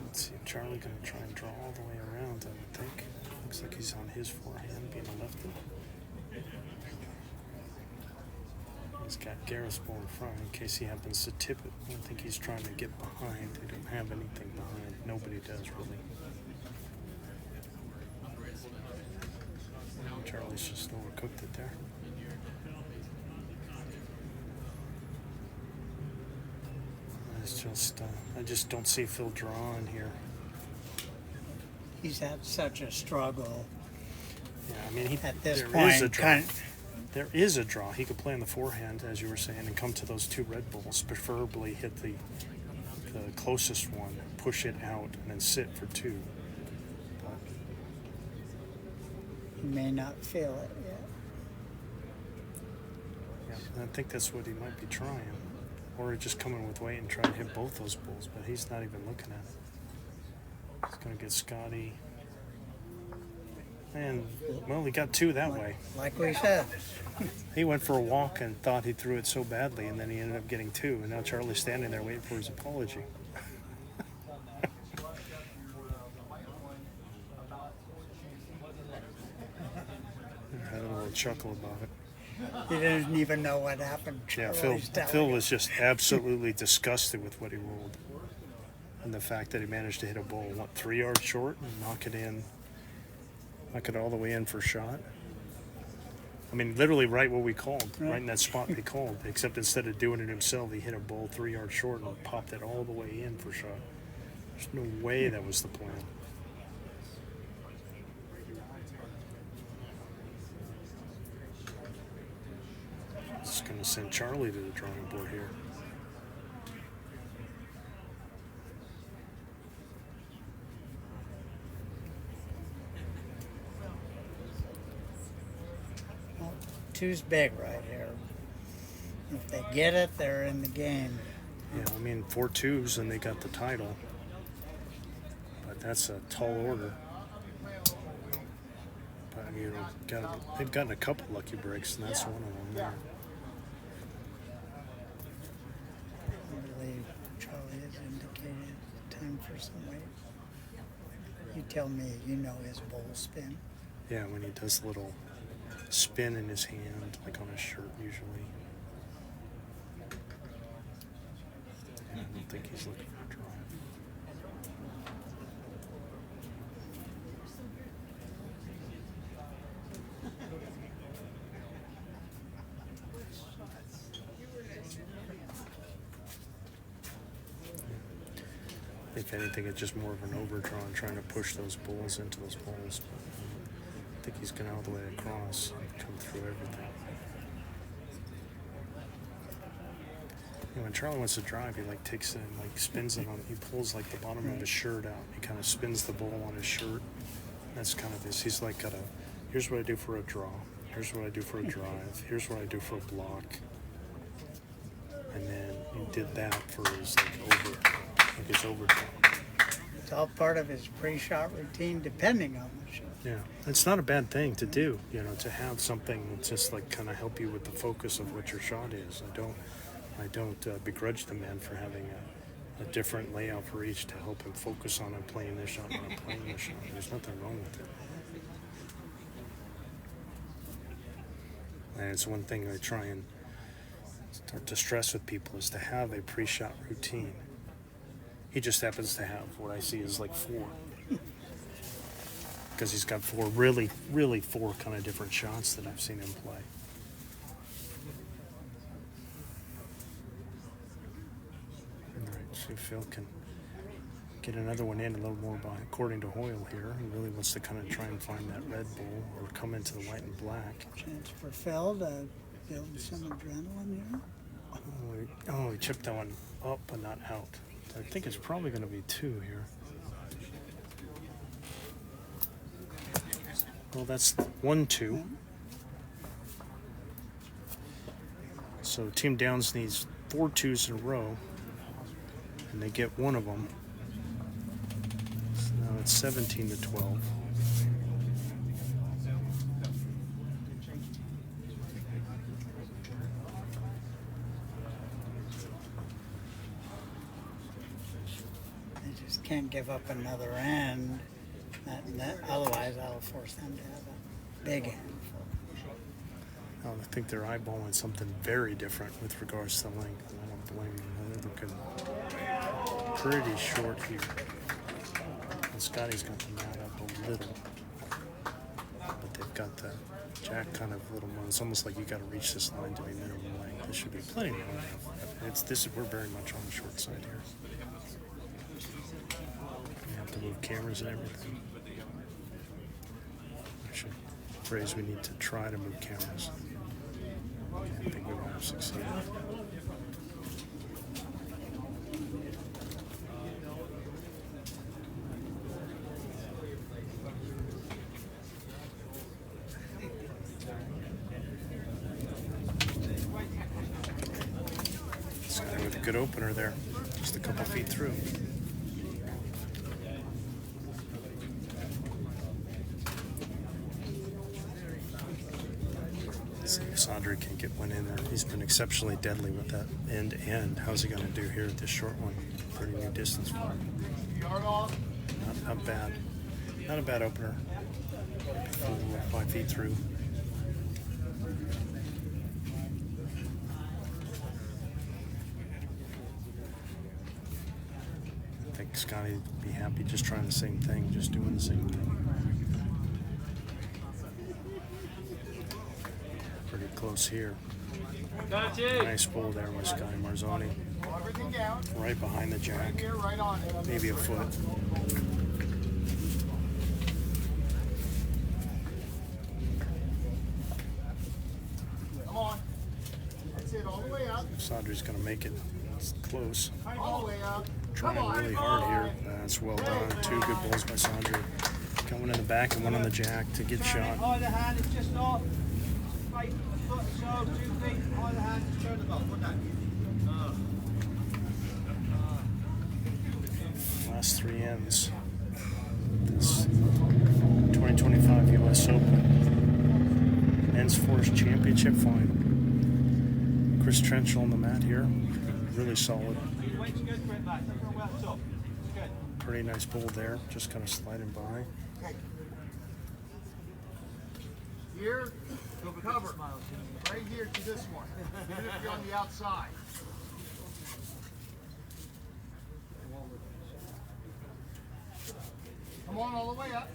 Let's see, Charlie gonna try and draw all the way around, I would think. Looks like he's on his forehand, being a lefty. He's got Gareth's ball in front in case he happens to tip it. I don't think he's trying to get behind. They don't have anything behind. Nobody does, really. Charlie's just overcooked it there. I just don't see Phil drawing here. He's had such a struggle. Yeah, I mean, At this there point, is a draw. There is a draw. He could play on the forehand, as you were saying, and come to those 2 red balls. Preferably hit the the closest one, push it out, and then sit for 2. But You may not feel it yet. yeah, I think that's what he might be trying. Or just come in with weight and try to hit both those bulls, but he's not even looking at it. He's going to get Scotty. And, well, he got 2 that way. Like we said, He went for a walk and thought he threw it so badly, and then he ended up getting 2. And now Charlie's standing there waiting for his apology. I had a little chuckle about it. he didn't even know what happened. Yeah, Charlie's Phil telling was just absolutely disgusted with what he rolled. And the fact that he managed to hit a ball, 3 yards short and knock it all the way in for a shot. I mean, literally right what we called, right in that spot they called, except instead of doing it himself, he hit a ball 3 yards short and popped it all the way in for a shot. There's no way that was the plan. It's going to send Charlie to the drawing board here. Well, 2's big right here. If they get it, they're in the game. Yeah, I mean, 4 2s and they got the title. But that's a tall order. But, you know, they've gotten a couple lucky breaks, and that's one of them there. I believe Charlie has indicated time for some weight. You tell me, you know his bowl spin. Yeah, when he does a little spin in his hand, like on his shirt usually. Yeah, I don't think he's looking for a drive. If anything, it's just more of an overdraw and trying to push those bulls into those balls. But I think he's going all the way across and come through everything. You know, when Charlie wants to drive, he takes it and spins it on. He pulls the bottom of his shirt out. He kind of spins the ball on his shirt. That's kind of this. He's got a. Here's what I do for a draw. Here's what I do for a drive. Here's what I do for a block. And then he did that for his his overdraw. It's all part of his pre-shot routine, depending on the shot. Yeah, it's not a bad thing to do. To have something that's just kind of help you with the focus of what your shot is. I don't begrudge the man for having a different layout for each to help him focus on playing this shot and playing this shot. There's nothing wrong with it. And it's one thing I try and start to stress with people is to have a pre-shot routine. He just happens to have what I see is 4. Because he's got 4 really 4 kind of different shots that I've seen him play. All right, see if Phil can get another one in a little more by, according to Hoyle here. He really wants to kind of try and find that red bull or come into the white and black. Chance for Phil to build some adrenaline here. Oh, he chipped that one up but not out. I think it's probably going to be 2 here. Well, that's 1-2. So Team Downs needs 4 2s in a row, and they get one of them. So now it's 17-12. Can't give up another end. Otherwise, that'll force them to have a big end. I think they're eyeballing something very different with regards to length. And I don't blame them. They're looking pretty short here. And Scotty's got the mat up a little. But they've got the jack kind of little one. It's almost like you got to reach this line to be minimum length. This should be plenty long enough. We're very much on the short side here. To move cameras and everything. Actually, phrase we need to try to move cameras. I think we won't have succeeded. good opener there, just a couple feet through. See if Sandri can get one in there. He's been exceptionally deadly with that end. How's he going to do here at this short one? Pretty new distance for him. Not bad. Not a bad opener. 4 or 5 feet through. I think Scotty would be happy just trying the same thing, just doing the same thing. Pretty close here. Nice pull there with Scotty Marzoni. Right behind the jack. Maybe a foot. Come on. That's it, all the way up. If Sandri's going to make it, it's close. All the way up. Trying really hard here. That's well done. 2 good balls by Sandri. Got one in the back and one on the jack to get shot. Either hand, it's just off. Right, a foot or so, 2 feet. Either hand, just turn the ball. Put that. Last 3 ends. This 2025 US Open Men's Force Championship final. Chris Trenchell on the mat here. Really solid. Weight's good for it, mate. Look how well it's up. It's good. Pretty nice pull there. Just kind of sliding by. Here, cover. Right here to this one. Even if you're on the outside. Come on all the way up.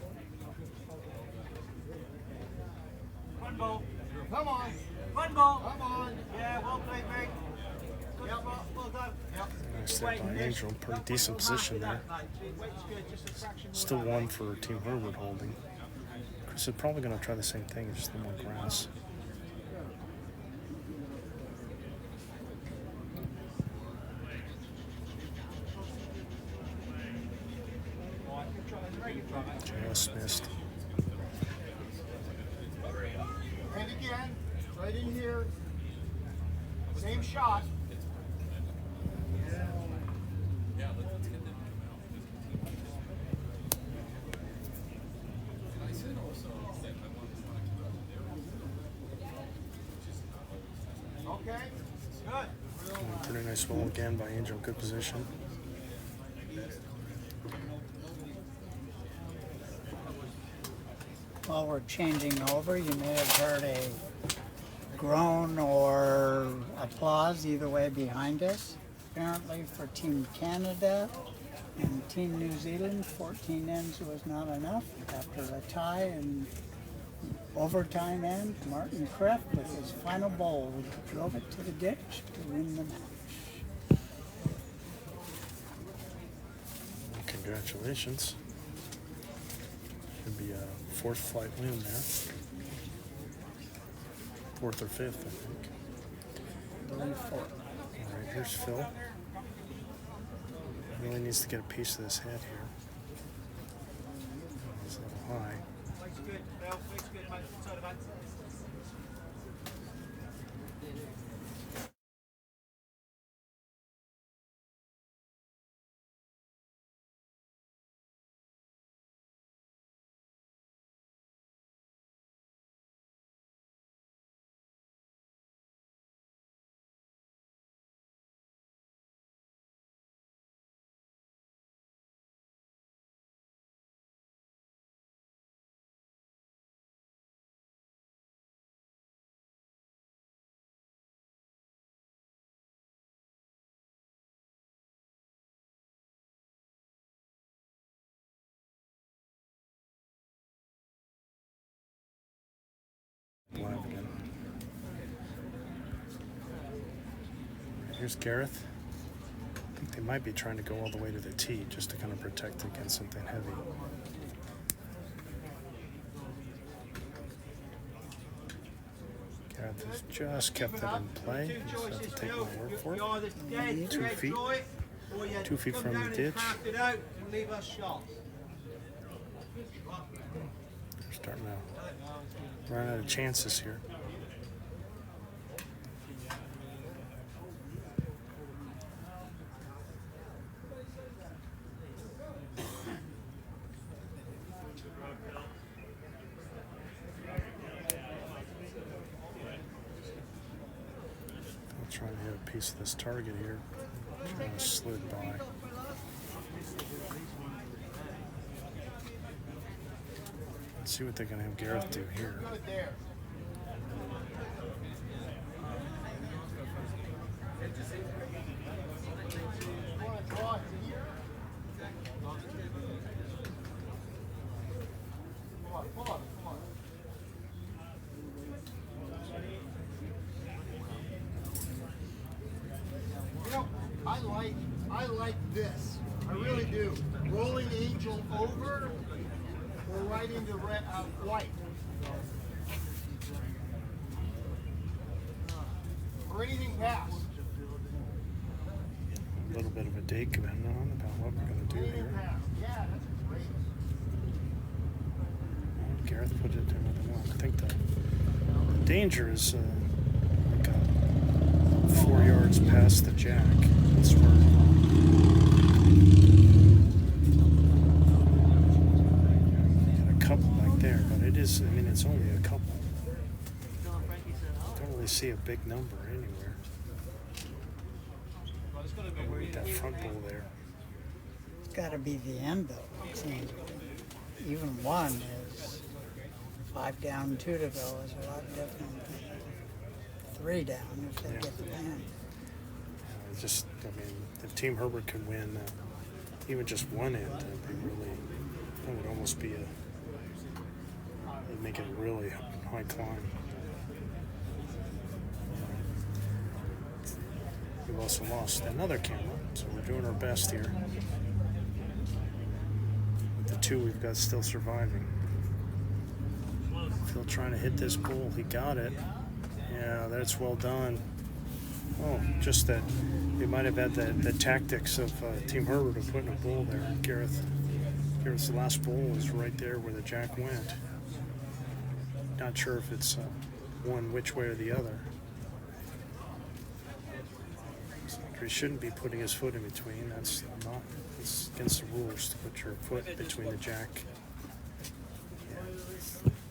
One ball. Come on. One ball. Come on. Yeah, well played, mate. Good spot. Well done. Yep. Nice step by Angel. Pretty decent position there. Still 1 for Team Herbert holding. Chris is probably going to try the same thing, just a little more grass. Just missed. And again, right in here. Same shot. Okay. Good. Pretty nice roll again by Angel. Good position. While we're changing over, you may have heard a groan or applause either way behind us. Apparently for Team Canada and Team New Zealand, 14 ends was not enough. After a tie and overtime end, Martin Kreff with his final bowl drove it to the ditch to win the match. Congratulations. Should be a 4th flight win there. 4th or 5th, I think. I believe 4. All right, here's Phil. Really needs to get a piece of this head here. It's a little high. Weight's good, Bill. Weight's good, mate. Side of that. Live again. Here's Gareth. I think they might be trying to go all the way to the tee just to kind of protect against something heavy. Gareth has just kept it in play. You just have to take my word for it. 2 feet. 2 feet from the ditch. They're Starting to run out of chances here. Trying to hit a piece of this target here. Trying to slid by. Let's see what they're going to have Gareth do here. Good there. Come on, draw it here. Come on. You know, I like this. I really do. Rolling angel over or right into white. Or anything past. A little bit of a date going on about what we're going to do Anything here. past. Yeah, that's great. Gareth put it another one. I think the danger is like 4 yards past the jack. That's where got a couple back there, but it is. I mean, it's only a couple. Don't really see a big number anywhere. With that front bull there. It's got to be the end, though. It seems to be. Even one is 5 down, 2 to go is a lot different than 3 down if they get the end. Just, I mean, if Team Herbert could win even just one end, that'd be really, that would almost be it'd make it a really high climb. We've also lost another camera, so we're doing our best here. With the 2 we've got still surviving. Phil trying to hit this bull. He got it. Yeah, that's well done. Oh, just that they might have had the tactics of Team Herbert of putting a bull there. Gareth's last bull is right there where the jack went. Not sure if it's one which way or the other. He shouldn't be putting his foot in between. That's not. It's against the rules to put your foot between the jack.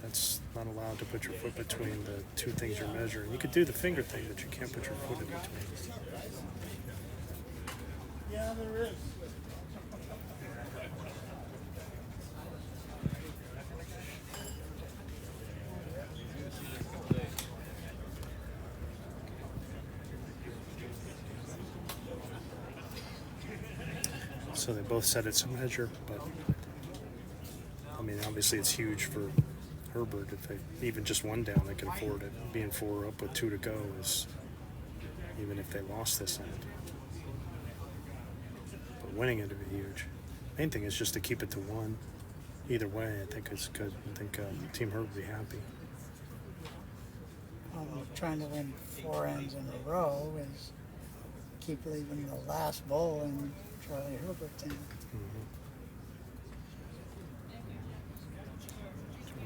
That's not allowed to put your foot between the 2 things you're measuring. You could do the finger thing, but you can't put your foot in between. Yeah, there is. So they both said it's a measure, but I mean, obviously it's huge for Herbert. If they even just one down, they can afford it. Being 4 up with 2 to go is, even if they lost this end. But winning it would be huge. Main thing is just to keep it to 1. Either way, I think it's good. I think Team Herbert would be happy. Trying to win 4 ends in a row is keep leaving the last bowl in Charlie Herbert's end.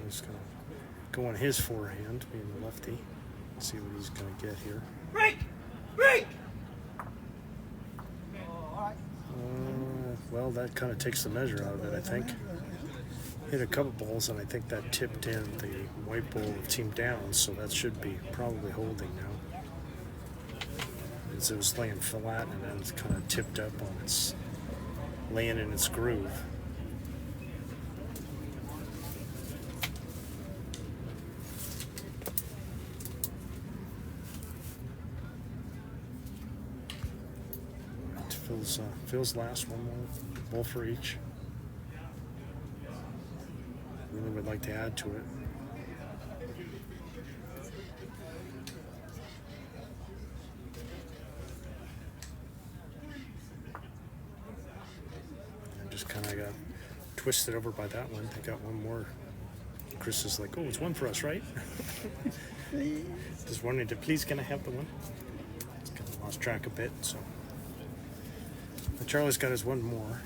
He's going to go on his forehand, being the lefty. Let's see what he's going to get here. Break! Well, that kind of takes the measure out of it, I think. Hit a couple balls, and I think that tipped in the white ball of Team Downs, so that should be probably holding now. As it was laying flat, and then it's kind of tipped up on its, laying in its groove. Phil's last, one more ball for each. Really would like to add to it. And just kind of got twisted over by that one. They got one more. Chris is like, oh, it's 1 for us, right? Just wondering, please can I have the one? It's kind of lost track a bit, so. But Charlie's got his one more.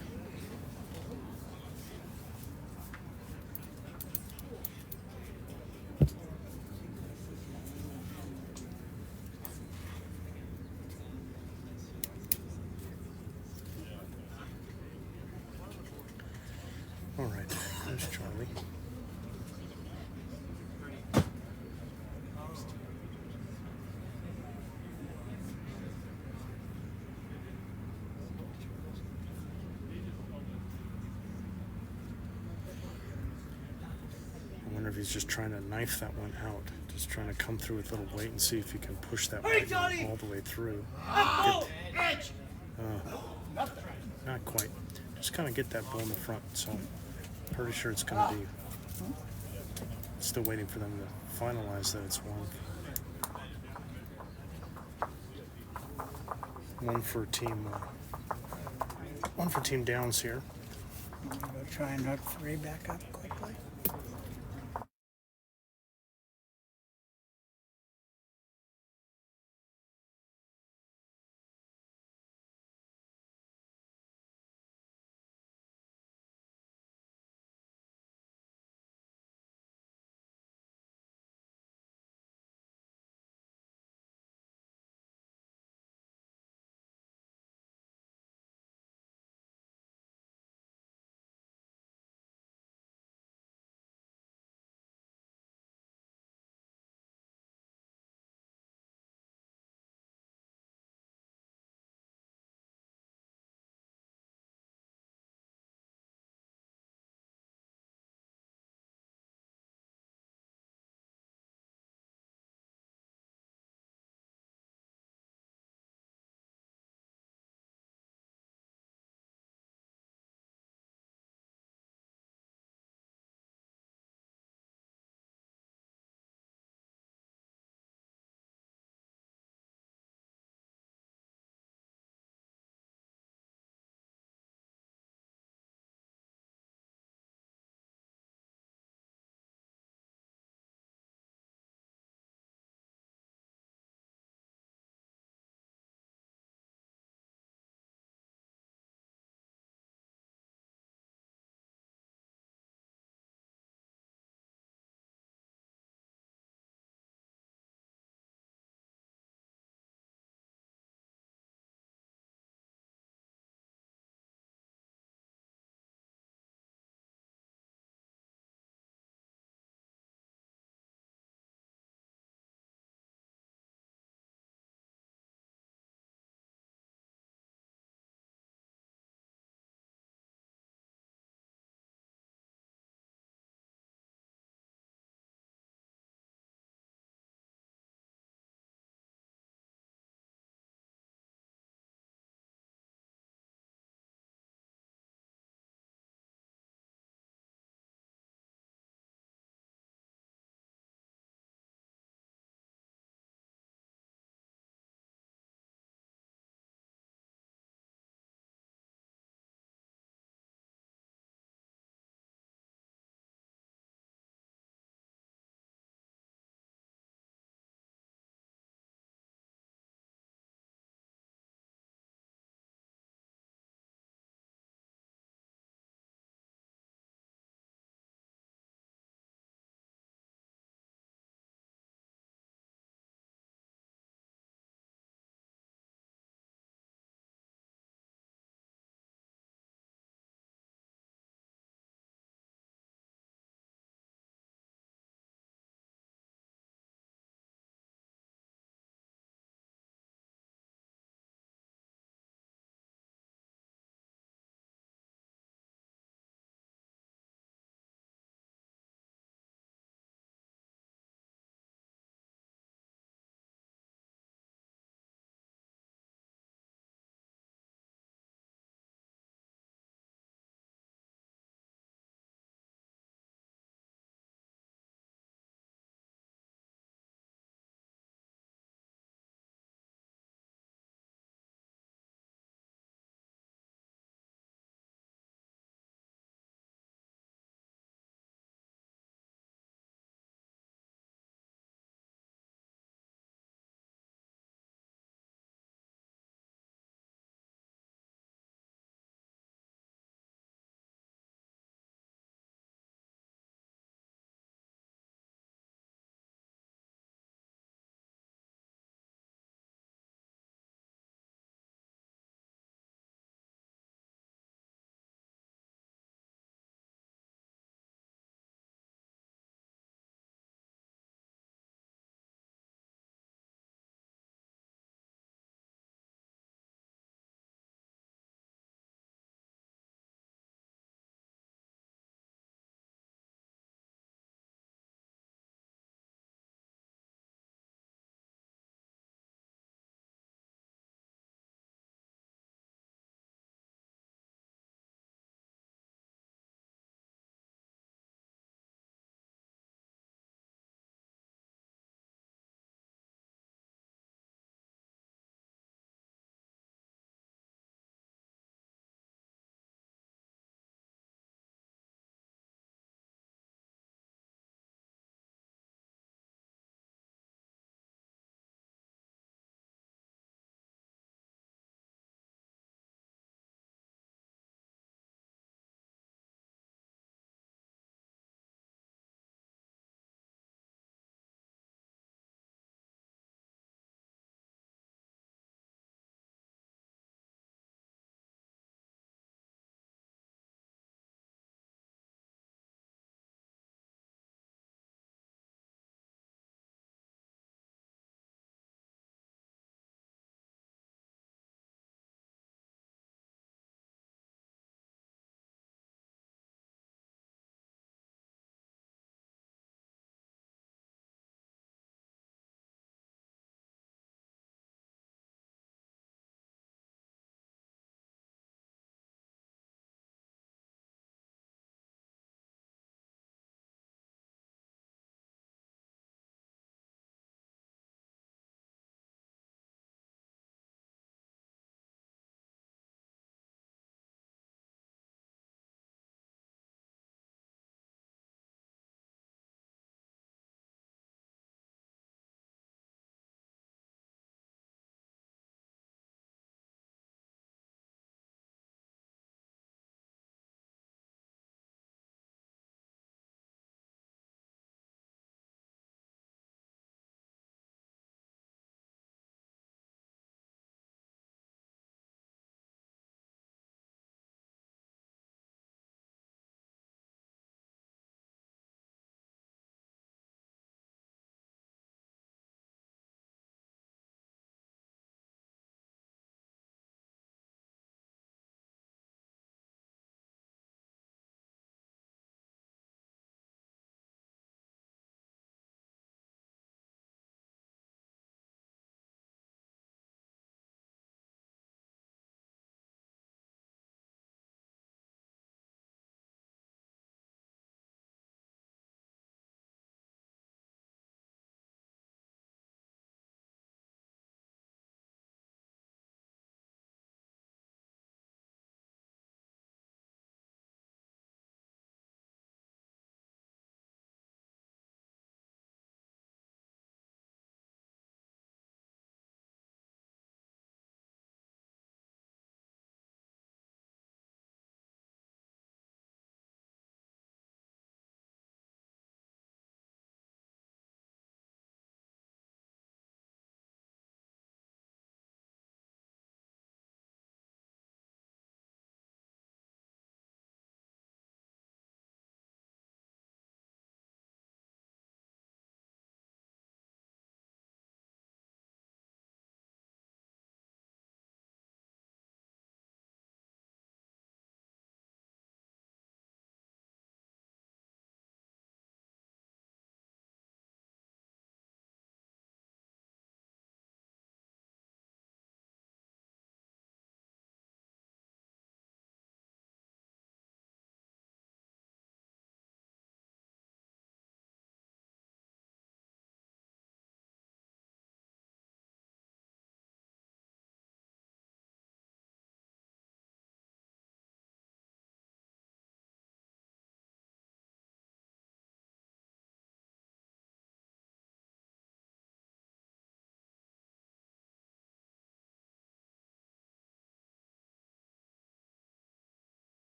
All right, there's Charlie. he's just trying to knife that one out. Just trying to come through with a little weight and see if he can push that white one all the way through. Edge. Not quite. Just kind of get that bull in the front. So pretty sure it's going to be. Still waiting for them to finalize that it's one. One for Team Downs here. I'm going to go try and hook 3 back up quickly.